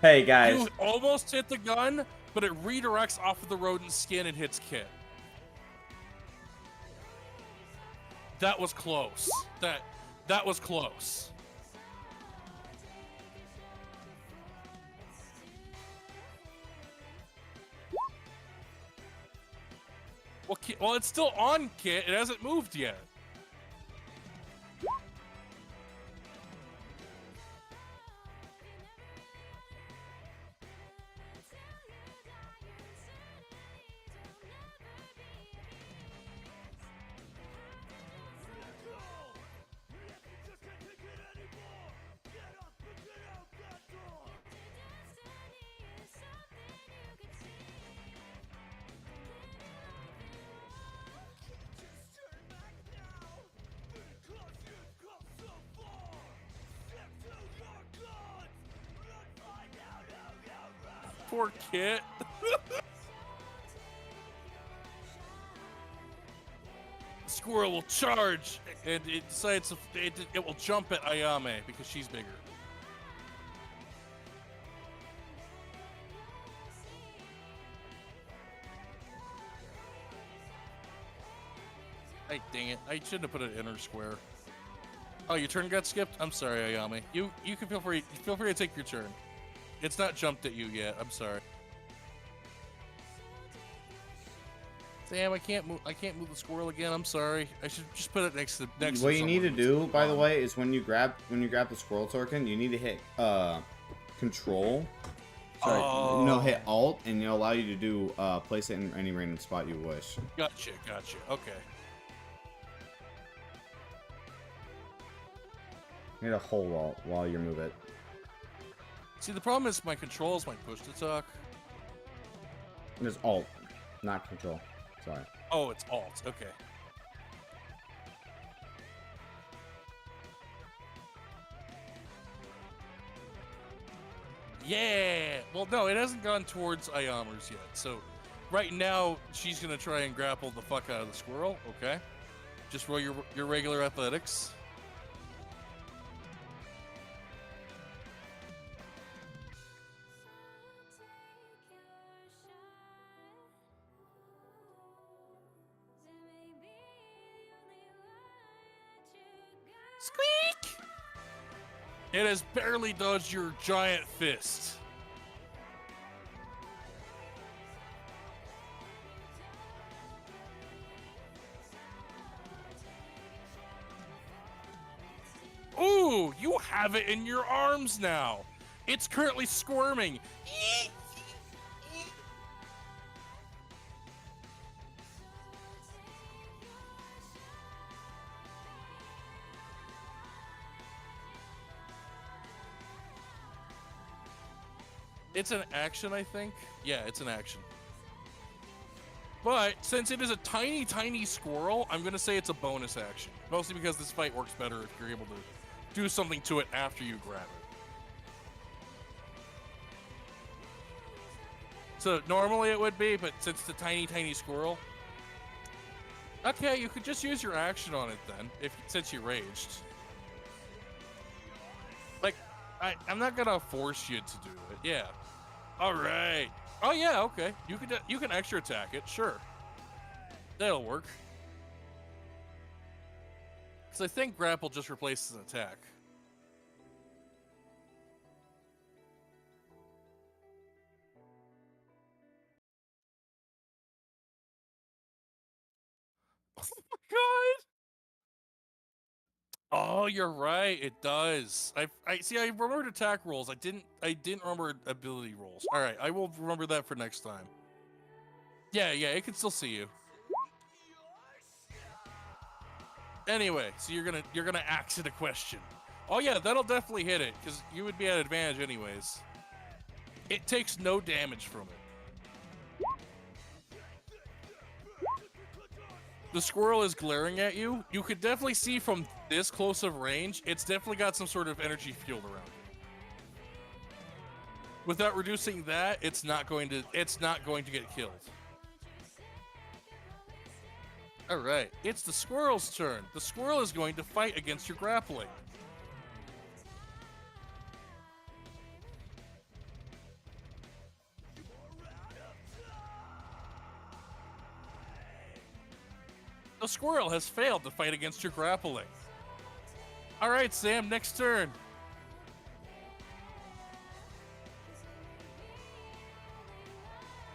[SPEAKER 1] Hey guys,
[SPEAKER 2] You almost hit the gun, but it redirects off of the rodent's skin and hits Kit. That was close. That was close. Well, it's still on Kit. It hasn't moved yet. Poor Kit. The squirrel will charge, and it decides it will jump at Ayame because she's bigger. Hey, dang it! I shouldn't have put an inner square. Oh, your turn got skipped. I'm sorry, Ayame. You can feel free to take your turn. It's not jumped at you yet. I'm sorry. Damn, I can't move the squirrel again. I'm sorry. I should just put it next to
[SPEAKER 1] what you need to do, by the way, is when you grab the squirrel token, you need to hit control. Sorry, no, hit alt, and it'll allow you to do place it in any random spot you wish.
[SPEAKER 2] Gotcha. Okay.
[SPEAKER 1] You need to hold alt while you move it.
[SPEAKER 2] See, the problem is my control is my push to talk.
[SPEAKER 1] It's alt, not control. Sorry.
[SPEAKER 2] Oh, it's alt. Okay. Yeah. Well, no, it hasn't gone towards Ayamer's yet. So, right now she's gonna try and grapple the fuck out of the squirrel. Okay. Just roll your regular athletics. Squeak! It has barely dodged your giant fist. Ooh, you have it in your arms now. It's currently squirming. It's an action, I think. Yeah, it's an action. But since it is a tiny, tiny squirrel, I'm going to say it's a bonus action. Mostly because this fight works better if you're able to do something to it after you grab it. So normally it would be, but since it's a tiny, tiny squirrel. Okay, you could just use your action on it then, since you raged. Like, I'm not gonna force you to do it. Yeah. All right. Oh yeah. Okay. You can extra attack it. Sure. That'll work. Because I think grapple just replaces an attack. Oh my god. Oh, you're right. It does. I see. I remembered attack rolls. I didn't remember ability rolls. All right, I will remember that for next time. Yeah, it can still see you. Anyway, so you're gonna ask it a question. Oh yeah, that'll definitely hit it, because you would be at advantage anyways. It takes no damage from it. The squirrel is glaring at you. You could definitely see from this close of range, it's definitely got some sort of energy field around it. Without reducing that, it's not going to get killed. All right, it's the squirrel's turn. The squirrel is going to fight against your grappling. The squirrel has failed to fight against your grappling. All right, Sam, next turn.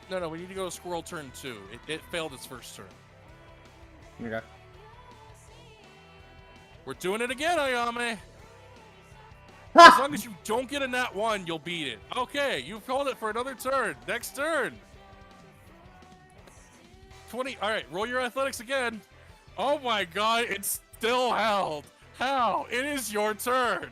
[SPEAKER 2] No, we need to go to squirrel turn 2. It failed its first turn.
[SPEAKER 1] Okay.
[SPEAKER 2] We're doing it again, Ayame. As long as you don't get a nat 1, you'll beat it. Okay, you've called it for another turn. Next turn. 20. All right, roll your athletics again. Oh my god, it's still held. How? It is your turn.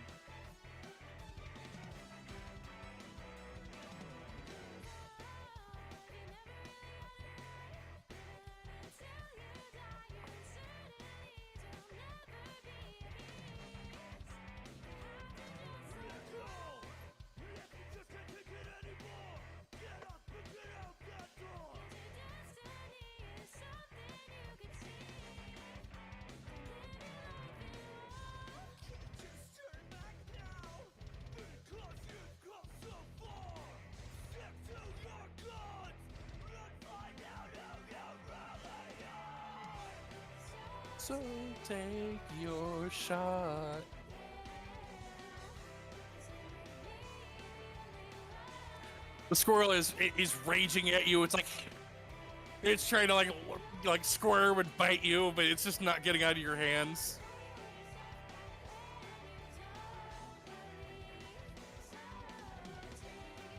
[SPEAKER 2] So take your shot. The squirrel is raging at you. It's like it's trying to like squirm and bite you, but it's just not getting out of your hands.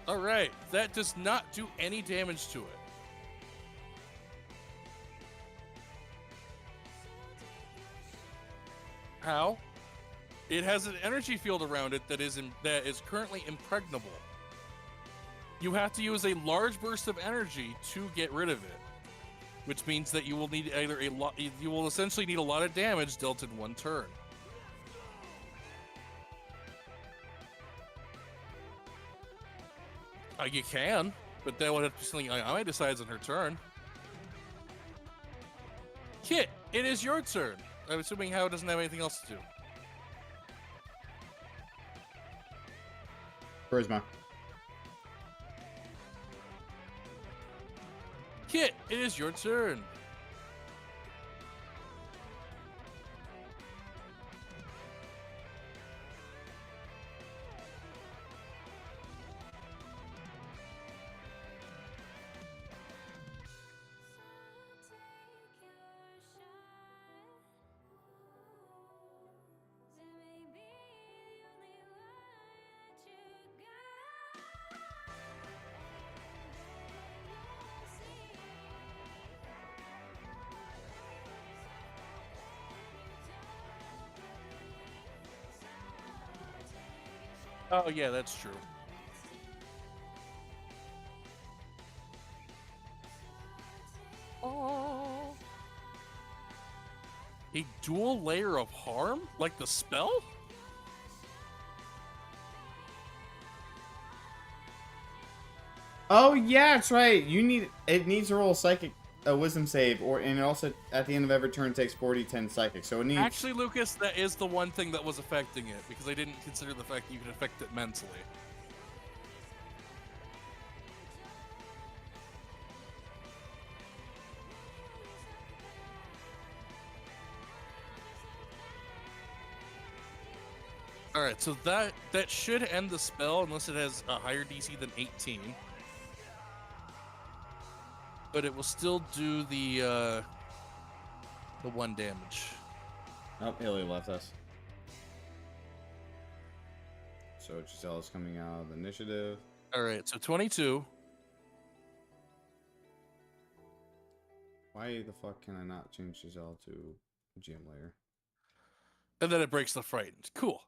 [SPEAKER 2] All right, that does not do any damage to it. How? It has an energy field around it that is currently impregnable. You have to use a large burst of energy to get rid of it, which means that you will need you will essentially need a lot of damage dealt in one turn. You can, but that would have to be something I decides on her turn. Kit, it is your turn. I'm assuming How doesn't have anything else to do.
[SPEAKER 1] Charisma.
[SPEAKER 2] Kit, it is your turn. Oh, yeah, that's true. Oh. A dual layer of harm? Like the spell?
[SPEAKER 1] Oh yeah, that's right. It needs to roll a wisdom save, and it also at the end of every turn takes 40/10 psychic. So it needs.
[SPEAKER 2] Actually, Lucas, that is the one thing that was affecting it, because I didn't consider the fact that you could affect it mentally. Alright, so that should end the spell unless it has a higher DC than 18. But it will still do the 1 damage.
[SPEAKER 1] Oh, Haley left us. So Giselle's coming out of the initiative.
[SPEAKER 2] Alright, so 22.
[SPEAKER 1] Why the fuck can I not change Giselle to GM layer?
[SPEAKER 2] And then it breaks the fright. Cool.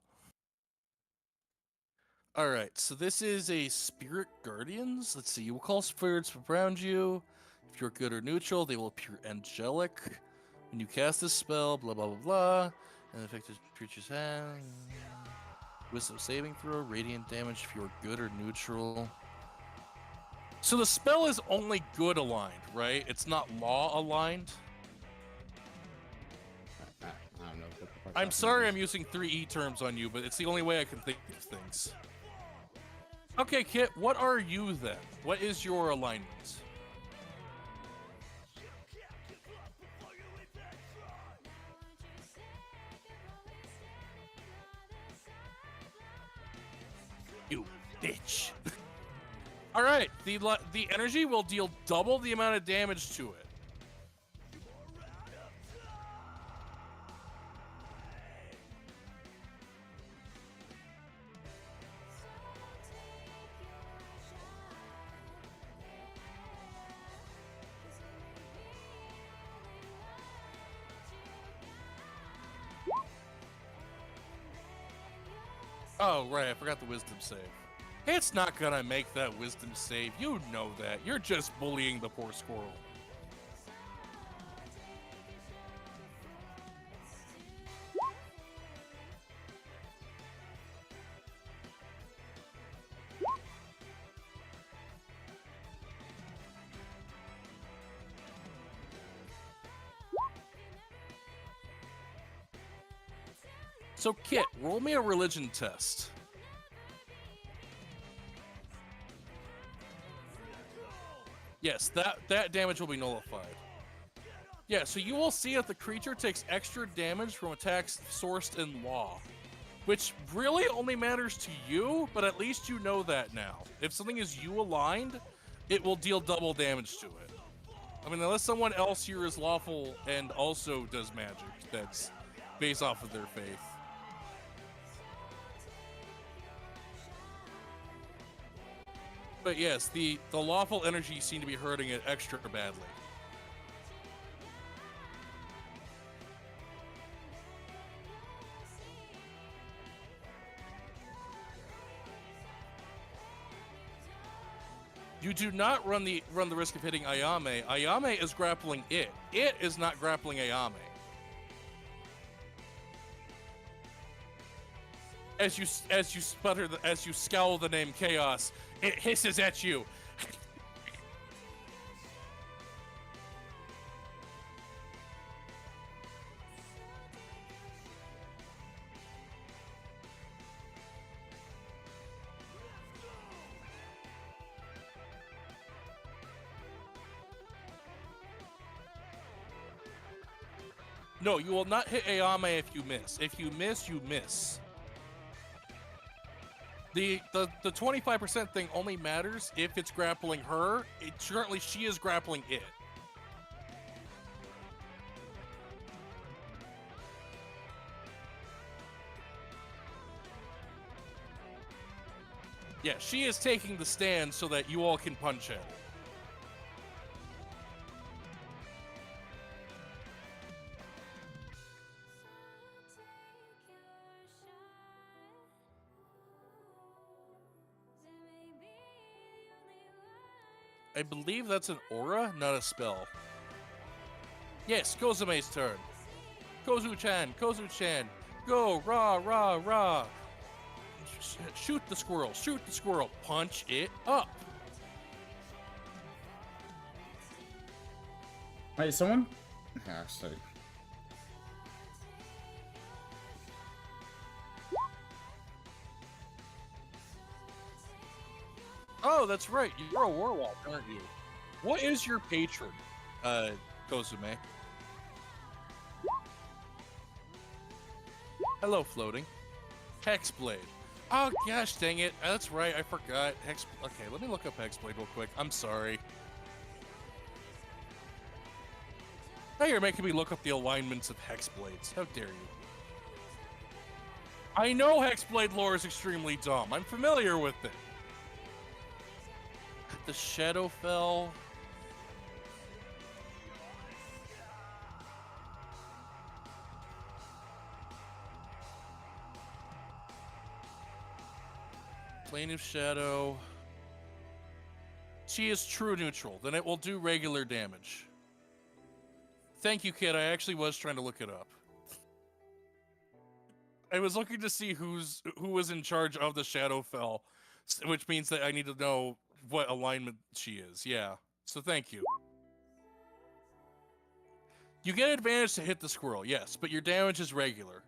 [SPEAKER 2] All right, so this is a Spirit Guardians. Let's see, you will call spirits around you. If you're good or neutral, they will appear angelic. When you cast this spell, blah, blah, blah, blah. And affected creature's hand. Wisdom saving throw, radiant damage if you're good or neutral. So the spell is only good aligned, right? It's not law aligned.
[SPEAKER 1] I don't know what the fuck
[SPEAKER 2] I'm
[SPEAKER 1] that
[SPEAKER 2] sorry
[SPEAKER 1] means.
[SPEAKER 2] I'm using 3E terms on you, but it's the only way I can think of things. Okay, Kit, what are you then? What is your alignment? You bitch. All right, the energy will deal double the amount of damage to it. Oh, right, I forgot the wisdom save. It's not gonna make that wisdom save. You know that. You're just bullying the poor squirrel. So, Kit, roll me a religion test. Yes, that damage will be nullified. Yeah, so you will see that the creature takes extra damage from attacks sourced in law, which really only matters to you, but at least you know that now. If something is you aligned, it will deal double damage to it. I mean, unless someone else here is lawful and also does magic that's based off of their faith. But yes, the lawful energy seem to be hurting it extra badly. You do not run the risk of hitting Ayame. Ayame is grappling it. It is not grappling Ayame. As you sputter, as you scowl the name Chaos, it hisses at you. No, you will not hit Ayame if you miss. If you miss, you miss. The 25% thing only matters if it's grappling her. Currently, she is grappling it. Yeah, she is taking the stand so that you all can punch at it. I believe that's an aura, not a spell. Yes, Kozume's turn. Kozu-chan, Kozu-chan. Go, rah, rah, rah. Shoot the squirrel, shoot the squirrel. Punch it up.
[SPEAKER 1] Wait, someone? Ah, sorry.
[SPEAKER 2] Oh, that's right. You're a warlock, aren't you? What is your patron, Kozume? Hello, floating. Hexblade. Oh, gosh dang it. That's right, I forgot. Okay, let me look up Hexblade real quick. I'm sorry. Now you're making me look up the alignments of Hexblades. How dare you? I know Hexblade lore is extremely dumb. I'm familiar with it. The Shadowfell. Plane of Shadow. She is true neutral. Then it will do regular damage. Thank you, kid. I actually was trying to look it up. I was looking to see who was in charge of the Shadowfell, which means that I need to know what alignment she is. Yeah. So thank you. You get advantage to hit the squirrel, yes, but your damage is regular.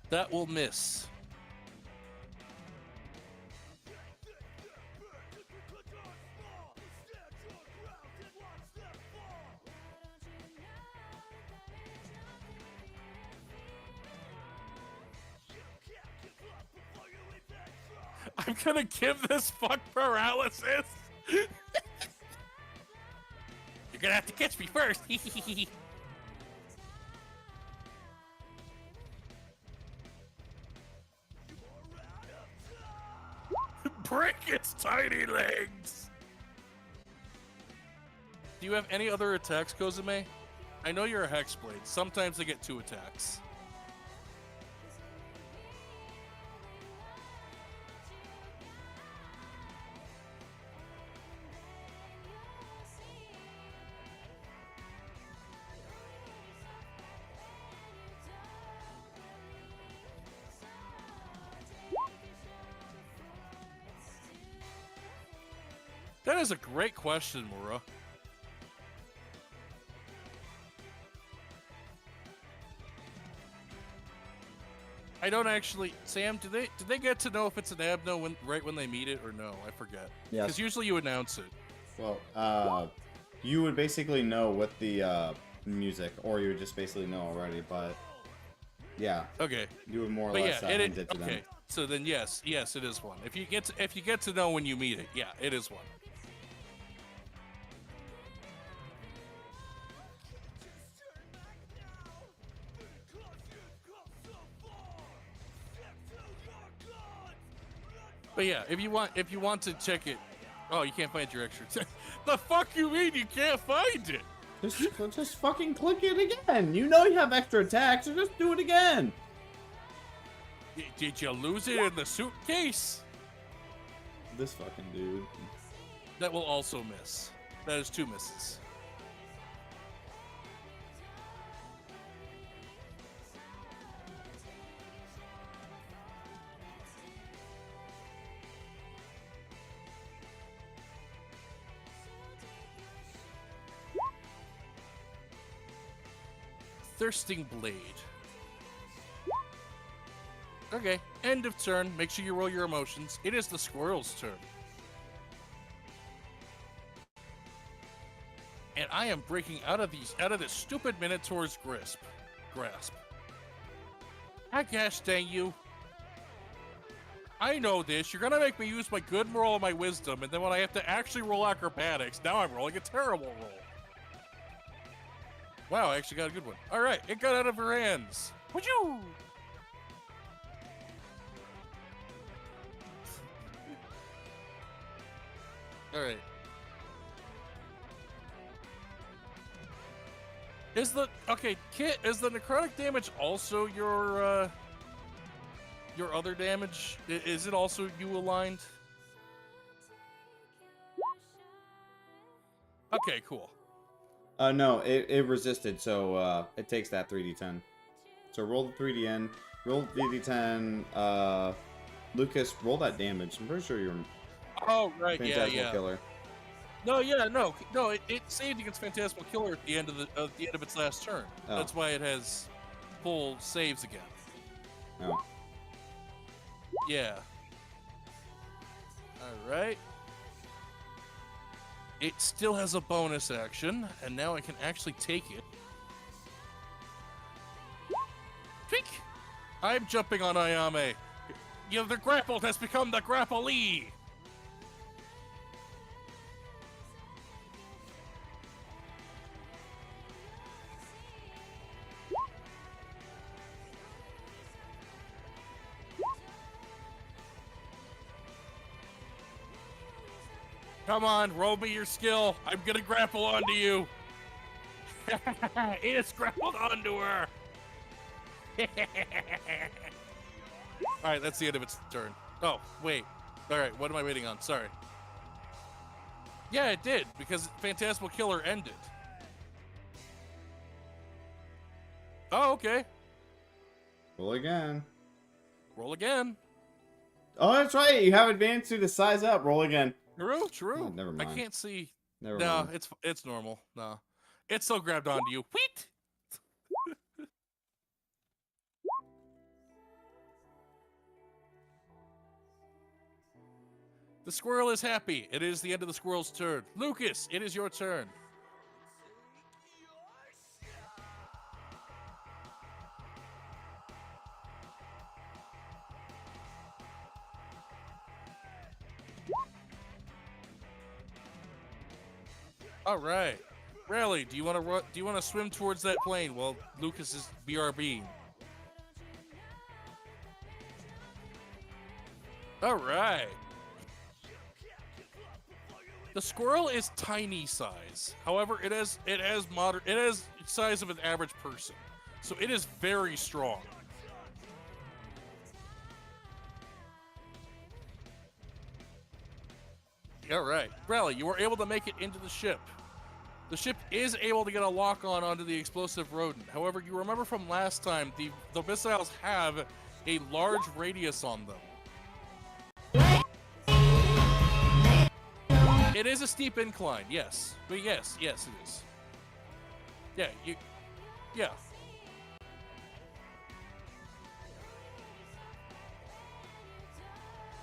[SPEAKER 2] That will miss. I'm gonna give this fuck paralysis. You're gonna have to catch me first. Break its tiny legs. Do you have any other attacks, Kozume? I know you're a Hexblade. Sometimes they get 2 attacks. That is a great question, Mura. I don't actually, Sam. Did they get to know if it's an Abno right when they meet it or no? I forget.
[SPEAKER 1] Yes.
[SPEAKER 2] Because usually you announce it.
[SPEAKER 1] Well, you would basically know with the music, or you would just basically know already. But yeah.
[SPEAKER 2] Okay.
[SPEAKER 1] You would more or
[SPEAKER 2] but
[SPEAKER 1] less
[SPEAKER 2] yeah,
[SPEAKER 1] hint it to
[SPEAKER 2] okay.
[SPEAKER 1] them.
[SPEAKER 2] So then yes, it is one. If you get to know when you meet it, yeah, it is one. But yeah, if you want to check it, oh, you can't find your extra. The fuck you mean you can't find it?
[SPEAKER 1] Just fucking click it again. You know you have extra attacks, so just do it again.
[SPEAKER 2] Did you lose it in the suitcase?
[SPEAKER 1] This fucking dude.
[SPEAKER 2] That will also miss. That is 2 misses. Thirsting Blade. Okay, end of turn. Make sure you roll your emotions. It is the squirrel's turn. And I am breaking out of this stupid Minotaur's grasp. Ah, gosh dang you. I know this. You're gonna make me use my good roll and my wisdom, and then when I have to actually roll acrobatics, now I'm rolling a terrible roll. Wow, I actually got a good one. All right, it got out of her hands. Would you? All right. Is the Kit? Is the necrotic damage also your other damage? Is it also you aligned? Okay, cool.
[SPEAKER 1] No, it resisted, so it takes that 3d10. So roll the 3d10, roll the 3d10, Lucas, roll that damage. I'm pretty sure you're
[SPEAKER 2] Oh, right,
[SPEAKER 1] Phantasmal
[SPEAKER 2] yeah.
[SPEAKER 1] Killer.
[SPEAKER 2] No, it saved against Phantasmal Killer at the end of its last turn.
[SPEAKER 1] Oh.
[SPEAKER 2] That's why it has full saves again.
[SPEAKER 1] Oh.
[SPEAKER 2] Yeah. All right. It still has a bonus action, and now I can actually take it. Tweak! I'm jumping on Ayame. The grappled has become the grapplee. Come on, roll me your skill. I'm gonna grapple onto you. It's grappled onto her. All right, that's the end of its turn. Oh, wait. All right, what am I waiting on? Sorry. Yeah, it did, because Phantasmal Killer ended. Oh, okay.
[SPEAKER 1] Roll again.
[SPEAKER 2] Roll again.
[SPEAKER 1] Oh, that's right. You have advantage to the size up. Roll again.
[SPEAKER 2] True.
[SPEAKER 1] Oh, never mind.
[SPEAKER 2] I can't see.
[SPEAKER 1] Never
[SPEAKER 2] No,
[SPEAKER 1] mind.
[SPEAKER 2] it's normal. No. It still grabbed onto you. Wheat! The squirrel is happy. It is the end of the squirrel's turn. Lucas, it is your turn. All right. Rally, do you want to swim towards that plane while Lucas is BRB? All right. The squirrel is tiny size. However, it has size of an average person. So it is very strong. All right. Rally, you were able to make it into the ship. The ship is able to get a lock-on onto the explosive rodent. However, you remember from last time, the missiles have a large radius on them. It is a steep incline, yes. But yes, it is. Yeah.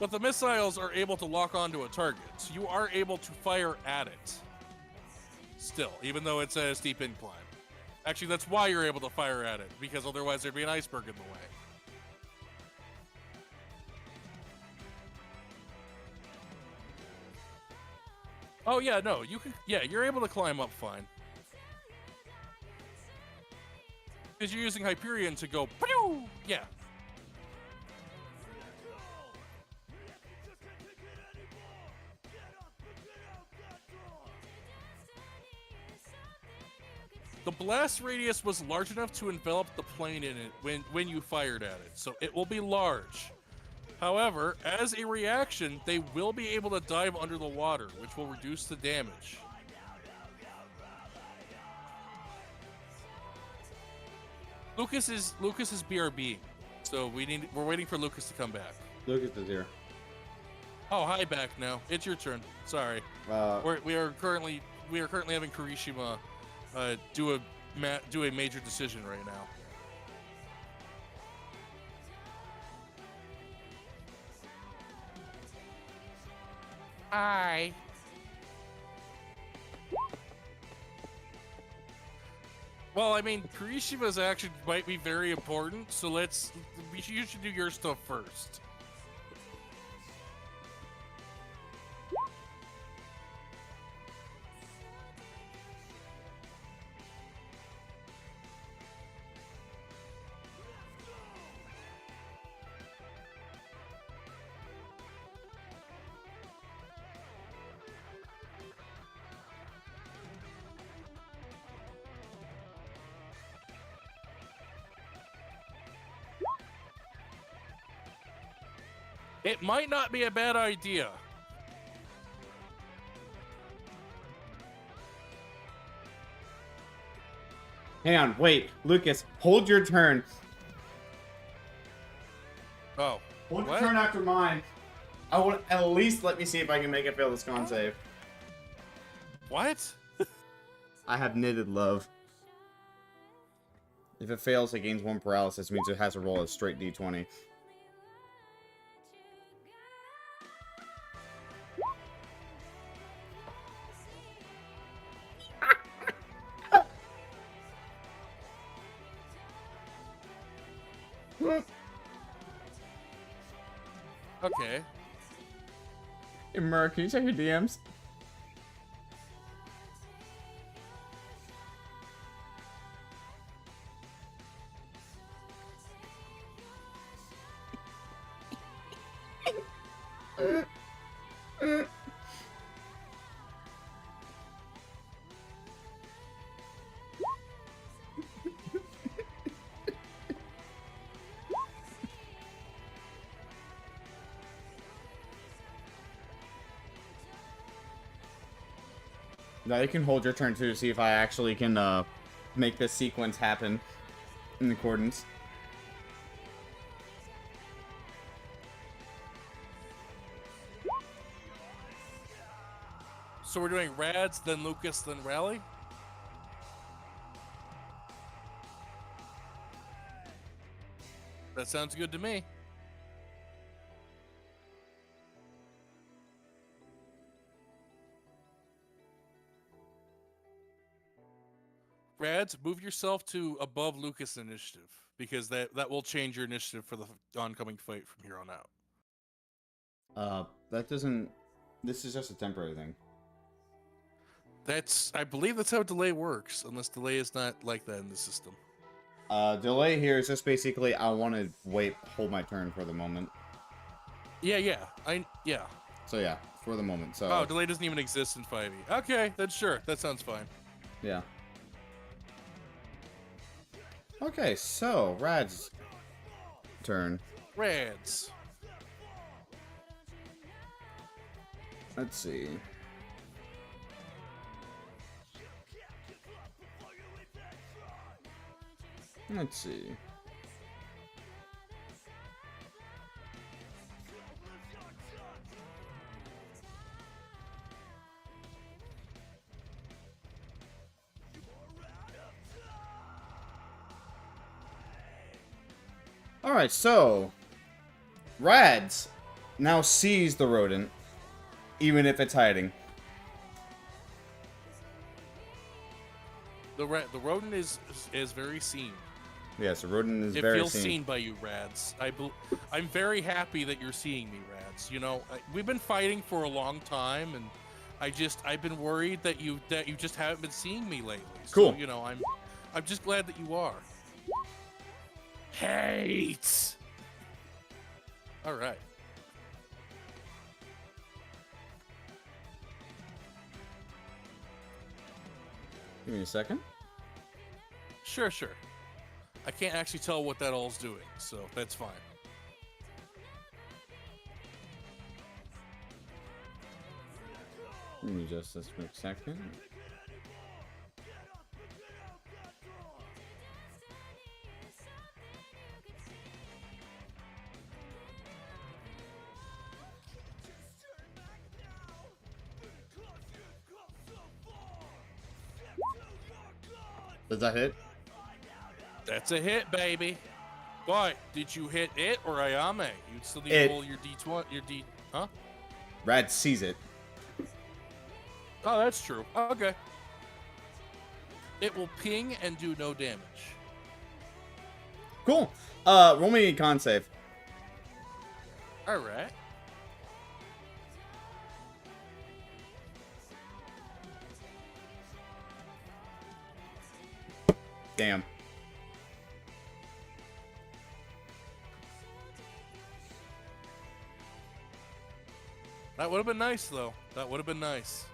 [SPEAKER 2] But the missiles are able to lock onto a target, so you are able to fire at it. Still, even though it's a steep incline. Actually, that's why you're able to fire at it, because otherwise there'd be an iceberg in the way. Oh yeah, no, you can. Yeah, you're able to climb up fine. Because you're using Hyperion to go. Pew! Yeah. The blast radius was large enough to envelop the plane in it when you fired at it, so it will be large. However, as a reaction, they will be able to dive under the water, which will reduce the damage. Lucas is BRB, so we're waiting for Lucas to come back.
[SPEAKER 1] Lucas is here.
[SPEAKER 2] Oh, hi, back now. It's your turn. Sorry. We are currently having Kirishima do a major decision right now. Hi. Well, I mean, Kirishima's action might be very important, so you should do your stuff first. It might not be a bad idea.
[SPEAKER 1] Hang on, wait. Lucas, hold your turn.
[SPEAKER 2] Oh.
[SPEAKER 1] Hold your turn after mine. I want at least let me see if I can make it fail this con save.
[SPEAKER 2] What?
[SPEAKER 1] I have knitted love. If it fails, it gains 1 paralysis, means it has to roll a straight d20.
[SPEAKER 2] Okay.
[SPEAKER 1] Hey, Murr, can you check your DMs? Now you can hold your turn too to see if I actually can make this sequence happen in accordance.
[SPEAKER 2] So we're doing Rads, then Lucas, then Rally? That sounds good to me. Rads, move yourself to above Lucas initiative, because that will change your initiative for the oncoming fight from here on out.
[SPEAKER 1] That doesn't... This is just a temporary thing.
[SPEAKER 2] I believe that's how delay works, unless delay is not like that in the system.
[SPEAKER 1] Delay here is just basically I want to hold my turn for the moment.
[SPEAKER 2] Yeah.
[SPEAKER 1] So yeah, for the moment. So.
[SPEAKER 2] Oh, delay doesn't even exist in 5e. Okay, then sure, that sounds fine.
[SPEAKER 1] Yeah. Okay, so Rad's turn.
[SPEAKER 2] Rads.
[SPEAKER 1] Let's see. Let's see. Alright, so Rads now sees the rodent, even if it's hiding.
[SPEAKER 2] The rodent is very seen.
[SPEAKER 1] Yes, the rodent is
[SPEAKER 2] it
[SPEAKER 1] very
[SPEAKER 2] feels seen by you, Rads. I'm very happy that you're seeing me, Rads. You know, we've been fighting for a long time, and I've been worried that you just haven't been seeing me lately.
[SPEAKER 1] Cool.
[SPEAKER 2] So, you know, I'm just glad that you are. Hate. All right.
[SPEAKER 1] Give me a second.
[SPEAKER 2] Sure. I can't actually tell what that all's doing, so that's fine.
[SPEAKER 1] Give me just a quick second. Does that hit?
[SPEAKER 2] That's a hit, baby. But did you hit it or Ayame? You'd still need to roll your D20, huh?
[SPEAKER 1] Rad sees it.
[SPEAKER 2] Oh, that's true. Okay. It will ping and do no damage.
[SPEAKER 1] Cool. Roll me a con save.
[SPEAKER 2] All right.
[SPEAKER 1] Damn.
[SPEAKER 2] That would have been nice, though. That would have been nice.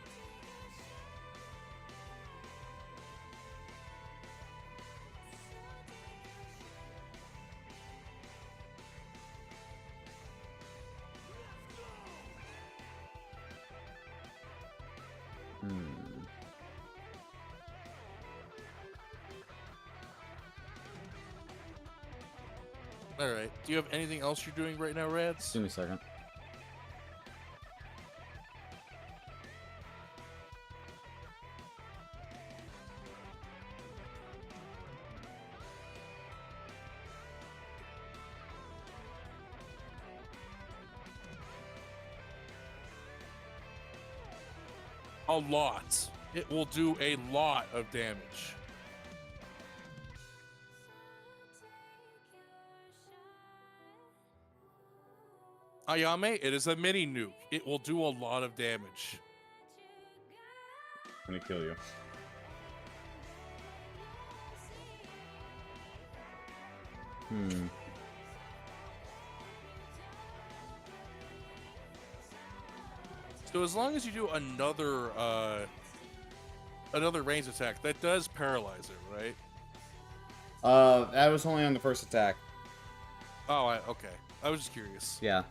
[SPEAKER 2] All right. Do you have anything else you're doing right now, Rads?
[SPEAKER 1] Give me a second.
[SPEAKER 2] A lot. It will do a lot of damage. Ayame, it is a mini nuke. It will do a lot of damage.
[SPEAKER 1] I'm gonna kill you. So as long as you do another ranged attack, that does paralyze it, right? That was only on the first attack.
[SPEAKER 2] Oh, okay. I was just curious.
[SPEAKER 1] Yeah.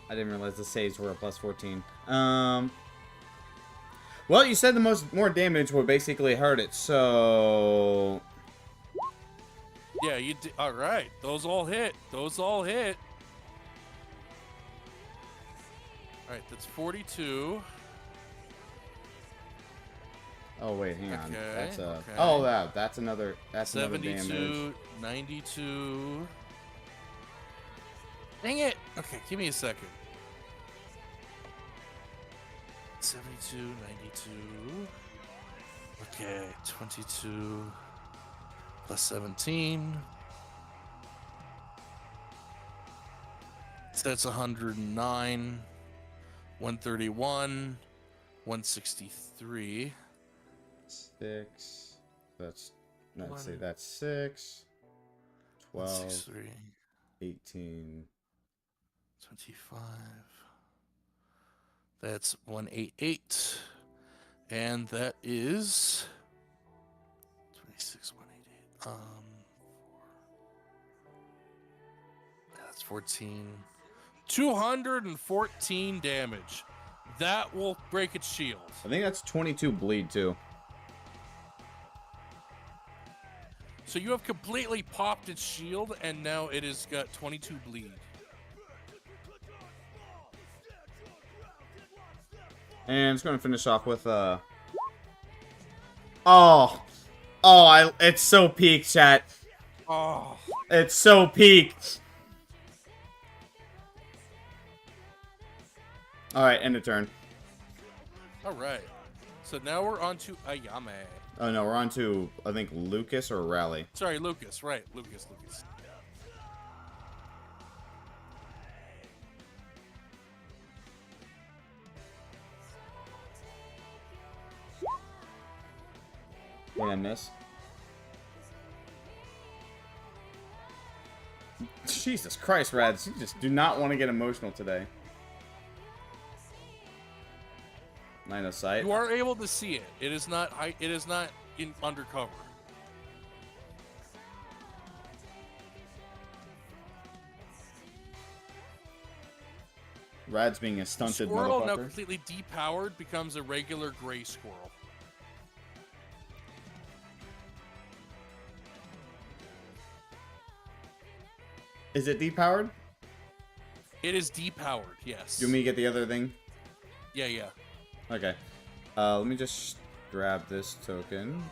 [SPEAKER 1] I didn't realize the saves were a plus 14. Well, you said more damage would basically hurt it, so...
[SPEAKER 2] Yeah, you did. All right. Those all hit. Those all hit. All right, that's 42.
[SPEAKER 1] Oh, wait, hang on.
[SPEAKER 2] Okay,
[SPEAKER 1] That's a...
[SPEAKER 2] okay.
[SPEAKER 1] Oh, that's another... That's another
[SPEAKER 2] 72,
[SPEAKER 1] damage.
[SPEAKER 2] 92. Dang it. Okay, give me a second. 72, 92. Okay, 22 plus 17. So that's 109, 131, 163.
[SPEAKER 1] 6. That's... Let's see,
[SPEAKER 2] 11,
[SPEAKER 1] that's 6. 12.
[SPEAKER 2] 163,
[SPEAKER 1] 18.
[SPEAKER 2] 25. That's 188. And that is 26, 188. That's 14. 214 damage. That will break its shield.
[SPEAKER 1] I think that's 22 bleed, too.
[SPEAKER 2] So you have completely popped its shield, and now it has got 22 bleed.
[SPEAKER 1] And it's going to finish off with, it's so peak, chat.
[SPEAKER 2] Oh.
[SPEAKER 1] It's so peak. Alright, end of turn.
[SPEAKER 2] Alright. So now we're on to Ayame.
[SPEAKER 1] Oh, no, we're on to, I think, Lucas or Rally.
[SPEAKER 2] Sorry, Lucas. Right, Lucas.
[SPEAKER 1] What I miss? Jesus Christ, Rads. You just do not want to get emotional today. Line of sight.
[SPEAKER 2] You are able to see it. It is not in undercover.
[SPEAKER 1] Rad's being a stunted
[SPEAKER 2] Squirrel, now
[SPEAKER 1] motherfucker.
[SPEAKER 2] completely depowered, becomes a regular gray squirrel.
[SPEAKER 1] Is it depowered?
[SPEAKER 2] It is depowered, yes.
[SPEAKER 1] You want me to get the other thing?
[SPEAKER 2] Yeah.
[SPEAKER 1] Okay. Let me just grab this token.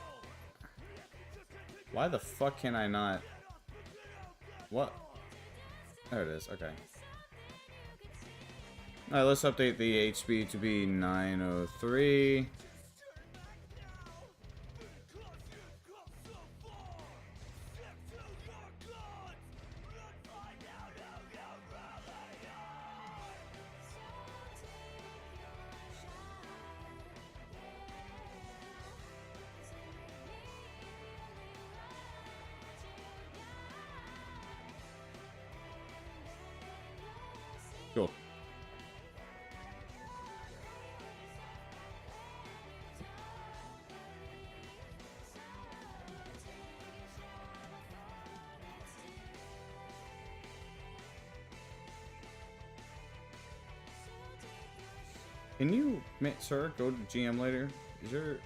[SPEAKER 1] Why the fuck can I not... What? There it is, okay. Alright, let's update the HP to be 903. Cool. Can you, sir, go to GM later? Is there...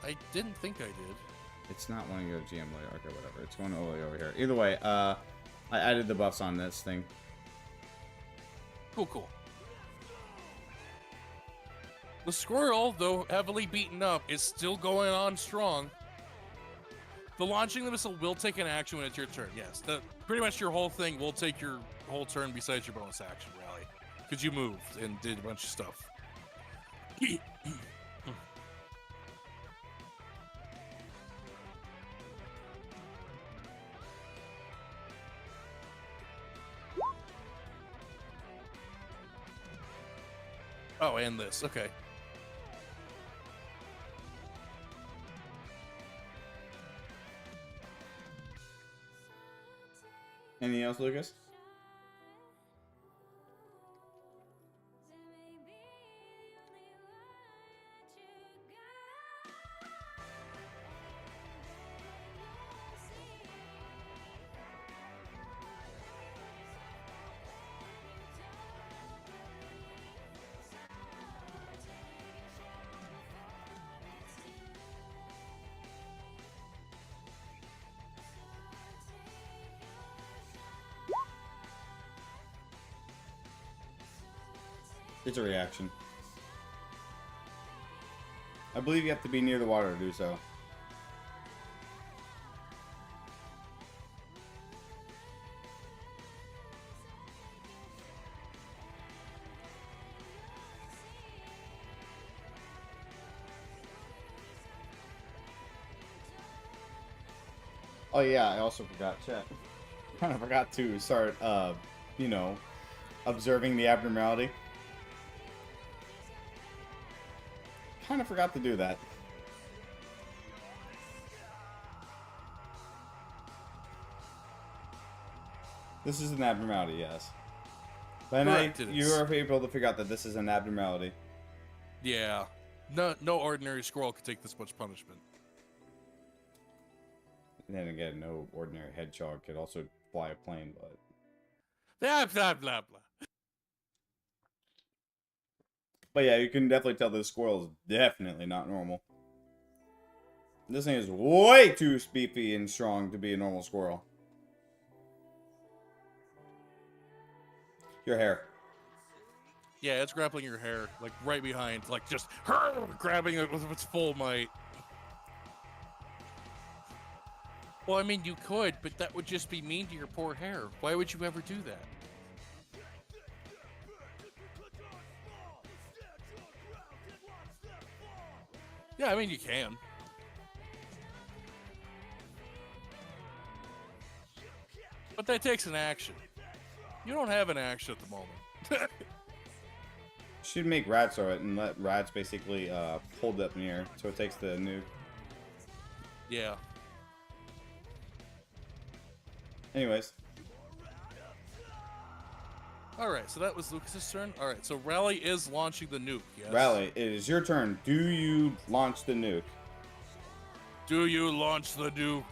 [SPEAKER 2] I didn't think I did.
[SPEAKER 1] It's not wanting to go to GM later. Okay, whatever. It's going all the way over here. Either way, I added the buffs on this thing.
[SPEAKER 2] Cool. The squirrel, though heavily beaten up, is still going on strong. The launching the missile will take an action when it's your turn. Yes, pretty much your whole thing will take your whole turn besides your bonus action, Rally. Because you moved and did a bunch of stuff. Oh, and this. Okay.
[SPEAKER 1] Anything else, Lucas? It's a reaction. I believe you have to be near the water to do so. Oh yeah, I also forgot, chat. Kind of forgot to start, you know, observing the abnormality. Kind of forgot to do that. This is an abnormality, yes. But you are able to figure out that this is an abnormality.
[SPEAKER 2] Yeah. No ordinary squirrel could take this much punishment.
[SPEAKER 1] And then again, no ordinary hedgehog could also fly a plane, but...
[SPEAKER 2] Blah, blah, blah, blah.
[SPEAKER 1] But yeah, you can definitely tell this squirrel is definitely not normal. This thing is way too beefy and strong to be a normal squirrel. Your hair.
[SPEAKER 2] Yeah, it's grappling your hair, like right behind, like just grabbing it with its full might. Well, I mean, you could, but that would just be mean to your poor hair. Why would you ever do that? Yeah, I mean, you can. But that takes an action. You don't have an action at the moment.
[SPEAKER 1] Should make Rad throw it and let Rad's basically hold it up in the air so it takes the nuke.
[SPEAKER 2] Yeah.
[SPEAKER 1] Anyways.
[SPEAKER 2] Alright, so that was Lucas's turn. Alright, so Rally is launching the nuke, yes?
[SPEAKER 1] Rally, it is your turn. Do you launch the nuke?
[SPEAKER 2] Do you launch the nuke?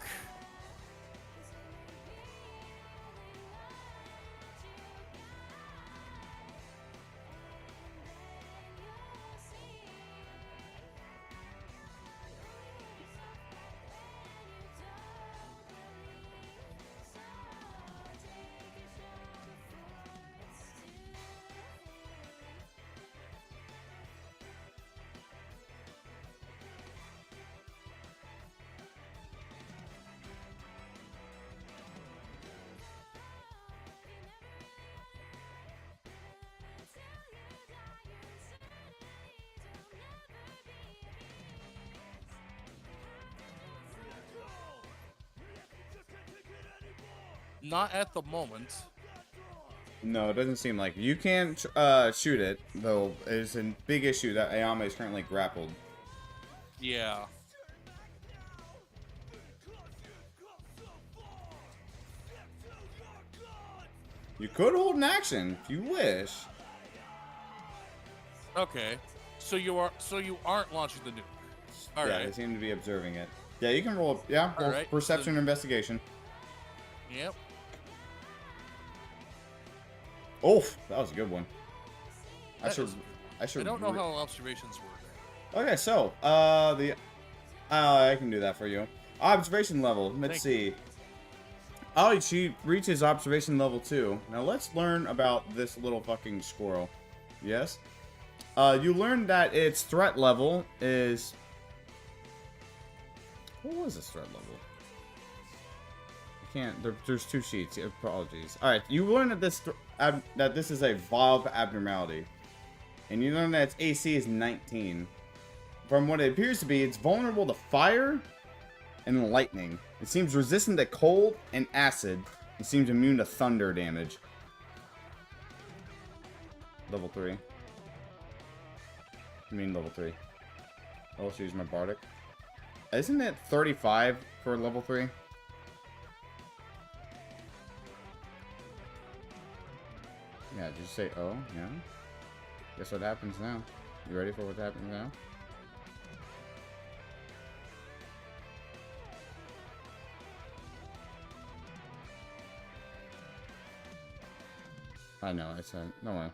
[SPEAKER 2] Not at the moment.
[SPEAKER 1] No, it doesn't seem like it. You can shoot it, though. It's a big issue that Ayame is currently grappled.
[SPEAKER 2] Yeah.
[SPEAKER 1] You could hold an action if you wish.
[SPEAKER 2] Okay. So you aren't launching the nuke. All right.
[SPEAKER 1] Yeah, they seem to be observing it. Yeah, you can roll. Yeah, roll
[SPEAKER 2] right,
[SPEAKER 1] perception or investigation.
[SPEAKER 2] Yep.
[SPEAKER 1] Oh, that was a good one. I should.
[SPEAKER 2] I don't know how observations work.
[SPEAKER 1] Okay, so I can do that for you. Observation level. Let's see. Oh, she reaches observation level 2. Now let's learn about this little fucking squirrel. Yes. You learned that its threat level is. What was its threat level? I can't. There's 2 sheets. Apologies. All right. You learned that this is a valve abnormality, and you learn that its AC is 19. From what it appears to be, it's vulnerable to fire and lightning. It seems resistant to cold and acid. It seems immune to thunder damage. Level 3. I mean level 3. I'll also use my bardic. Isn't it 35 for level 3? Yeah, did you say oh? Yeah. Guess what happens now? You ready for what happens now? I know, I said, no way.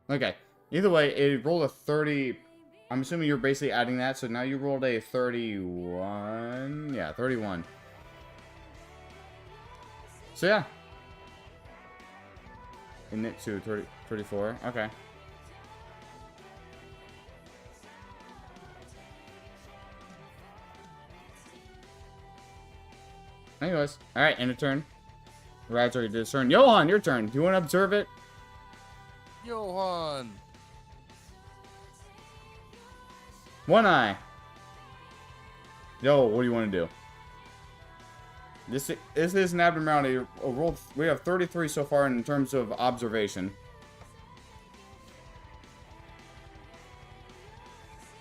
[SPEAKER 1] Okay, either way, it rolled a 30. I'm assuming you're basically adding that, so now you rolled a 31. Yeah, 31. So yeah. In it too, 34. Okay. Anyways, alright, end of turn. Rad's already did his turn. Johan, your turn. Do you want to observe it?
[SPEAKER 2] Johan.
[SPEAKER 1] One eye. Yo, what do you want to do? This is an abnormality. We have 33 so far in terms of observation.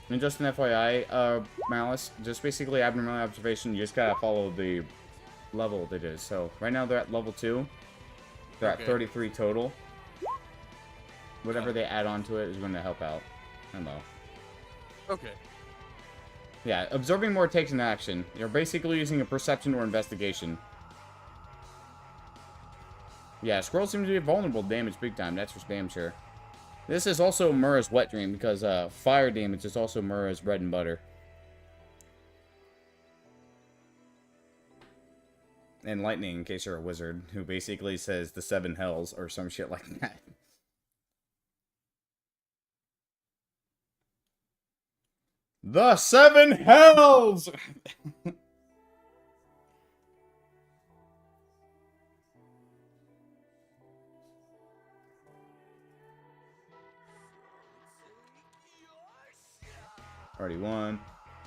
[SPEAKER 1] And just an FYI, Malice, just basically abnormal observation. You just gotta follow the level it is. So right now they're at level 2. They're at 33 total. Whatever they add on to it is going to help out. Hello.
[SPEAKER 2] Okay.
[SPEAKER 1] Yeah, observing more takes an action. You're basically using a perception or investigation. Yeah, squirrels seem to be vulnerable to damage big time. That's for damn sure. This is also Mura's wet dream because fire damage is also Mura's bread and butter. And lightning, in case you're a wizard, who basically says the 7 hells or some shit like that. The 7 hells! Already won.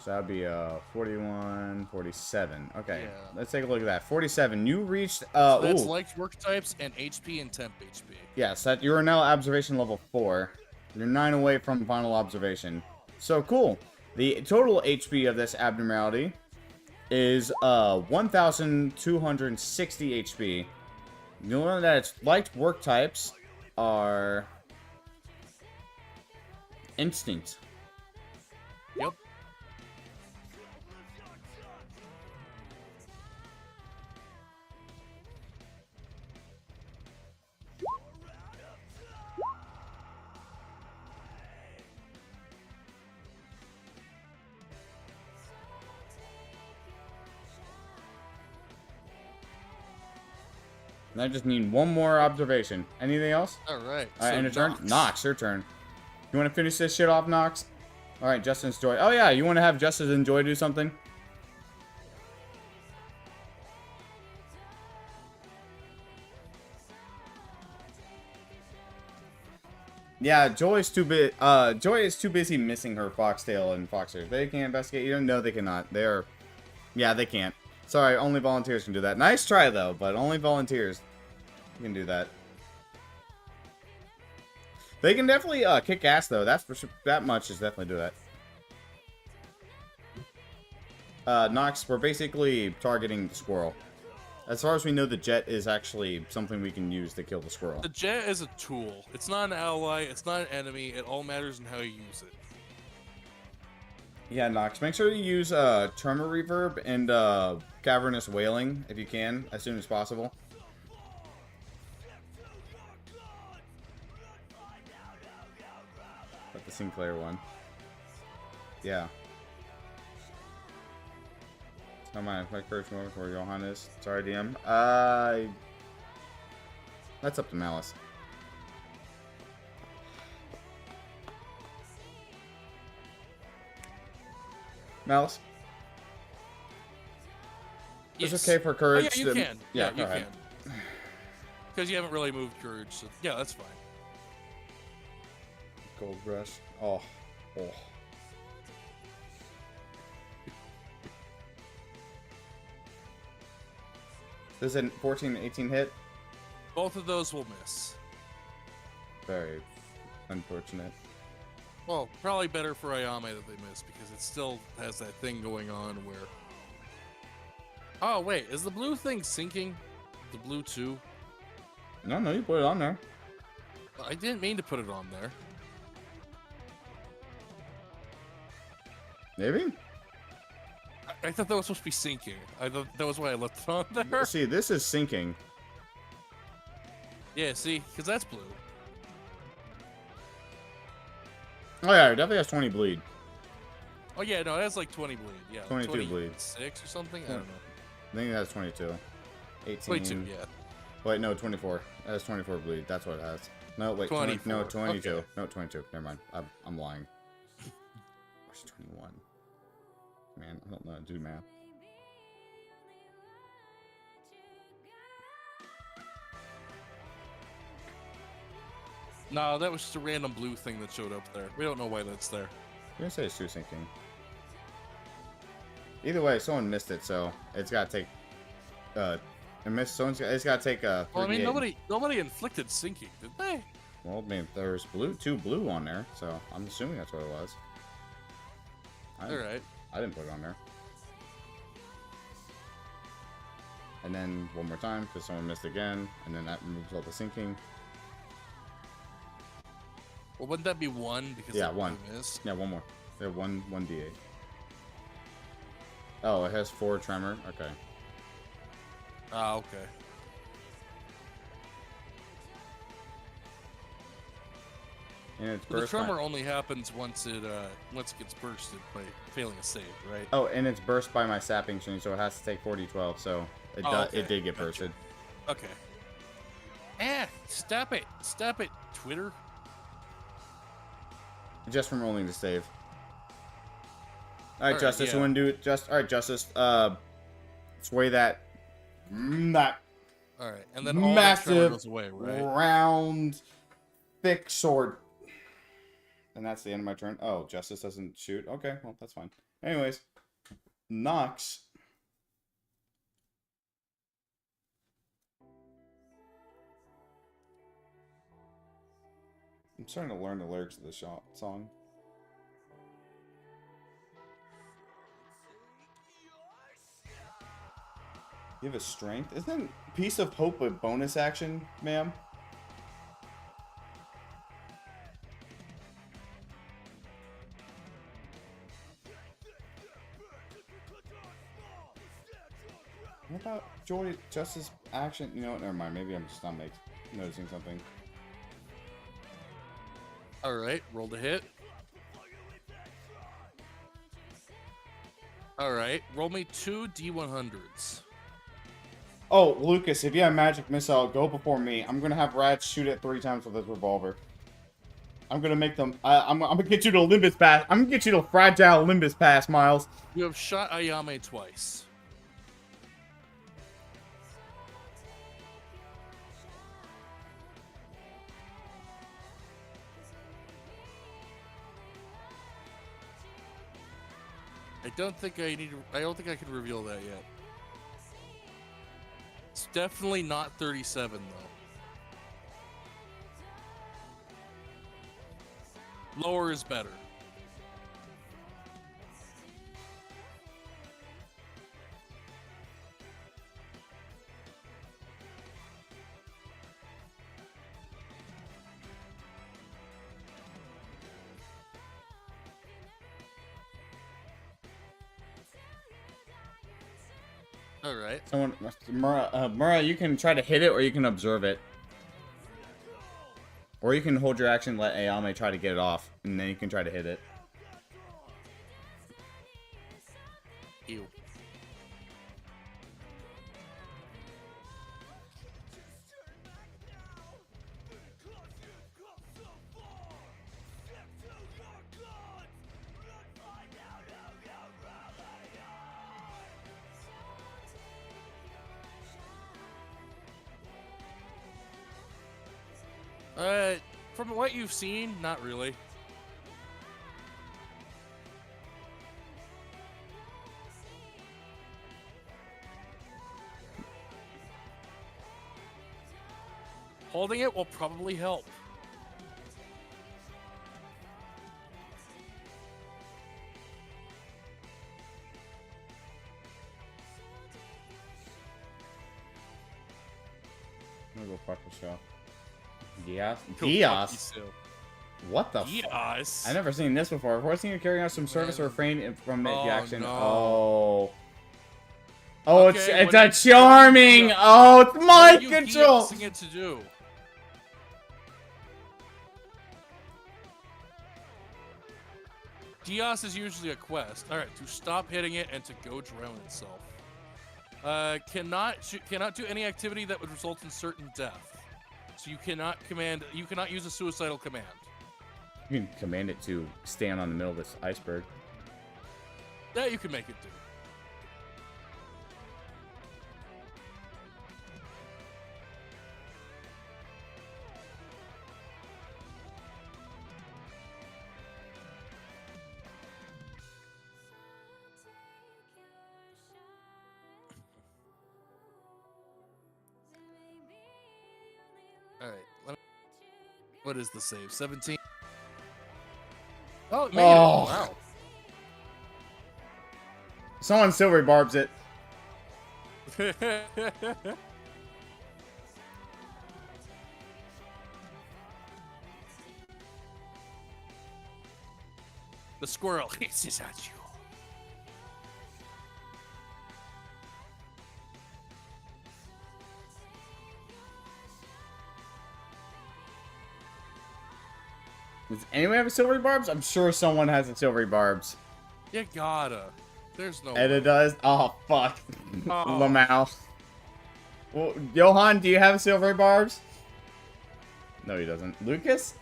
[SPEAKER 1] So that'd be 41, 47. Okay,
[SPEAKER 2] Yeah.
[SPEAKER 1] let's take a look at that. 47. You reached
[SPEAKER 2] So that's liked work types and HP and temp HP.
[SPEAKER 1] Yes, that you are now observation level 4. You're 9 away from final observation. So cool. The total HP of this abnormality is 1,260 HP. You'll learn that its liked work types are instinct.
[SPEAKER 2] Yep.
[SPEAKER 1] And I just need one more observation. Anything else?
[SPEAKER 2] All right.
[SPEAKER 1] Alright, end of turn.
[SPEAKER 2] Nox.
[SPEAKER 1] Nox, your turn. You want to finish this shit off, Nox? Alright, Justin's Joy. Oh yeah, you want to have Justin and Joy do something? Yeah, Joy is too busy missing her foxtail and foxers. They can't investigate you. No, they cannot. Yeah, they can't. Sorry, only volunteers can do that. Nice try though, but only volunteers can do that. They can definitely kick ass though. That's for sure. That much is definitely do that. Nox, we're basically targeting the squirrel. As far as we know, the jet is actually something we can use to kill the squirrel.
[SPEAKER 2] The jet is a tool. It's not an ally. It's not an enemy. It all matters in how you use it.
[SPEAKER 1] Yeah, Nox, make sure you use Tremor Reverb and Cavernous Wailing, if you can, as soon as possible. But the Sinclair one. Yeah. Not my first moment for Johannes. Sorry, DM. That's up to Malice. Malice?
[SPEAKER 2] Yes.
[SPEAKER 1] It's okay for courage.
[SPEAKER 2] Oh, yeah, you can.
[SPEAKER 1] Yeah,
[SPEAKER 2] you can. Because you haven't really moved courage. So yeah, that's fine.
[SPEAKER 1] Gold Rush. Oh. This is a 14 and 18 hit.
[SPEAKER 2] Both of those will miss.
[SPEAKER 1] Very unfortunate.
[SPEAKER 2] Well, probably better for Ayame that they miss because it still has that thing going on where. Oh wait, is the blue thing sinking? The blue 2?
[SPEAKER 1] No, you put it on there.
[SPEAKER 2] I didn't mean to put it on there.
[SPEAKER 1] Maybe?
[SPEAKER 2] I thought that was supposed to be sinking. I thought that was why I left it on there.
[SPEAKER 1] See, this is sinking.
[SPEAKER 2] Yeah, see? Because that's blue.
[SPEAKER 1] Oh yeah, it definitely has 20 bleed.
[SPEAKER 2] Oh yeah, no, it has like 20 bleed. Yeah,
[SPEAKER 1] 22 bleed.
[SPEAKER 2] 6 or something? I don't know.
[SPEAKER 1] I think it has 22. 18.
[SPEAKER 2] 22, yeah.
[SPEAKER 1] Wait, no, 24. It has 24 bleed. That's what it has. No, wait,
[SPEAKER 2] 24.
[SPEAKER 1] No, 22.
[SPEAKER 2] Okay.
[SPEAKER 1] No, 22. Never mind. I'm lying. Where's 21? Man, I don't know how to do math.
[SPEAKER 2] No, that was just a random blue thing that showed up there. We don't know why that's there.
[SPEAKER 1] I'm gonna say it's 2 sinking. Either way, someone missed it, so it's gotta take. It's gotta take.
[SPEAKER 2] Well, I mean, nobody inflicted sinking, did they?
[SPEAKER 1] Well, I mean, there's 2 blue on there, so I'm assuming that's what it was.
[SPEAKER 2] All right.
[SPEAKER 1] I didn't put it on there. And then one more time because someone missed again, and then that removes all the sinking.
[SPEAKER 2] Well, wouldn't that be 1 because
[SPEAKER 1] Yeah, 1.
[SPEAKER 2] Missed?
[SPEAKER 1] Yeah, one more. Yeah, 1 d8. Oh, it has 4 tremor. Okay.
[SPEAKER 2] Ah, okay.
[SPEAKER 1] And it's
[SPEAKER 2] Well, the tremor only happens once it gets bursted by failing a save, right?
[SPEAKER 1] Oh, and it's burst by my sapping string, so it has to take 40-12. So it
[SPEAKER 2] okay.
[SPEAKER 1] It did get bursted.
[SPEAKER 2] Okay. Stop it, Twitter.
[SPEAKER 1] Just from rolling the save. All right, Justice.
[SPEAKER 2] Yeah.
[SPEAKER 1] You want to do it? All right, Justice. Sway that.
[SPEAKER 2] All right, and then all that tremor goes away, right?
[SPEAKER 1] Round, thick sword. And that's the end of my turn. Oh, Justice doesn't shoot. Okay, well, that's fine. Anyways, Nox. I'm starting to learn the lyrics of the song. You have a strength? Isn't Piece of Hope a bonus action, ma'am? What about Joy Justice action? You know what? Never mind. Maybe I'm just not noticing something.
[SPEAKER 2] All right, roll the hit. All right, roll me 2 D100s.
[SPEAKER 1] Oh, Lucas, if you have magic missile, go before me. I'm gonna have Rad shoot it 3 times with his revolver. I'm gonna make them. I'm gonna get you to Olympus Pass. I'm gonna get you to Fragile Olympus Pass, Miles.
[SPEAKER 2] You have shot Ayame twice. I don't think I can reveal that yet. It's definitely not 37 though. Lower is better. All right.
[SPEAKER 1] Someone, Mura, you can try to hit it, or you can observe it, or you can hold your action, let Ayame try to get it off, and then you can try to hit it.
[SPEAKER 2] Ew. From what you've seen, not really. Holding it will probably help.
[SPEAKER 1] I'm gonna go fuck the show. Diaz? What the
[SPEAKER 2] Diaz?
[SPEAKER 1] I've never seen this before. I've seen you carrying out some service or refrain from the action.
[SPEAKER 2] No.
[SPEAKER 1] Oh,
[SPEAKER 2] Okay,
[SPEAKER 1] it's a charming. Oh, it's mind control.
[SPEAKER 2] What are you it to do? Diaz is usually a quest. All right, to stop hitting it and to go drown itself. Cannot do any activity that would result in certain death. So you cannot use a suicidal command.
[SPEAKER 1] You can command it to stand on the middle of this iceberg.
[SPEAKER 2] Yeah, you can make it do. All right. What is the save? 17. Oh, it made it. Wow.
[SPEAKER 1] Someone silvery barbs it.
[SPEAKER 2] The squirrel hisses at you.
[SPEAKER 1] Does anyone have a silvery barbs? I'm sure someone has a silvery barbs.
[SPEAKER 2] You gotta. There's no
[SPEAKER 1] Edda
[SPEAKER 2] way.
[SPEAKER 1] does? Oh, fuck.
[SPEAKER 2] Oh.
[SPEAKER 1] Lamau. Well, Johan, do you have silvery barbs? No, he doesn't. Lucas?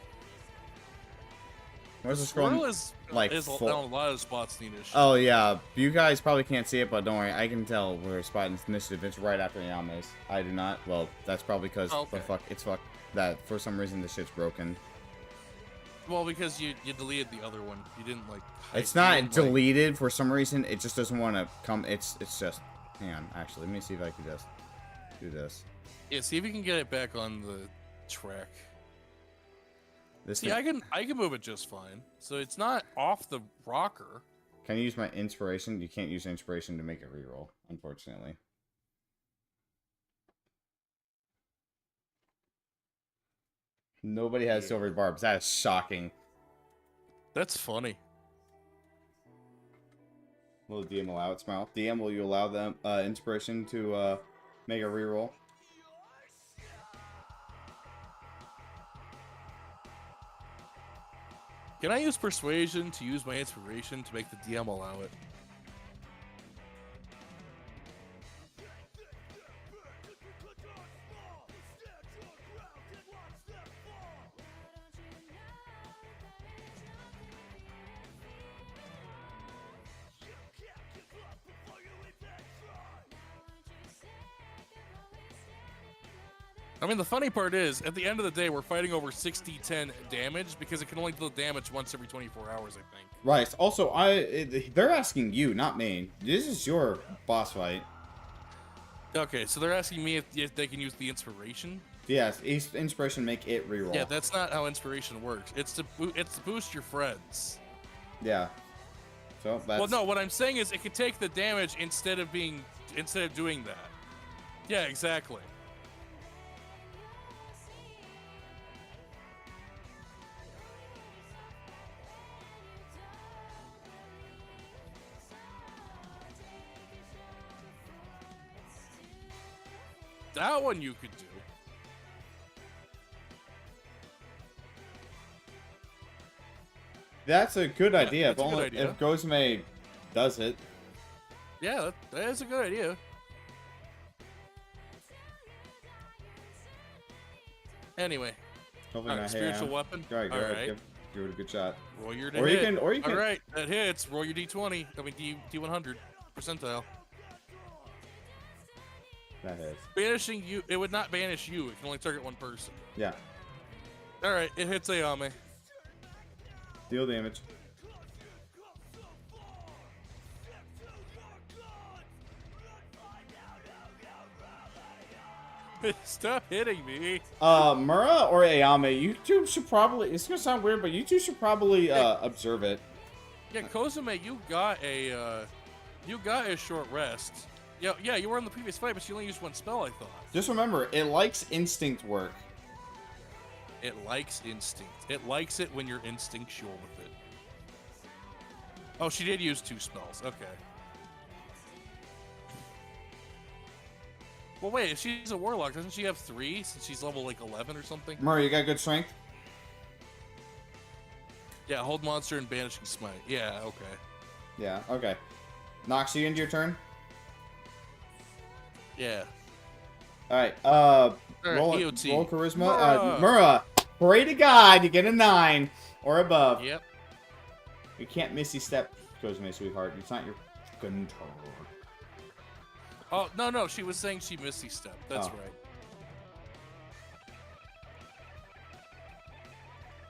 [SPEAKER 1] Where's the scroll?
[SPEAKER 2] Squirrel is
[SPEAKER 1] like
[SPEAKER 2] on a lot of spots needed.
[SPEAKER 1] Oh, yeah. You guys probably can't see it, but don't worry. I can tell we're spotting initiative. It's right after Yame's. I do not. Well, that's probably because
[SPEAKER 2] Okay.
[SPEAKER 1] it's fuck that for some reason the shit's broken.
[SPEAKER 2] Well, because you deleted the other one. You didn't like.
[SPEAKER 1] It's not deleted for some reason. It just doesn't want to come. It's just. Hang on. Actually, let me see if I can just do this.
[SPEAKER 2] Yeah, see if you can get it back on the track.
[SPEAKER 1] This
[SPEAKER 2] See, I can move it just fine. So it's not off the rocker.
[SPEAKER 1] Can you use my inspiration? You can't use inspiration to make a reroll, unfortunately. Nobody has silver barbs. That is shocking.
[SPEAKER 2] That's funny.
[SPEAKER 1] Will the DM allow it, Smile? DM, will you allow them inspiration to make a reroll?
[SPEAKER 2] Can I use persuasion to use my inspiration to make the DM allow it? I mean, the funny part is, at the end of the day, we're fighting over 60-10 damage because it can only deal damage once every 24 hours, I think.
[SPEAKER 1] Right. Also, they're asking you, not me. This is your boss fight.
[SPEAKER 2] Okay, so they're asking me if they can use the inspiration.
[SPEAKER 1] Yes, inspiration make it reroll.
[SPEAKER 2] Yeah, that's not how inspiration works. It's to boost your friends.
[SPEAKER 1] Yeah. So that's.
[SPEAKER 2] Well, no, what I'm saying is it could take the damage instead of doing that. Yeah, exactly. That one you could do.
[SPEAKER 1] That's a good idea.
[SPEAKER 2] That's a good idea.
[SPEAKER 1] If Gozme does it.
[SPEAKER 2] Yeah, that is a good idea. Anyway. Spiritual weapon.
[SPEAKER 1] All right. Give it a good shot.
[SPEAKER 2] Roll your
[SPEAKER 1] or you can.
[SPEAKER 2] All right, that hits. Roll your D20. I mean D100 percentile.
[SPEAKER 1] That hits.
[SPEAKER 2] Banishing you. It would not banish you. It can only target one person.
[SPEAKER 1] Yeah.
[SPEAKER 2] All right, it hits Ayame.
[SPEAKER 1] Deal damage.
[SPEAKER 2] Stop hitting me.
[SPEAKER 1] Mura or Ayame, you two should probably. It's gonna sound weird, but you two should probably observe it.
[SPEAKER 2] Yeah, Kozume, you got a short rest. Yeah, you were in the previous fight, but you only used one spell, I thought.
[SPEAKER 1] Just remember, it likes instinct work.
[SPEAKER 2] It likes instinct. It likes it when you're instinctual with it. Oh, she did use 2 spells. Okay. Well, wait, if she's a warlock, doesn't she have 3 since she's level, like, 11 or something?
[SPEAKER 1] Murray, you got good strength?
[SPEAKER 2] Yeah, hold monster and banishing smite. Yeah, okay.
[SPEAKER 1] Yeah, okay. Nox, you into your turn?
[SPEAKER 2] Yeah.
[SPEAKER 1] All right.
[SPEAKER 2] Alright, EOT.
[SPEAKER 1] Roll charisma.
[SPEAKER 2] Mura.
[SPEAKER 1] Mura. Pray to God you get a 9 or above.
[SPEAKER 2] Yep.
[SPEAKER 1] You can't missy step. Goes my sweetheart. It's not your control.
[SPEAKER 2] Oh no, she was saying she Misty Step. That's
[SPEAKER 1] Oh.
[SPEAKER 2] right.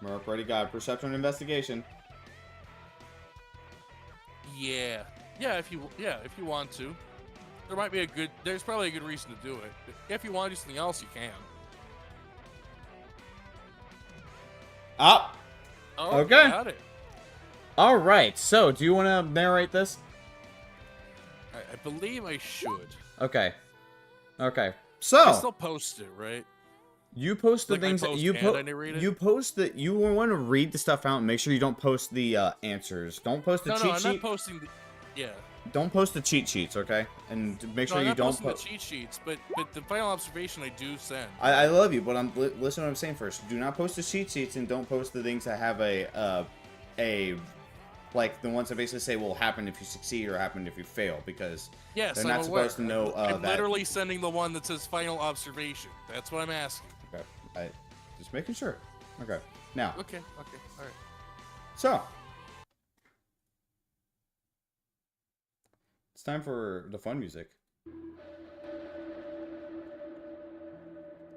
[SPEAKER 1] Mura, pray to God. Perception and investigation.
[SPEAKER 2] Yeah. If you want to. There's probably a good reason to do it. If you want to do something else, you can.
[SPEAKER 1] Oh.
[SPEAKER 2] Oh,
[SPEAKER 1] Okay.
[SPEAKER 2] Got it.
[SPEAKER 1] All right. So, do you want to narrate this?
[SPEAKER 2] I believe I should.
[SPEAKER 1] Okay. Okay.
[SPEAKER 2] I
[SPEAKER 1] So,
[SPEAKER 2] still post it, right?
[SPEAKER 1] you post the
[SPEAKER 2] Like, I
[SPEAKER 1] things
[SPEAKER 2] post
[SPEAKER 1] you
[SPEAKER 2] and I narrate it?
[SPEAKER 1] you post that you want to read the stuff out and make sure you don't post the answers. Don't post the
[SPEAKER 2] No,
[SPEAKER 1] cheat
[SPEAKER 2] I'm
[SPEAKER 1] sheet.
[SPEAKER 2] not posting the... Yeah.
[SPEAKER 1] Don't post the cheat sheets, okay? And make sure
[SPEAKER 2] I'm
[SPEAKER 1] you
[SPEAKER 2] not
[SPEAKER 1] don't
[SPEAKER 2] posting the
[SPEAKER 1] post.
[SPEAKER 2] cheat sheets, but the final observation I do send.
[SPEAKER 1] I love you, but listen to what I'm saying first. Do not post the cheat sheets and don't post the things that have a like the ones that basically say will happen if you succeed or happen if you fail, because
[SPEAKER 2] Yes,
[SPEAKER 1] they're
[SPEAKER 2] I'm
[SPEAKER 1] not
[SPEAKER 2] aware.
[SPEAKER 1] supposed to know
[SPEAKER 2] I'm
[SPEAKER 1] that.
[SPEAKER 2] literally sending the one that says final observation. That's what I'm asking.
[SPEAKER 1] Okay, just making sure. Okay, now
[SPEAKER 2] Okay, all right.
[SPEAKER 1] so it's time for the fun music.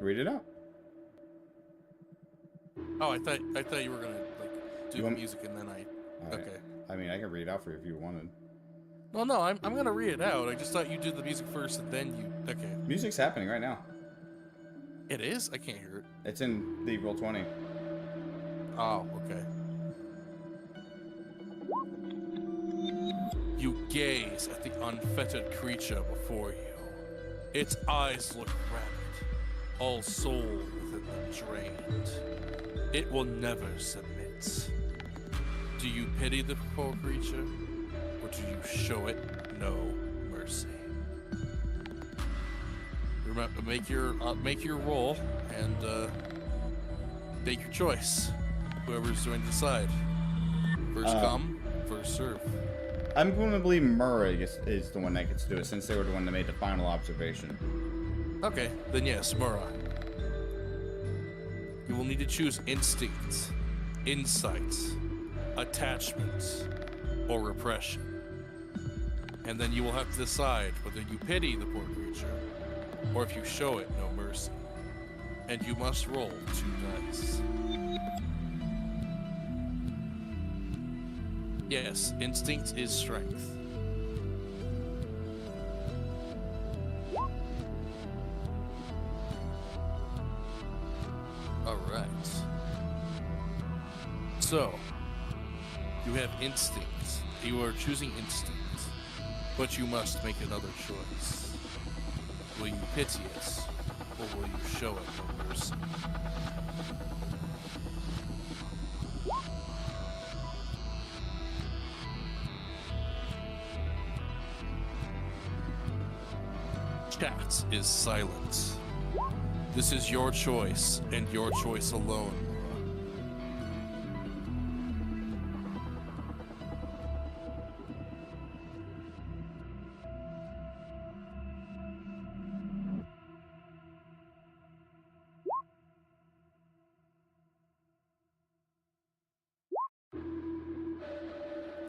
[SPEAKER 1] Read it out.
[SPEAKER 2] Oh, I thought you were gonna like do
[SPEAKER 1] You
[SPEAKER 2] the
[SPEAKER 1] want-
[SPEAKER 2] music and then I.
[SPEAKER 1] All right.
[SPEAKER 2] Okay.
[SPEAKER 1] I mean, I can read it out for you if you wanted.
[SPEAKER 2] Well, no, I'm gonna read it out. I just thought you did the music first and then you. Okay.
[SPEAKER 1] Music's happening right now.
[SPEAKER 2] It is. I can't hear it.
[SPEAKER 1] It's in the Roll20.
[SPEAKER 2] Oh, okay. You gaze at the unfettered creature before you. Its eyes look rapt, all soul within them drained. It will never submit. Do you pity the poor creature, or do you show it no mercy? Remember, make your roll and make your choice. Whoever's going to decide. First come, first serve.
[SPEAKER 1] I'm going to believe Murray is the one that gets to do it, since they were the one that made the final observation.
[SPEAKER 2] Okay, then yes, Mura. You will need to choose instinct, insight, attachment, or repression. And then you will have to decide whether you pity the poor creature, or if you show it no mercy. And you must roll 2 dice. Yes, instinct is strength. Alright. So, you have instinct. You are choosing instinct. But you must make another choice. Will you pity it, or will you show it no mercy? Chat is silent. This is your choice, and your choice alone.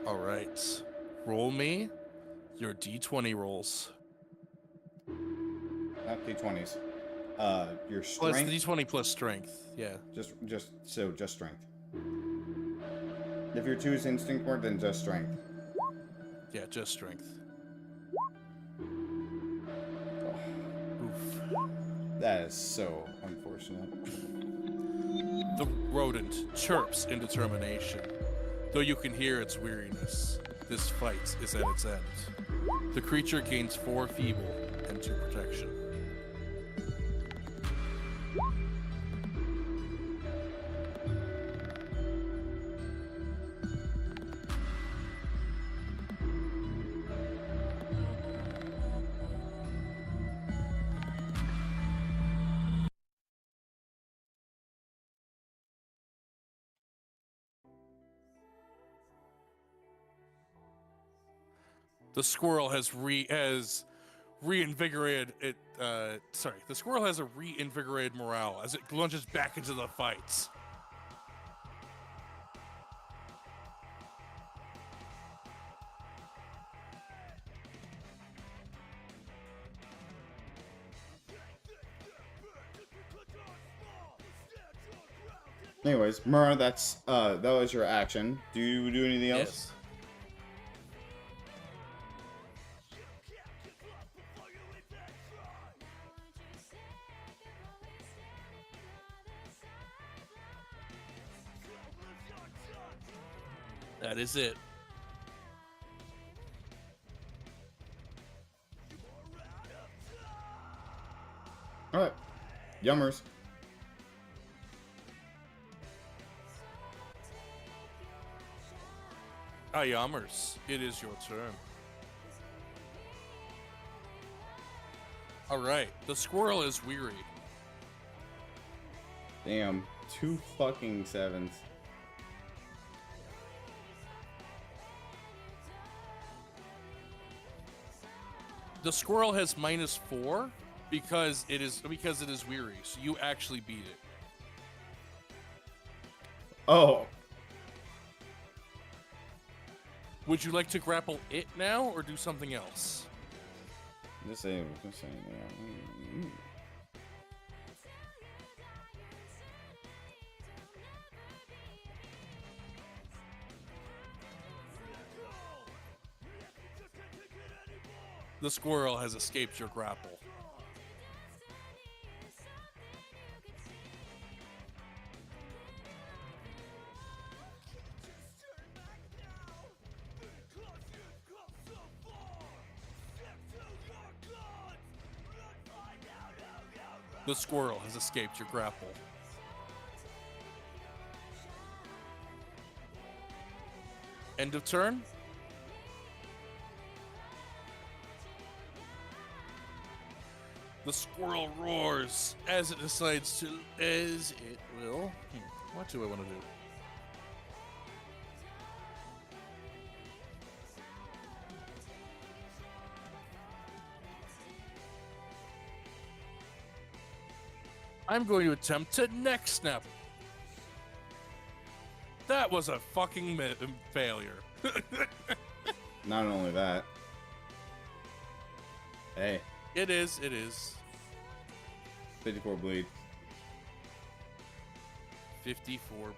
[SPEAKER 2] All right. Roll me your d20 rolls.
[SPEAKER 1] Not D20s. Your
[SPEAKER 2] Plus
[SPEAKER 1] strength.
[SPEAKER 2] d20 plus strength. Yeah.
[SPEAKER 1] Just strength. If you choose instinct more, then just strength.
[SPEAKER 2] Yeah, just strength.
[SPEAKER 1] Oh,
[SPEAKER 2] Oof.
[SPEAKER 1] that is so unfortunate.
[SPEAKER 2] The rodent chirps in determination. Though you can hear its weariness, this fight is at its end. The creature gains 4 feeble and 2 protection. The squirrel has reinvigorated it. Sorry, the squirrel has a reinvigorated morale as it lunges back into the fights.
[SPEAKER 1] Anyways, Mura, that was your action. Do you do anything else?
[SPEAKER 2] Yes. That is it.
[SPEAKER 1] Alright. Yummers.
[SPEAKER 2] Yummers, it is your turn. Alright, the squirrel is weary.
[SPEAKER 1] Damn. 2 fucking 7s.
[SPEAKER 2] The squirrel has -4 because it is weary, so you actually beat it.
[SPEAKER 1] Oh.
[SPEAKER 2] Would you like to grapple it now or do something else?
[SPEAKER 1] Just saying, yeah.
[SPEAKER 2] The squirrel has escaped your grapple. The squirrel has escaped your grapple. End of turn. The squirrel roars as it decides to, as it will. What do I want to do? I'm going to attempt to neck snap. That was a fucking failure.
[SPEAKER 1] Not only that. Hey.
[SPEAKER 2] It is, it is.
[SPEAKER 1] 54 bleed.
[SPEAKER 2] 54 bleed.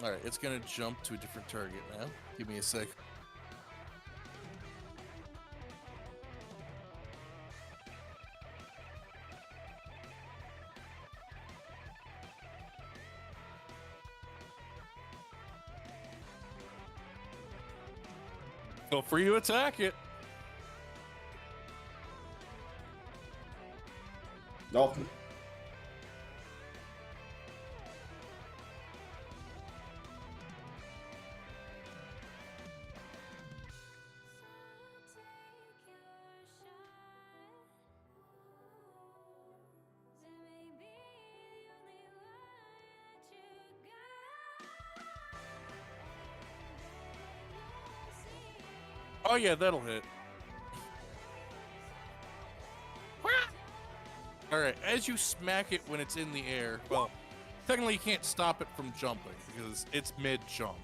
[SPEAKER 2] Alright, it's gonna jump to a different target now. Give me a sec. Feel free to attack it.
[SPEAKER 1] Oh.
[SPEAKER 2] Oh yeah, that'll hit. Alright, as you smack it when it's in the air, well, technically you can't stop it from jumping because it's mid-jump.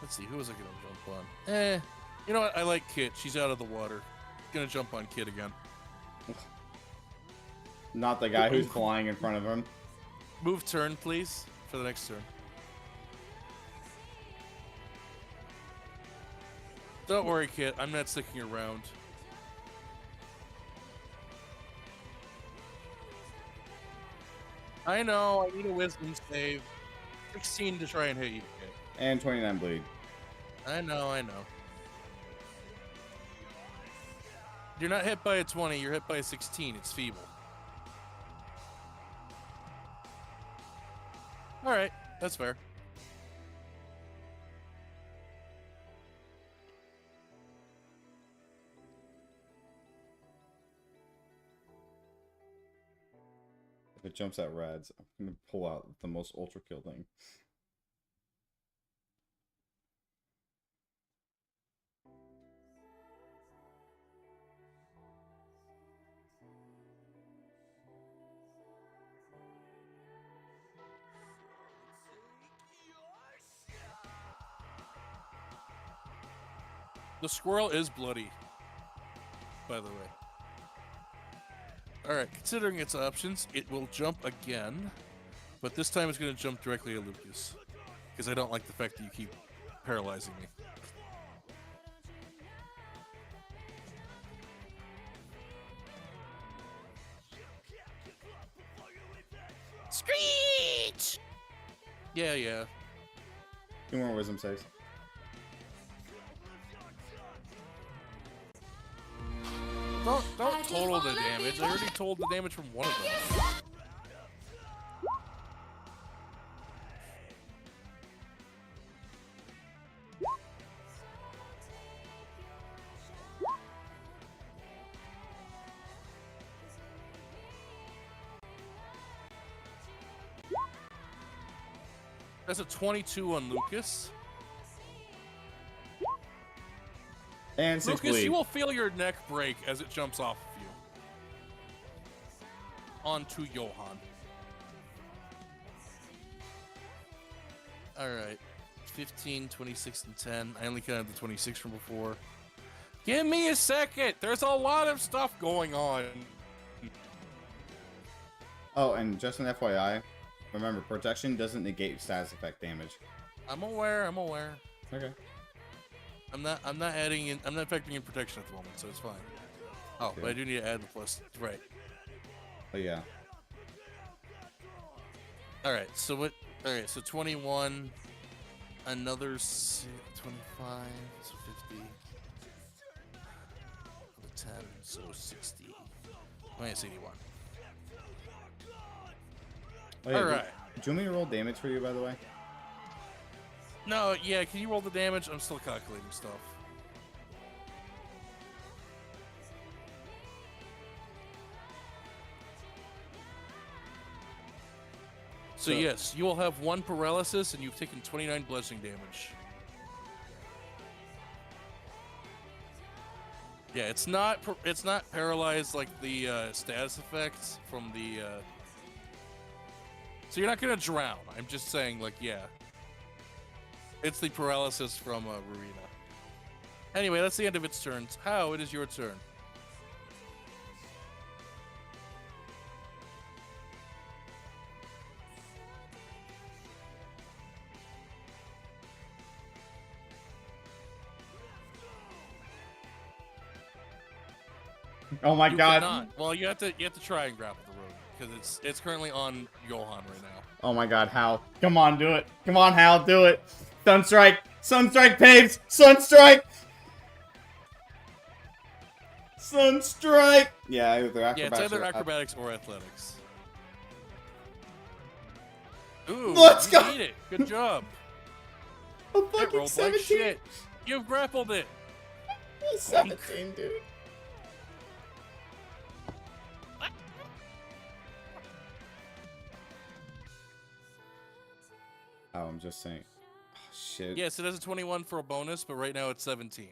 [SPEAKER 2] Let's see, who was I gonna jump on? You know what? I like Kit. She's out of the water. Gonna jump on Kit again.
[SPEAKER 1] Not the guy who's flying in front of him.
[SPEAKER 2] Move turn, please, for the next turn. Don't worry, Kit. I'm not sticking around. I know. I need a wisdom save. 16 to try and hit you, Kit.
[SPEAKER 1] And 29 bleed.
[SPEAKER 2] I know, I know. You're not hit by a 20. You're hit by a 16. It's feeble. Alright, that's fair.
[SPEAKER 1] It jumps at rads. I'm gonna pull out the most ultra kill thing.
[SPEAKER 2] The squirrel is bloody, by the way. Alright, considering its options, it will jump again, but this time it's going to jump directly at Lucas, because I don't like the fact that you keep paralyzing me. Screech! Yeah.
[SPEAKER 1] 2 more wisdom saves.
[SPEAKER 2] Don't total the damage. I already told the damage from one of them. That's a 22 on Lucas.
[SPEAKER 1] And 6
[SPEAKER 2] Lucas,
[SPEAKER 1] bleed.
[SPEAKER 2] you will feel your neck break as it jumps off of you. Onto Johan. Alright. 15, 26, and 10. I only counted the 26 from before. Give me a second! There's a lot of stuff going on.
[SPEAKER 1] Oh, and just an FYI, remember, protection doesn't negate status effect damage.
[SPEAKER 2] I'm aware.
[SPEAKER 1] Okay.
[SPEAKER 2] I'm not factoring in protection at the moment, so it's fine. Oh,
[SPEAKER 1] Okay.
[SPEAKER 2] but I do need to add the plus. Right.
[SPEAKER 1] Oh, yeah.
[SPEAKER 2] Alright, so what? Alright, so 21. Another 25, so 50. 10, so 60. Minus 81.
[SPEAKER 1] Oh, yeah,
[SPEAKER 2] Alright.
[SPEAKER 1] Do you want me to roll damage for you, by the way?
[SPEAKER 2] No, yeah, can you roll the damage? I'm still calculating stuff. So yes, you will have 1 paralysis, and you've taken 29 bludgeoning damage. Yeah, it's not paralyzed like the status effects from the. So you're not gonna drown. I'm just saying, like, yeah. It's the paralysis from Rowena. Anyway, that's the end of its turns. How? It is your turn.
[SPEAKER 1] Oh my
[SPEAKER 2] You
[SPEAKER 1] god.
[SPEAKER 2] cannot. Well, you have to try and grapple the road because it's currently on Johan right now.
[SPEAKER 1] Oh my god, Hal. Come on, do it. Come on, Hal, do it. Sunstrike. Sunstrike, Paves. Sunstrike. Sunstrike. Yeah, either acrobatics.
[SPEAKER 2] Yeah, it's either acrobatics or athletics. Ooh,
[SPEAKER 1] Let's
[SPEAKER 2] you
[SPEAKER 1] go.
[SPEAKER 2] beat it. Good job.
[SPEAKER 1] A
[SPEAKER 2] It
[SPEAKER 1] fucking
[SPEAKER 2] rolled
[SPEAKER 1] 17.
[SPEAKER 2] like shit. You've grappled it.
[SPEAKER 1] 17, dude. Oh, I'm just saying. Oh, shit.
[SPEAKER 2] Yes, it has a 21 for a bonus, but right now it's 17.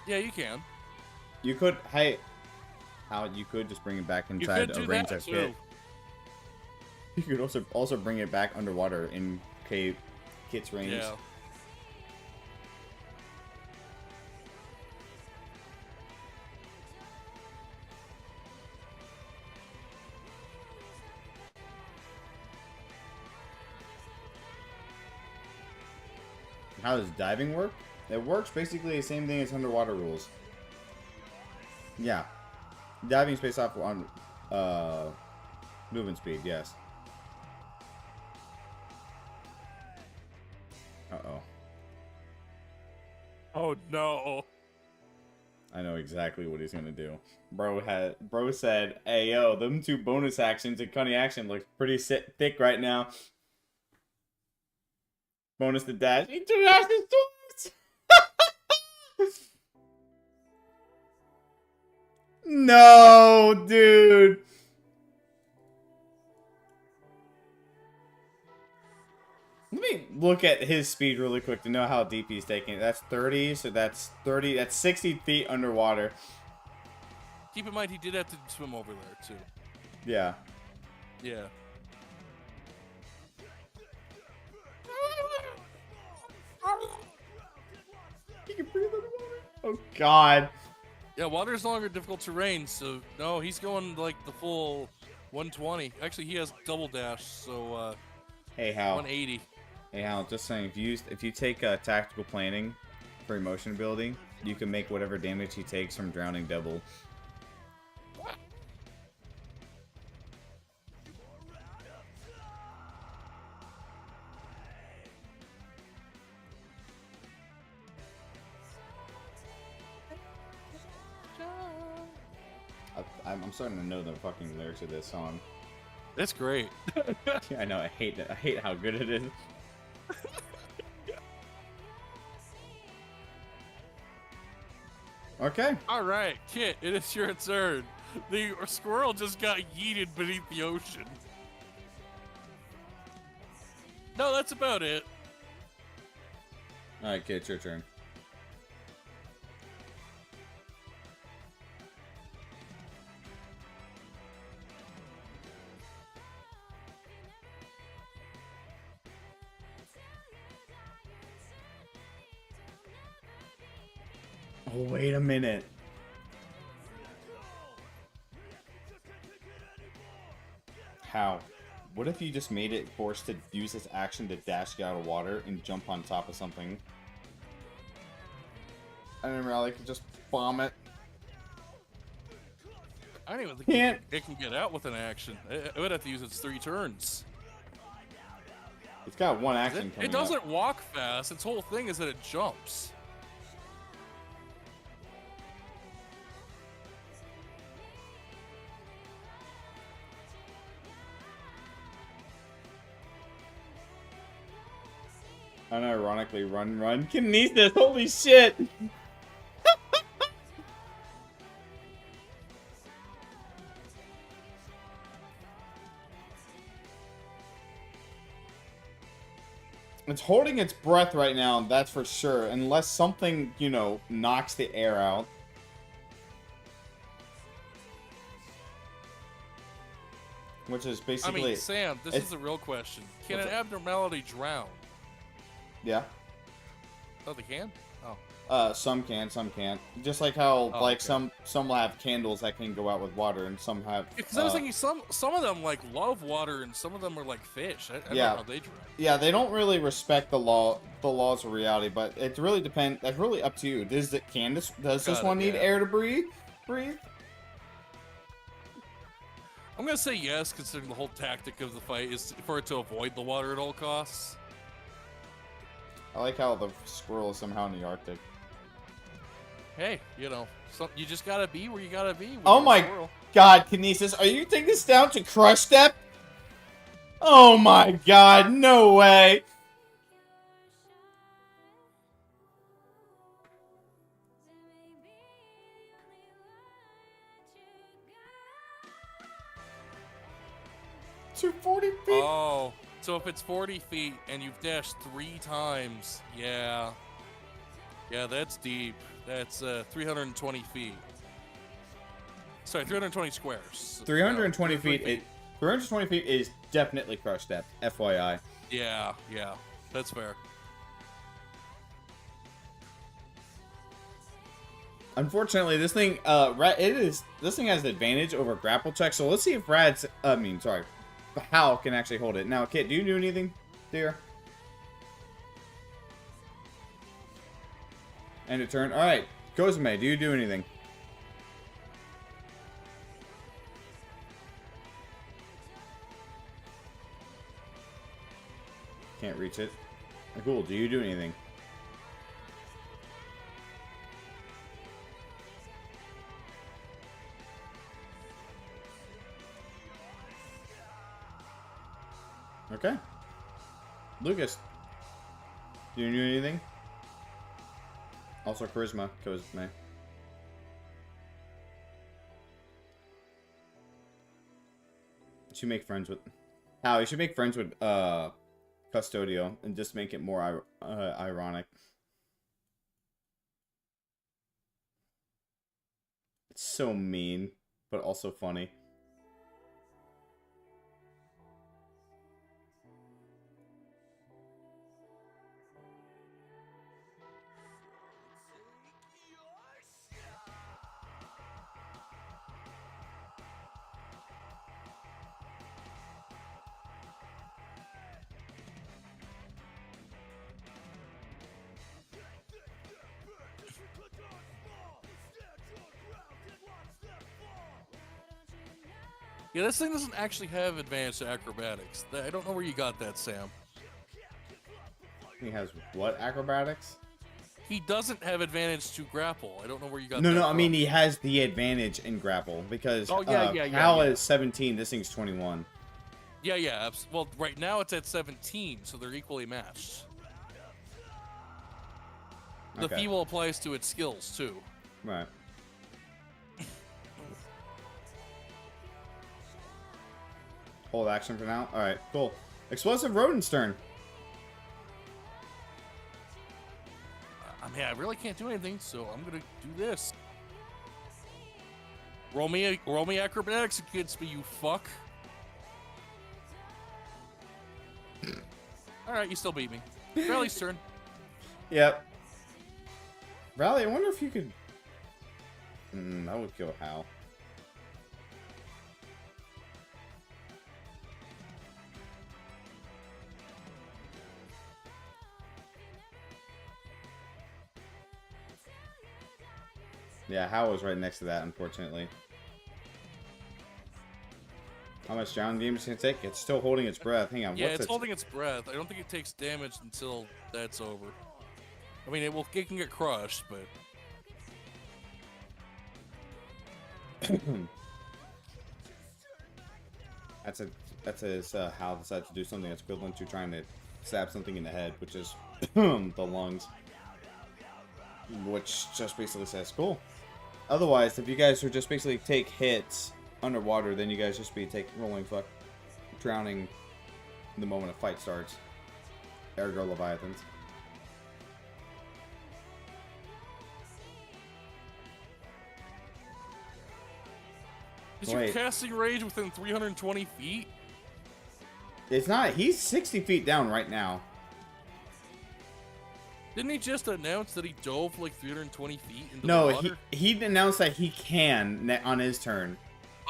[SPEAKER 2] Yeah, you can.
[SPEAKER 1] You could, hey, Hal, you could just bring it back
[SPEAKER 2] You
[SPEAKER 1] inside
[SPEAKER 2] could
[SPEAKER 1] a
[SPEAKER 2] do
[SPEAKER 1] range
[SPEAKER 2] that
[SPEAKER 1] of
[SPEAKER 2] too.
[SPEAKER 1] Kit. You could also bring it back underwater in Kit's range.
[SPEAKER 2] Yeah.
[SPEAKER 1] How does diving work? It works basically the same thing as underwater rules. Yeah. Diving space off on movement speed, yes. Uh-oh.
[SPEAKER 2] Oh no.
[SPEAKER 1] I know exactly what he's gonna do. Bro said, "Hey yo, them 2 bonus actions and cunning action looks pretty thick right now." Bonus the dash. He 2 actions twice. No, dude. Let me look at his speed really quick to know how deep he's taking it. That's 30, so that's 30. That's 60 feet underwater.
[SPEAKER 2] Keep in mind, he did have to swim over there, too.
[SPEAKER 1] Yeah.
[SPEAKER 2] Yeah.
[SPEAKER 1] He can breathe underwater. Oh, God.
[SPEAKER 2] Yeah, water is no longer difficult terrain, so no, he's going like the full 120. Actually, he has double dash, so
[SPEAKER 1] Hey, Hal.
[SPEAKER 2] 180.
[SPEAKER 1] Hey, Hal, just saying, if you take tactical planning for emotion ability, you can make whatever damage he takes from drowning double. I'm starting to know the fucking lyrics of this song.
[SPEAKER 2] That's great.
[SPEAKER 1] I know. I hate that. I hate how good it is. Okay.
[SPEAKER 2] All right, Kit, it is your turn. The squirrel just got yeeted beneath the ocean. No, that's about it.
[SPEAKER 1] All right, Kid, it's your turn. Oh, wait a minute. How? What if you just made it forced to use its action to dash get out of water and jump on top of something? I didn't realize I could just bomb it.
[SPEAKER 2] I don't even think it can get out with an action. It would have to use its 3 turns.
[SPEAKER 1] It's got 1 action coming
[SPEAKER 2] It doesn't walk fast. Its whole thing is that it jumps.
[SPEAKER 1] Unironically, run. Kinesis, holy shit! It's holding its breath right now, that's for sure. Unless something, you know, knocks the air out. Which is basically...
[SPEAKER 2] I mean, Sam, this is a real question. Can an abnormality drown?
[SPEAKER 1] Yeah.
[SPEAKER 2] Oh, they can?
[SPEAKER 1] Oh. Some can, some can't. Just like how, like,
[SPEAKER 2] okay.
[SPEAKER 1] some have candles that can go out with water, and some have...
[SPEAKER 2] Because I was thinking some of them, like, love water, and some of them are like fish. I don't know how they drown.
[SPEAKER 1] Yeah, they don't really respect the laws of reality, but it really depends. That's really up to you. Does this one need air to breathe?
[SPEAKER 2] I'm gonna say yes, considering the whole tactic of the fight is for it to avoid the water at all costs.
[SPEAKER 1] I like how the squirrel is somehow in the Arctic.
[SPEAKER 2] Hey, you know, you just gotta be where you gotta be.
[SPEAKER 1] Oh my god, Kinesis, are you taking this down to crush step? Oh my god, no way! To 40 feet?
[SPEAKER 2] Oh, so if it's 40 feet and you've dashed 3 times, yeah, that's deep. That's 320 feet. Sorry, 320 squares.
[SPEAKER 1] 320 feet. 320 feet is definitely crush step. FYI.
[SPEAKER 2] Yeah, that's fair.
[SPEAKER 1] Unfortunately, this thing, this thing has advantage over grapple check. So let's see if Hal can actually hold it. Now, Kit, do you do anything, dear? End of turn. All right, Kozume, do you do anything? Can't reach it. Cool. Do you do anything? Okay. Lucas. Do you do anything? Also charisma goes with me. You should make friends with... Hal, you should make friends with Custodio and just make it more ironic. It's so mean, but also funny.
[SPEAKER 2] Yeah, this thing doesn't actually have advanced acrobatics. I don't know where you got that, Sam.
[SPEAKER 1] He has what acrobatics?
[SPEAKER 2] He doesn't have advantage to grapple. I don't know where you got that.
[SPEAKER 1] No, I
[SPEAKER 2] from.
[SPEAKER 1] mean he has the advantage in grapple because Hal is 17, this thing's 21.
[SPEAKER 2] Yeah. Well, right now it's at 17, so they're equally matched. The fee will applies to its skills too.
[SPEAKER 1] Right. Hold action for now. All right, cool. Explosive Rodent's turn.
[SPEAKER 2] I mean, I really can't do anything, so I'm gonna do this. Roll me acrobatics against me, you fuck. All right, you still beat me. Rally's turn.
[SPEAKER 1] Yep. Rally, I wonder if you could... that would kill Hal. Yeah, Hal was right next to that, unfortunately. How much down damage can it take? It's still holding its breath. Hang on.
[SPEAKER 2] Yeah, it's holding its breath. I don't think it takes damage until that's over. I mean, it can get crushed, but...
[SPEAKER 1] That's Hal decides to do something that's equivalent to trying to stab something in the head, which is the lungs. Which just basically says, cool. Otherwise, if you guys would just basically take hits underwater, then you guys just be drowning the moment a fight starts. Ergo Leviathans.
[SPEAKER 2] Is your casting range within 320 feet?
[SPEAKER 1] It's not. He's 60 feet down right now.
[SPEAKER 2] Didn't he just announce that he dove like 320 feet into the
[SPEAKER 1] No,
[SPEAKER 2] water?
[SPEAKER 1] he announced that he can on his turn.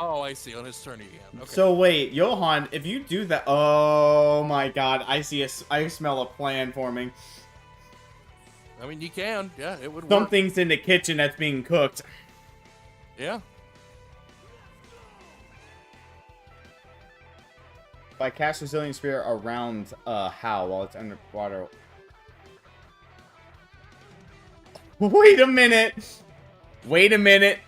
[SPEAKER 2] Oh, I see. On his turn he can. Okay.
[SPEAKER 1] So wait, Johan, if you do that, oh my God, I smell a plan forming.
[SPEAKER 2] I mean, you can. Yeah, it would work.
[SPEAKER 1] Something's in the kitchen that's being cooked.
[SPEAKER 2] Yeah.
[SPEAKER 1] If I cast Resilient Spear around Hal while it's underwater. Wait a minute! Wait a minute!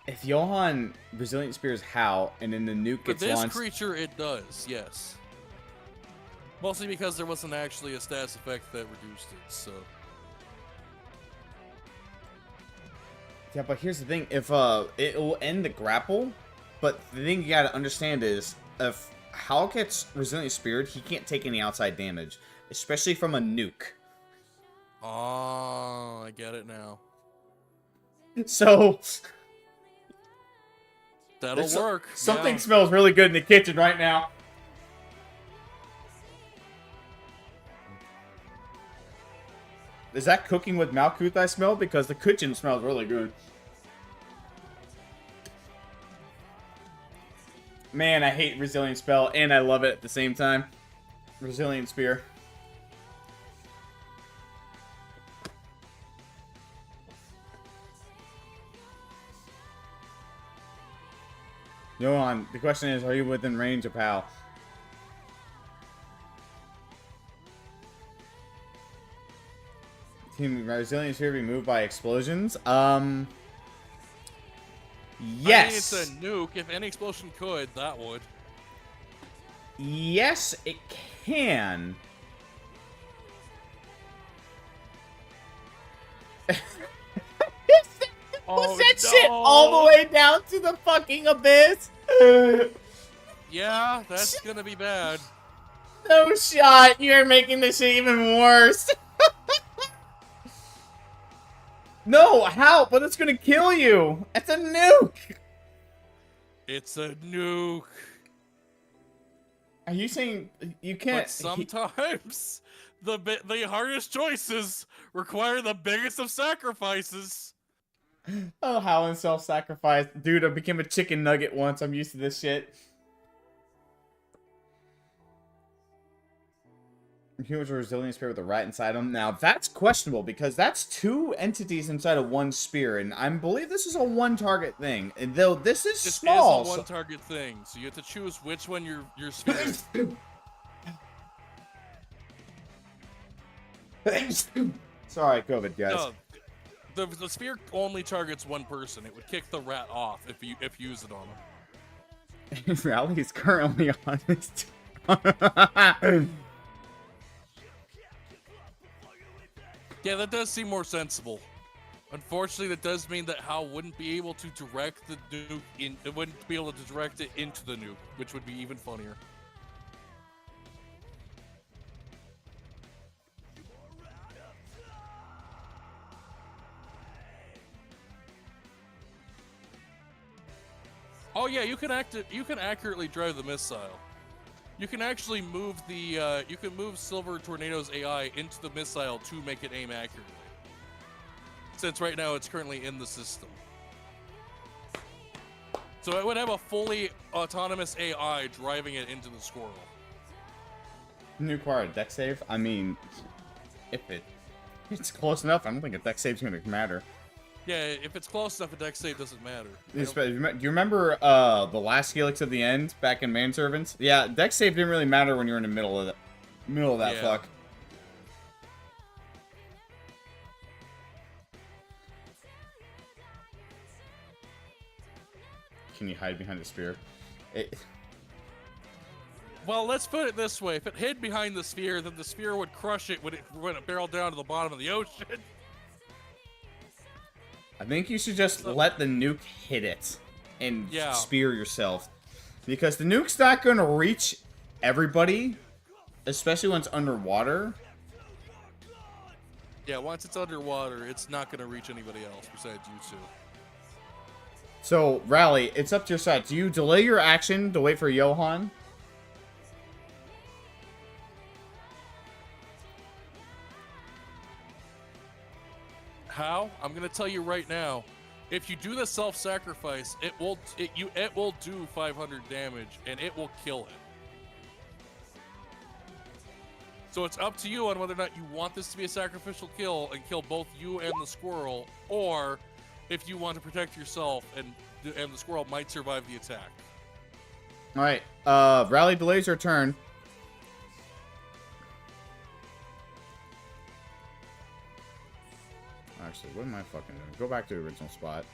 [SPEAKER 1] If Johan Resilient Spears Hal and then the nuke gets launched...
[SPEAKER 2] For this creature, it does, yes. Mostly because there wasn't actually a status effect that reduced it, so...
[SPEAKER 1] Yeah, but here's the thing. If it will end the grapple, but the thing you gotta understand is, if Hal gets Resilient Speared, he can't take any outside damage. Especially from a nuke.
[SPEAKER 2] Oh, I get it now.
[SPEAKER 1] So...
[SPEAKER 2] That'll work.
[SPEAKER 1] Something smells really good in the kitchen right now. Is that cooking with Malkuth I smell? Because the kitchen smells really good. Man, I hate Resilient Spell, and I love it at the same time. Resilient Spear. Johan, the question is, are you within range of Pal? Team Resilient Sphere be moved by explosions? Yes.
[SPEAKER 2] I mean, it's a nuke. If any explosion could, that would.
[SPEAKER 1] Yes, it can.
[SPEAKER 2] Oh,
[SPEAKER 1] that
[SPEAKER 2] no.
[SPEAKER 1] shit all the way down to the fucking abyss?
[SPEAKER 2] Yeah, that's gonna be bad.
[SPEAKER 1] No shot. You're making this shit even worse. No, how? But it's gonna kill you. It's a nuke.
[SPEAKER 2] It's a nuke.
[SPEAKER 1] Are you saying you can't?
[SPEAKER 2] But sometimes the hardest choices require the biggest of sacrifices.
[SPEAKER 1] Oh, Howland self-sacrifice. Dude, I became a chicken nugget once. I'm used to this shit. Humans are resilient spear with a rat inside them. Now, that's questionable because that's 2 entities inside of 1 spear, and I believe this is a 1-target thing. And though this is small,
[SPEAKER 2] is a 1-target thing, so you have to choose which one your spear is.
[SPEAKER 1] Sorry, COVID, guys.
[SPEAKER 2] No, the spear only targets 1 person. It would kick the rat off if you use it on him.
[SPEAKER 1] Rally is currently on his.
[SPEAKER 2] Yeah, that does seem more sensible. Unfortunately, that does mean that Hal wouldn't be able to direct the nuke it wouldn't be able to direct it into the nuke, which would be even funnier. Oh yeah, you can accurately drive the missile. You can actually move the you can move Silver Tornado's AI into the missile to make it aim accurately. Since right now it's currently in the system. So it would have a fully autonomous AI driving it into the squirrel.
[SPEAKER 1] Nuke require a deck save? I mean, if it's close enough, I don't think a deck save's gonna matter.
[SPEAKER 2] Yeah, if it's close enough, a deck save doesn't matter.
[SPEAKER 1] Do you remember the last helix of the end back in Manservants? Yeah, deck save didn't really matter when you're in the middle of that
[SPEAKER 2] Yeah.
[SPEAKER 1] fuck. Can you hide behind the spear?
[SPEAKER 2] Well, let's put it this way: if it hid behind the sphere, then the sphere would crush it when it barreled down to the bottom of the ocean.
[SPEAKER 1] I think you should just let the nuke hit it and spear yourself. Because the nuke's not going to reach everybody, especially when it's underwater.
[SPEAKER 2] Yeah, once it's underwater, it's not going to reach anybody else besides you two.
[SPEAKER 1] So, Rally, it's up to your side. Do you delay your action to wait for Johan?
[SPEAKER 2] How? I'm gonna tell you right now. If you do the self-sacrifice, it will do 500 damage and it will kill it. So it's up to you on whether or not you want this to be a sacrificial kill and kill both you and the squirrel, or if you want to protect yourself and the squirrel might survive the attack.
[SPEAKER 1] All right. Rally delays her turn. Actually, what am I fucking doing? Go back to the original spot.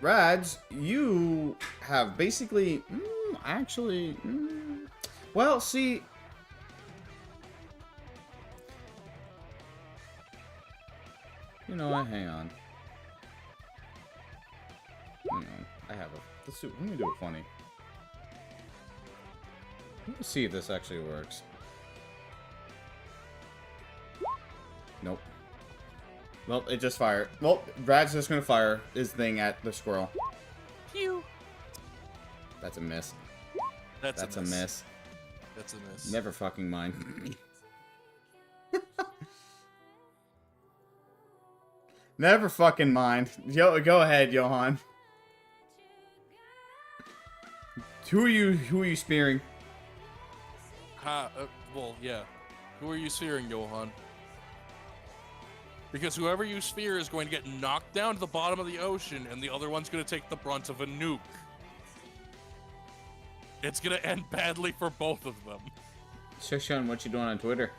[SPEAKER 1] Rads, you have basically... well, see... You know what? Hang on. Hang on. I have a... Let me do it funny. Let's see if this actually works. Nope. Well, it just fired. Well, Brad's just gonna fire his thing at the squirrel.
[SPEAKER 2] Pew.
[SPEAKER 1] That's a miss.
[SPEAKER 2] That's a miss.
[SPEAKER 1] miss.
[SPEAKER 2] That's a miss.
[SPEAKER 1] Never fucking mind. Never fucking mind. Go ahead, Johan. Who are you spearing?
[SPEAKER 2] Well, yeah. Who are you spearing, Johan? Because whoever you sphere is going to get knocked down to the bottom of the ocean, and the other one's going to take the brunt of a nuke. It's going to end badly for both of them.
[SPEAKER 1] Shushan, what you doing on Twitter?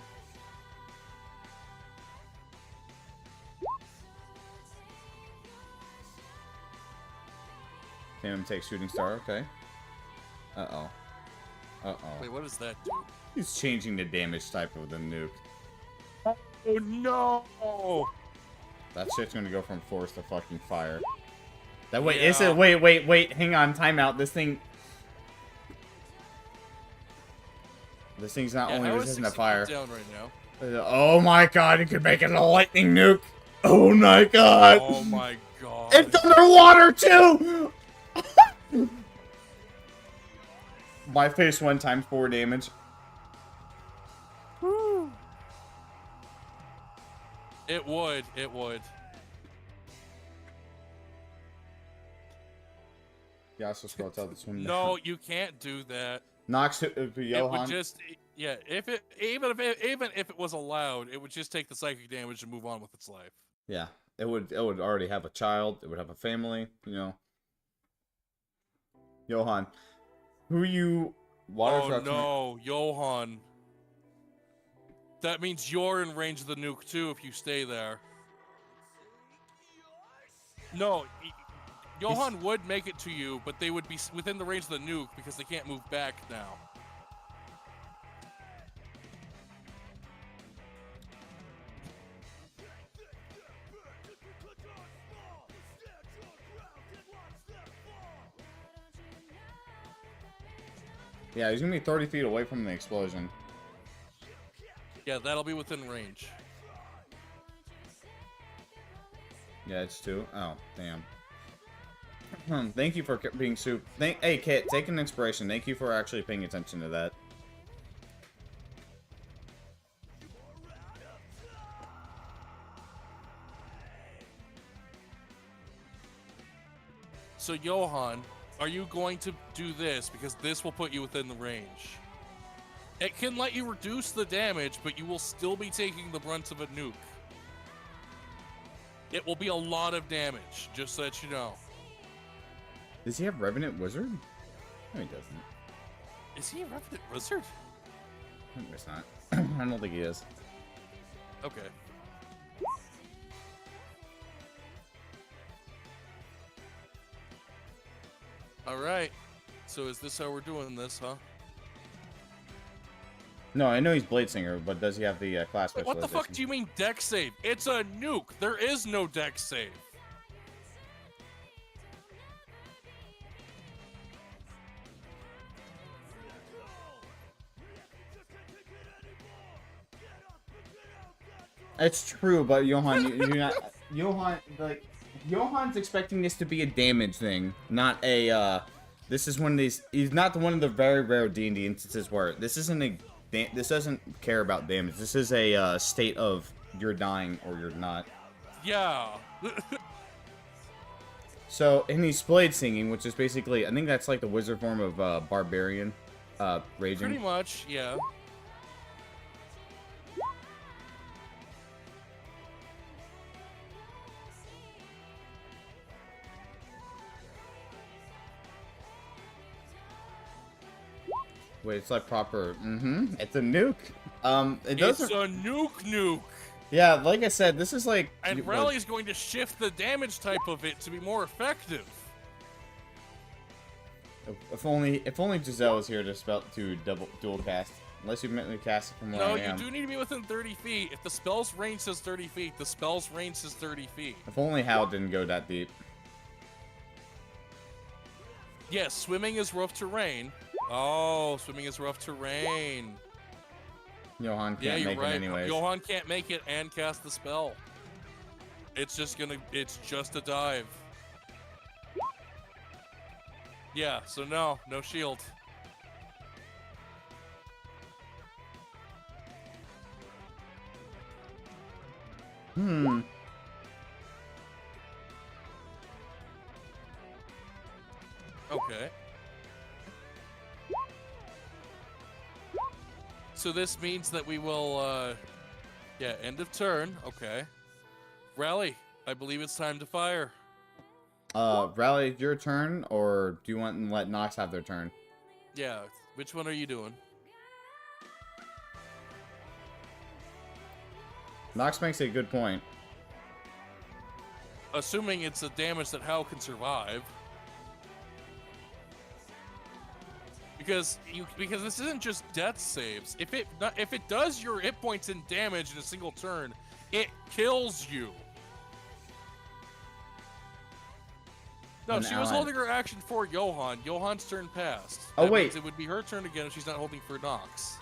[SPEAKER 1] Him take shooting star, okay. Uh-oh. Uh-oh.
[SPEAKER 2] Wait, what does that do?
[SPEAKER 1] He's changing the damage type of the nuke.
[SPEAKER 2] Oh no!
[SPEAKER 1] That shit's gonna go from forest to fucking fire. That wait,
[SPEAKER 2] Yeah.
[SPEAKER 1] is it? Wait, hang on, timeout. This thing's not only
[SPEAKER 2] how is
[SPEAKER 1] resistant to
[SPEAKER 2] 60
[SPEAKER 1] fire.
[SPEAKER 2] down right now?
[SPEAKER 1] Oh my god, it could make it a lightning nuke. Oh my god.
[SPEAKER 2] Oh my god.
[SPEAKER 1] It's underwater too. My face 1 times 4 damage.
[SPEAKER 2] Woo. It would. It would.
[SPEAKER 1] Yeah, also scroll out this one.
[SPEAKER 2] No, you can't do that.
[SPEAKER 1] Nox to
[SPEAKER 2] It
[SPEAKER 1] Johan.
[SPEAKER 2] would just, yeah. Even if it was allowed, it would just take the psychic damage and move on with its life.
[SPEAKER 1] Yeah, it would already have a child. It would have a family. You know. Johan, who you?
[SPEAKER 2] Oh no, Johan. That means you're in range of the nuke too if you stay there. No, Johan would make it to you, but they would be within the range of the nuke because they can't move back now.
[SPEAKER 1] Yeah, he's gonna be 30 feet away from the explosion.
[SPEAKER 2] Yeah, that'll be within range.
[SPEAKER 1] Yeah, it's 2. Oh, damn. Thank you for being soup. Hey, Kit, take an inspiration. Thank you for actually paying attention to that.
[SPEAKER 2] So, Johan, are you going to do this? Because this will put you within the range. It can let you reduce the damage, but you will still be taking the brunt of a nuke. It will be a lot of damage, just so that you know.
[SPEAKER 1] Does he have Revenant Wizard? No, he doesn't.
[SPEAKER 2] Is he a Revenant Wizard?
[SPEAKER 1] I guess not. I don't think he is.
[SPEAKER 2] Okay. Alright. So is this how we're doing this, huh?
[SPEAKER 1] No, I know he's Bladesinger, but does he have the class
[SPEAKER 2] Wait, what the fuck
[SPEAKER 1] specialization?
[SPEAKER 2] do you mean deck save? It's a nuke! There is no deck save!
[SPEAKER 1] It's true, but Johan, you're not. Johan, like, Johan's expecting this to be a damage thing, not a. This is one of these. He's not one of the very rare D&D instances where this isn't a. This doesn't care about damage. This is a state of you're dying or you're not.
[SPEAKER 2] Yeah.
[SPEAKER 1] So, and he's blade singing, which is basically, I think that's like the wizard form of barbarian, raging.
[SPEAKER 2] Pretty much, yeah.
[SPEAKER 1] Wait, it's like proper. It's a nuke. It
[SPEAKER 2] It's
[SPEAKER 1] doesn't.
[SPEAKER 2] a nuke.
[SPEAKER 1] Yeah, like I said, this is like.
[SPEAKER 2] And Rally's going to shift the damage type of it to be more effective.
[SPEAKER 1] If only Giselle was here to dual cast. Unless you meant to cast it from where
[SPEAKER 2] No,
[SPEAKER 1] I
[SPEAKER 2] you
[SPEAKER 1] am.
[SPEAKER 2] do need to be within 30 feet. If the spell's range says 30 feet, the spell's range says 30 feet.
[SPEAKER 1] If only Hal didn't go that deep.
[SPEAKER 2] Yes, swimming is rough terrain. Oh, swimming is rough terrain.
[SPEAKER 1] Johan
[SPEAKER 2] Yeah,
[SPEAKER 1] can't
[SPEAKER 2] you're
[SPEAKER 1] make
[SPEAKER 2] right.
[SPEAKER 1] it anyways.
[SPEAKER 2] Johan can't make it and cast the spell. It's just a dive. Yeah, so no shield. Okay. So this means that we will, yeah, end of turn. Okay. Rally, I believe it's time to fire.
[SPEAKER 1] Rally, your turn, or do you want to let Nox have their turn?
[SPEAKER 2] Yeah, which one are you doing?
[SPEAKER 1] Nox makes a good point.
[SPEAKER 2] Assuming it's a damage that Hal can survive. Because this isn't just death saves. If it does your hit points and damage in a single turn, it kills you. No, she was holding her action for Johan. Johan's turn passed.
[SPEAKER 1] Oh,
[SPEAKER 2] That
[SPEAKER 1] wait.
[SPEAKER 2] means it would be her turn again if she's not holding for Nox.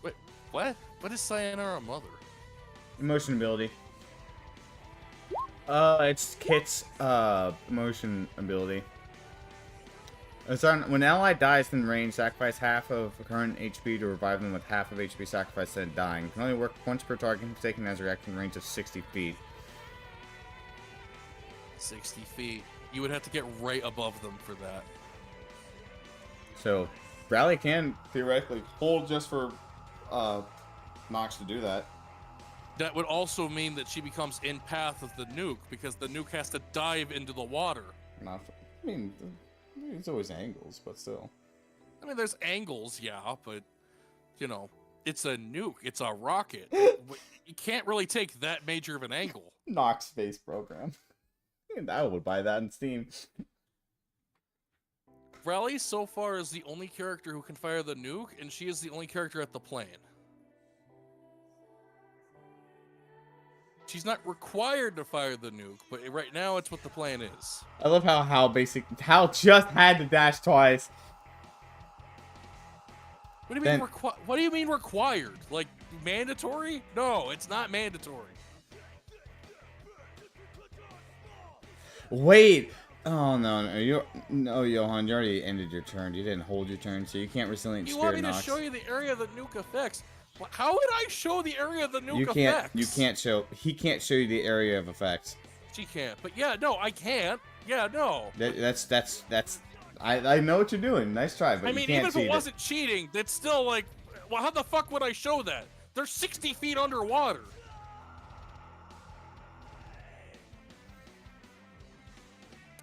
[SPEAKER 2] Wait, what? What is Sayonara Mother?
[SPEAKER 1] Emotion ability. It's Kit's emotion ability. It's on when an ally dies in range, sacrifice half of current HP to revive them with half of HP sacrifice and dying. It can only work once per target taken as a reaction range of 60 feet.
[SPEAKER 2] 60 feet. You would have to get right above them for that.
[SPEAKER 1] So, Rally can theoretically hold just for Nox to do that.
[SPEAKER 2] That would also mean that she becomes in path of the nuke, because the nuke has to dive into the water.
[SPEAKER 1] Not, I mean, it's always angles, but still.
[SPEAKER 2] I mean, there's angles, yeah, but, you know, it's a nuke. It's a rocket. You can't really take that major of an angle.
[SPEAKER 1] Nox space program. And I would buy that in Steam.
[SPEAKER 2] Rally, so far, is the only character who can fire the nuke, and she is the only character at the plane. She's not required to fire the nuke, but right now it's what the plan is.
[SPEAKER 1] I love how Hal just had to dash twice.
[SPEAKER 2] What do you mean what do you mean required? Like mandatory? No, it's not mandatory.
[SPEAKER 1] Wait. Oh no, Johan, you already ended your turn. You didn't hold your turn, so you can't resilient
[SPEAKER 2] You
[SPEAKER 1] spirit
[SPEAKER 2] want me to
[SPEAKER 1] Nox.
[SPEAKER 2] show you the area the nuke affects? How would I show the area the nuke affects?
[SPEAKER 1] You can't show. He can't show you the area of effects.
[SPEAKER 2] She can't. But yeah, no, I can't. Yeah, no.
[SPEAKER 1] That's. I know what you're doing. Nice try, but
[SPEAKER 2] I
[SPEAKER 1] you
[SPEAKER 2] mean,
[SPEAKER 1] can't
[SPEAKER 2] even if
[SPEAKER 1] cheat
[SPEAKER 2] it wasn't cheating, that's still like, well, how the fuck would I show that? They're 60 feet underwater.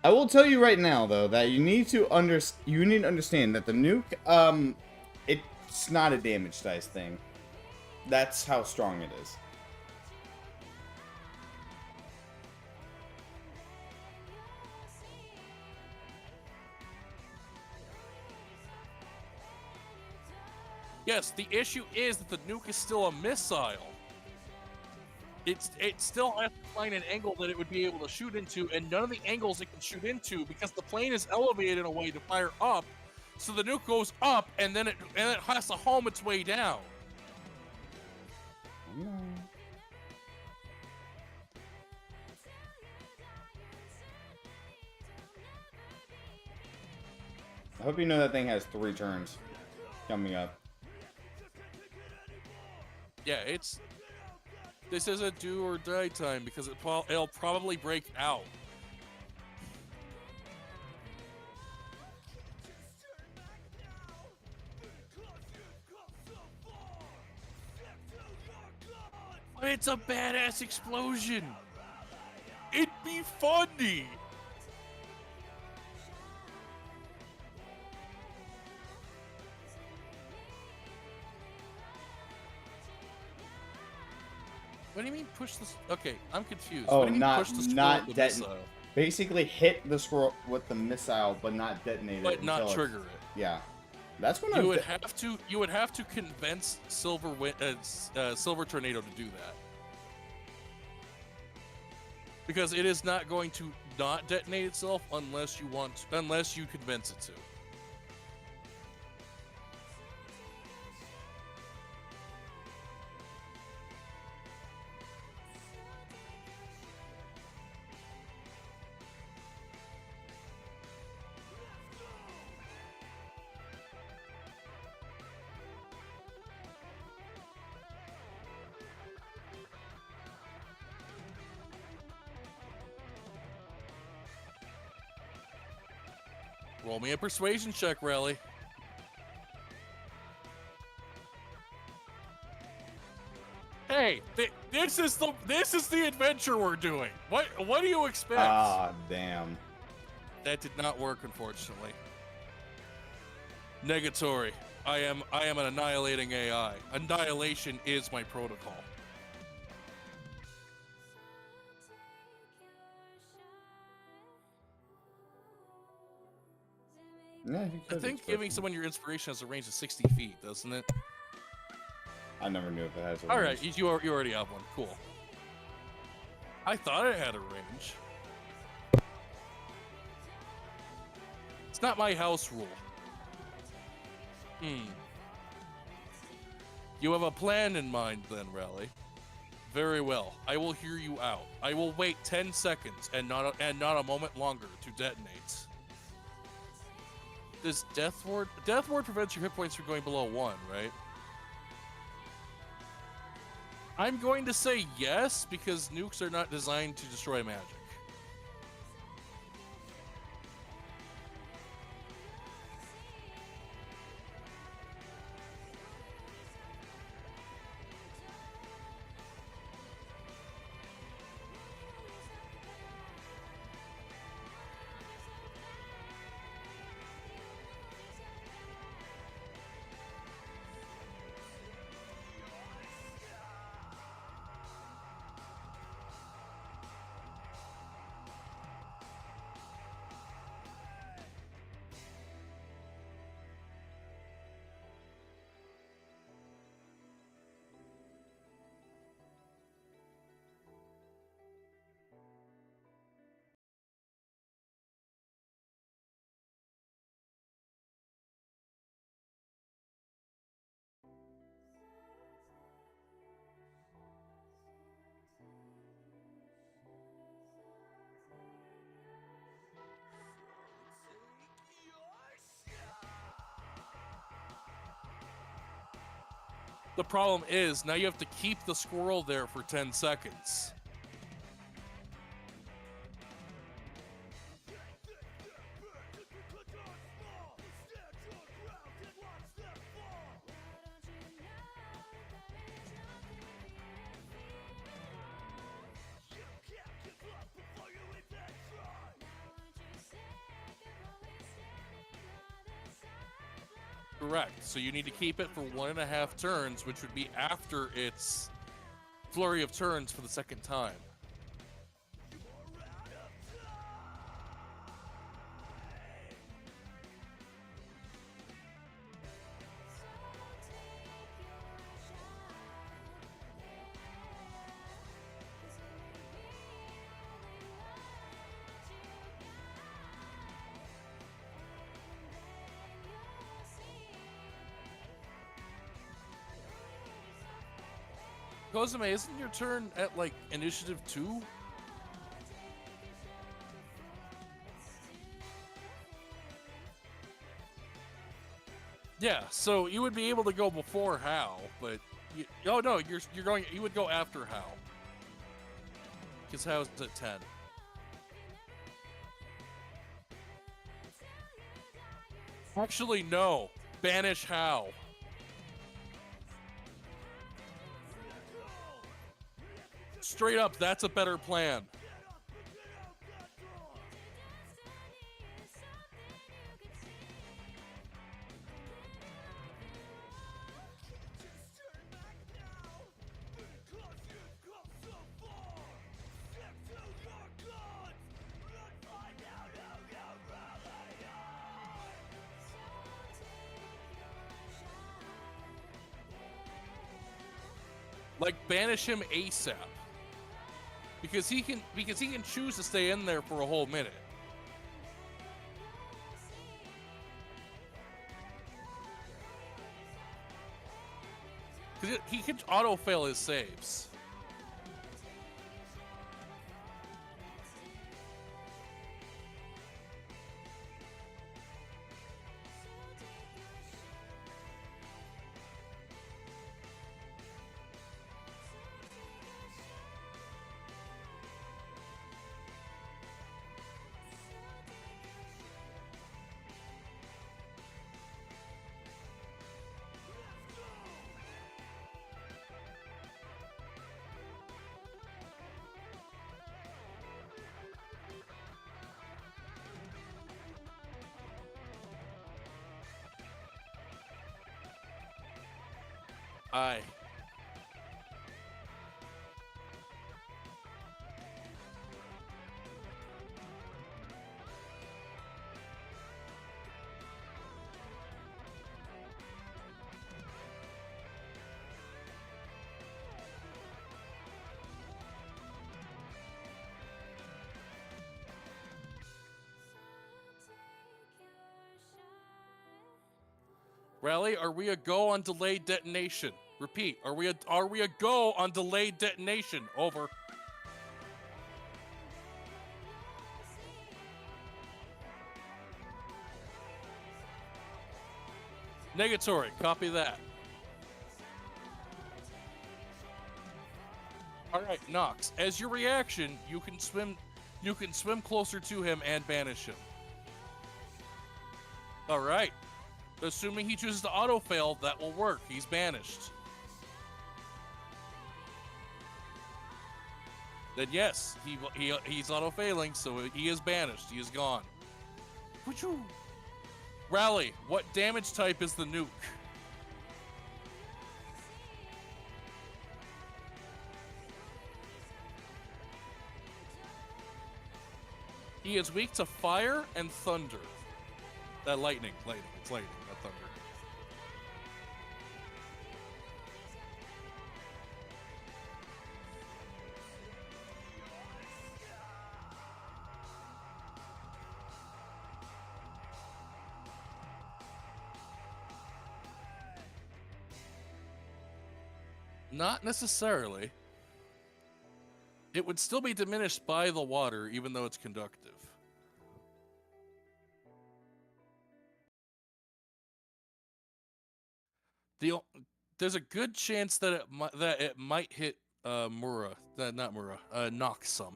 [SPEAKER 1] I will tell you right now, though, that you need to understand that the nuke, it's not a damage dice thing. That's how strong it is.
[SPEAKER 2] Yes, the issue is that the nuke is still a missile. It still has to find an angle that it would be able to shoot into, and none of the angles it can shoot into because the plane is elevated in a way to fire up, so the nuke goes up and then it has to home its way down.
[SPEAKER 1] I hope you know that thing has 3 turns coming up.
[SPEAKER 2] Yeah, this is a do or die time because it'll probably break out. But it's a badass explosion. It'd be funny. What do you mean push this? Okay, I'm confused.
[SPEAKER 1] Oh,
[SPEAKER 2] what do you mean
[SPEAKER 1] not
[SPEAKER 2] push the scroll
[SPEAKER 1] not
[SPEAKER 2] with the missile?
[SPEAKER 1] Basically, hit the scroll with the missile, but not detonate it.
[SPEAKER 2] But not
[SPEAKER 1] until
[SPEAKER 2] trigger it.
[SPEAKER 1] Yeah, that's when
[SPEAKER 2] You would have to convince Silver Tornado to do that, because it is not going to not detonate itself unless you convince it to. Roll me a persuasion check, Rally. This is the adventure we're doing. What do you expect?
[SPEAKER 1] Ah, damn.
[SPEAKER 2] That did not work, unfortunately. Negatory. I am an annihilating AI. Annihilation is my protocol.
[SPEAKER 1] Yeah,
[SPEAKER 2] I think giving someone your inspiration has a range of 60 feet, doesn't it?
[SPEAKER 1] I never knew if it has a
[SPEAKER 2] All
[SPEAKER 1] range.
[SPEAKER 2] right, you already have one. Cool. I thought it had a range. It's not my house rule. You have a plan in mind then, Raleigh. Very well. I will hear you out. I will wait 10 seconds and not a moment longer to detonate. Does Death Ward prevents your hit points from going below 1, right? I'm going to say yes, because nukes are not designed to destroy magic. The problem is, now you have to keep the squirrel there for 10 seconds. Correct. So you need to keep it for 1.5 turns, which would be after its flurry of turns for the second time. Cosme, isn't your turn at, like, initiative 2? Yeah, so you would be able to go before Hal, but oh no, you would go after Hal. Because Hal's at 10. Actually, no. Banish Hal. Straight up, that's a better plan. Like, banish him ASAP. Because he can choose to stay in there for a whole minute. Because he can auto-fail his saves. Aye. Rally, are we a go on delayed detonation? Repeat, are we a go on delayed detonation? Over. Negatory, copy that. All right, Nox. As your reaction, you can swim closer to him and banish him. All right. Assuming he chooses to auto fail, that will work. He's banished. Then yes, he's auto failing, so he is banished. He is gone. Woo-choo. Rally, what damage type is the nuke? He is weak to fire and thunder. Lightning. It's lightning, not thunder. Not necessarily. It would still be diminished by the water, even though it's conductive. There's a good chance that it might hit Nox some.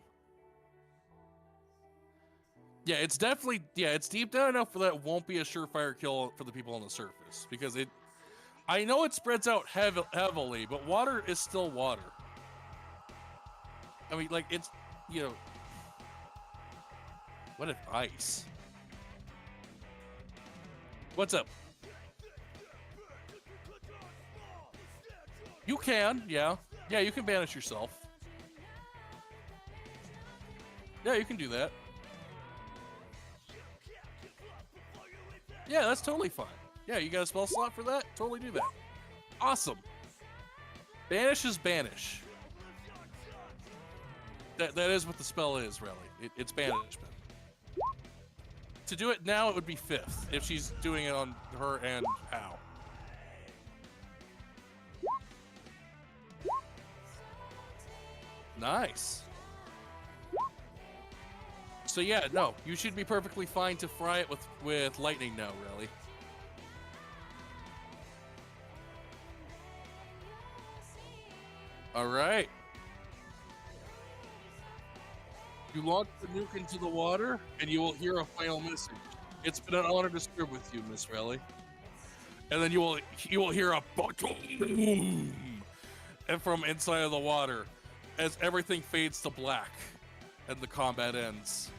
[SPEAKER 2] Yeah, it's definitely it's deep down enough for that it won't be a surefire kill for the people on the surface, because I know it spreads out heavily, but water is still water. I mean, like, it's, what if ice? What's up? You can, yeah. Yeah, you can banish yourself. Yeah, you can do that. Yeah, that's totally fine. Yeah, you got a spell slot for that? Totally do that. Awesome. Banish is banish. That is what the spell is, really. It's banishment. To do it now, it would be 5th, if she's doing it on her and Hal. Nice. So yeah, no, you should be perfectly fine to fry it with lightning now, really. All right. You launch the nuke into the water, and you will hear a final message. It's been an honor to serve with you, Miss Raleigh. And then you will hear a boom, and from inside of the water, as everything fades to black, and the combat ends.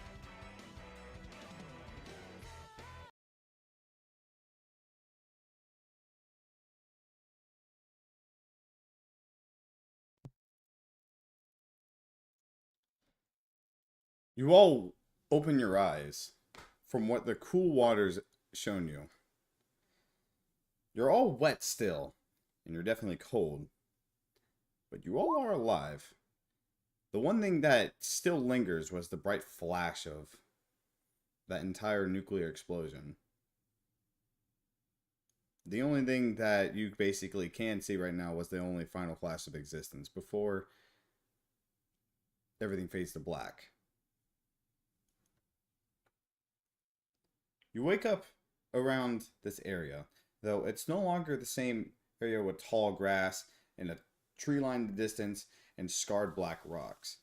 [SPEAKER 1] You all open your eyes from what the cool water's shown you. You're all wet still, and you're definitely cold. But you all are alive. The one thing that still lingers was the bright flash of that entire nuclear explosion. The only thing that you basically can see right now was the only final flash of existence before everything fades to black. You wake up around this area, though it's no longer the same area with tall grass and a tree line in the distance and scarred black rocks.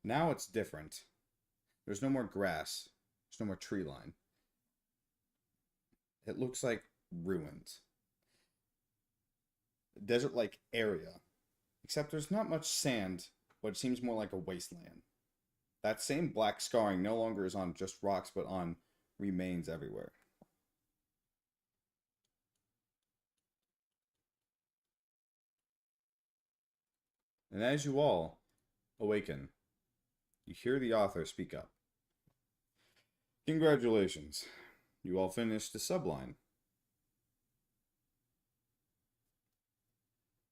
[SPEAKER 1] Now it's different. There's no more grass. There's no more tree line. It looks like ruins. A desert-like area. Except there's not much sand, but it seems more like a wasteland. That same black scarring no longer is on just rocks, but on remains everywhere. And as you all awaken, you hear the author speak up. Congratulations. You all finished the subline.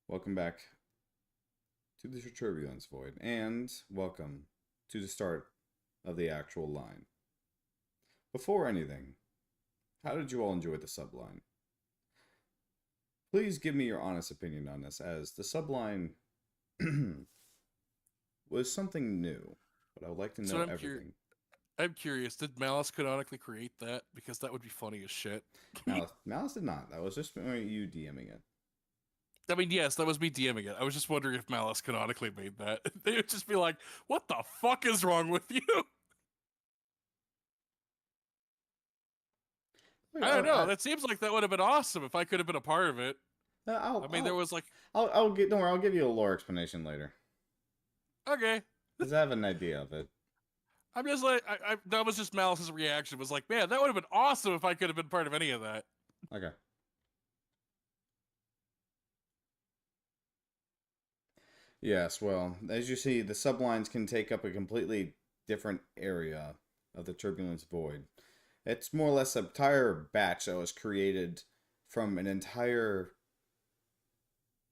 [SPEAKER 1] Welcome back to the Turbulence Void, and welcome to the start of the actual line. Before anything, how did you all enjoy the subline? Please give me your honest opinion on this, as the subline was something new, but I would like to know everything.
[SPEAKER 2] I'm curious, did Malice canonically create that? Because that would be funny as shit.
[SPEAKER 1] Malice did not. That was just you DMing it.
[SPEAKER 2] I mean, yes, that was me DMing it. I was just wondering if Malice canonically made that. They would just be like, what the fuck is wrong with you? I don't know. That seems like that would have been awesome if I could have been a part of it. There was like...
[SPEAKER 1] don't worry, I'll give you a lore explanation later.
[SPEAKER 2] Okay.
[SPEAKER 1] Because I have an idea of it.
[SPEAKER 2] I'm just like, that was just Malice's reaction. It was like, man, that would have been awesome if I could have been part of any of that.
[SPEAKER 1] Okay. Yes, well, as you see, the sublines can take up a completely different area of the Turbulence Void. It's more or less an entire batch that was created from an entire...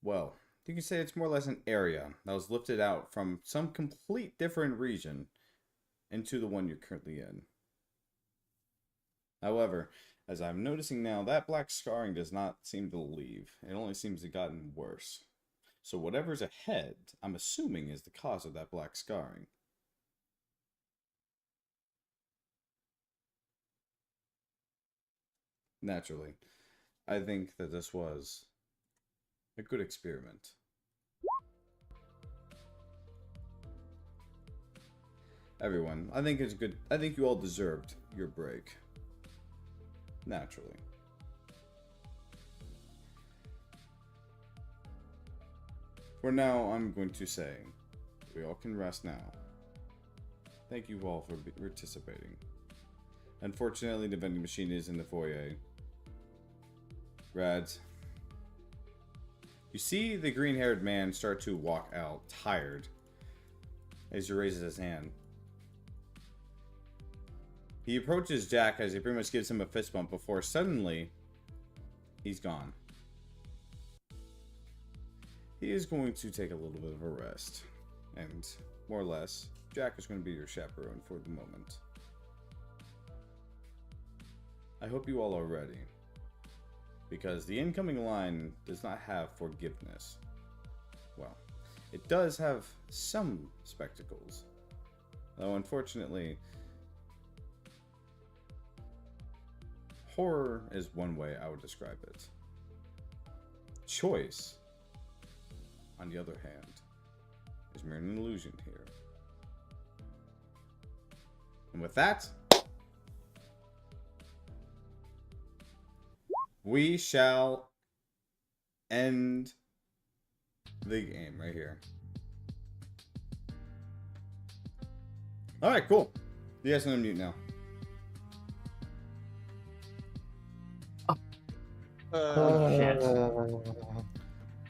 [SPEAKER 1] Well, you can say it's more or less an area that was lifted out from some complete different region into the one you're currently in. However, as I'm noticing now, that black scarring does not seem to leave. It only seems to have gotten worse. So whatever's ahead, I'm assuming, is the cause of that black scarring. Naturally, I think that this was a good experiment. Everyone, I think it's good. I think you all deserved your break. Naturally. For now, I'm going to say, we all can rest now. Thank you all for participating. Unfortunately, the vending machine is in the foyer. Rads. You see the green-haired man start to walk out, tired, as he raises his hand. He approaches Jack as he pretty much gives him a fist bump before suddenly, he's gone. He is going to take a little bit of a rest, and more or less, Jack is going to be your chaperone for the moment. I hope you all are ready, because the incoming line does not have forgiveness. Well, it does have some spectacles, though unfortunately, horror is one way I would describe it. Choice, on the other hand, is mere an illusion here. And with that, we shall end the game right here. Alright, cool. You guys can unmute now.
[SPEAKER 3] Shit.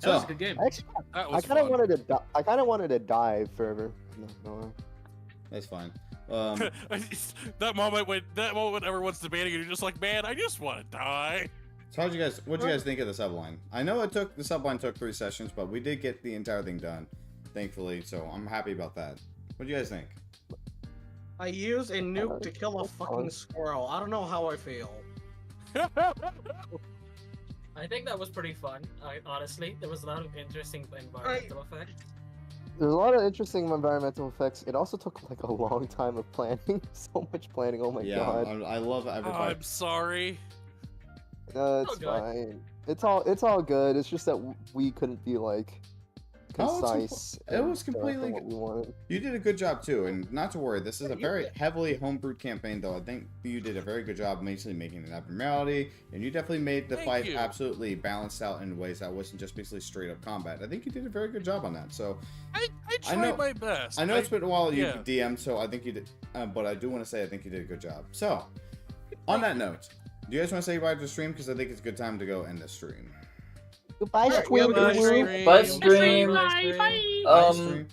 [SPEAKER 3] That was a good game.
[SPEAKER 4] Actually, I kind of wanted to. I kind of wanted to die further. No.
[SPEAKER 1] That's fine.
[SPEAKER 2] That moment when everyone's debating, and you're just like, man, I just want to die.
[SPEAKER 1] So what'd you guys think of the subline? I know the subline took 3 sessions, but we did get the entire thing done, thankfully. So I'm happy about that. What'd you guys think?
[SPEAKER 5] I used a nuke to kill a fucking squirrel. I don't know how I feel.
[SPEAKER 3] I think that was pretty fun. Honestly, there was a lot of interesting environmental effects.
[SPEAKER 4] There's a lot of interesting environmental effects. It also took like a long time of planning. So much planning. Oh my god.
[SPEAKER 1] I love everybody.
[SPEAKER 2] I'm sorry.
[SPEAKER 4] It's fine. It's all good. It's just that we couldn't be like concise.
[SPEAKER 1] It was completely
[SPEAKER 4] what we wanted.
[SPEAKER 1] You did a good job too, and not to worry, this is a very heavily homebrewed campaign, though. I think you did a very good job basically making an abnormality, and you definitely made the fight absolutely balanced out in ways that wasn't just basically straight up combat. I think you did a very good job on that. So
[SPEAKER 2] I tried my best.
[SPEAKER 1] I know it's been a while you DM, so I think you did, but I do want to say I think you did a good job. So on that note, do you guys want to say goodbye to the stream? Because I think it's a good time to go end the stream.
[SPEAKER 4] Goodbye,
[SPEAKER 5] Alright, we have a
[SPEAKER 4] Squid.
[SPEAKER 5] good stream.
[SPEAKER 6] Bye, stream.
[SPEAKER 3] Bye.
[SPEAKER 1] Bye, stream.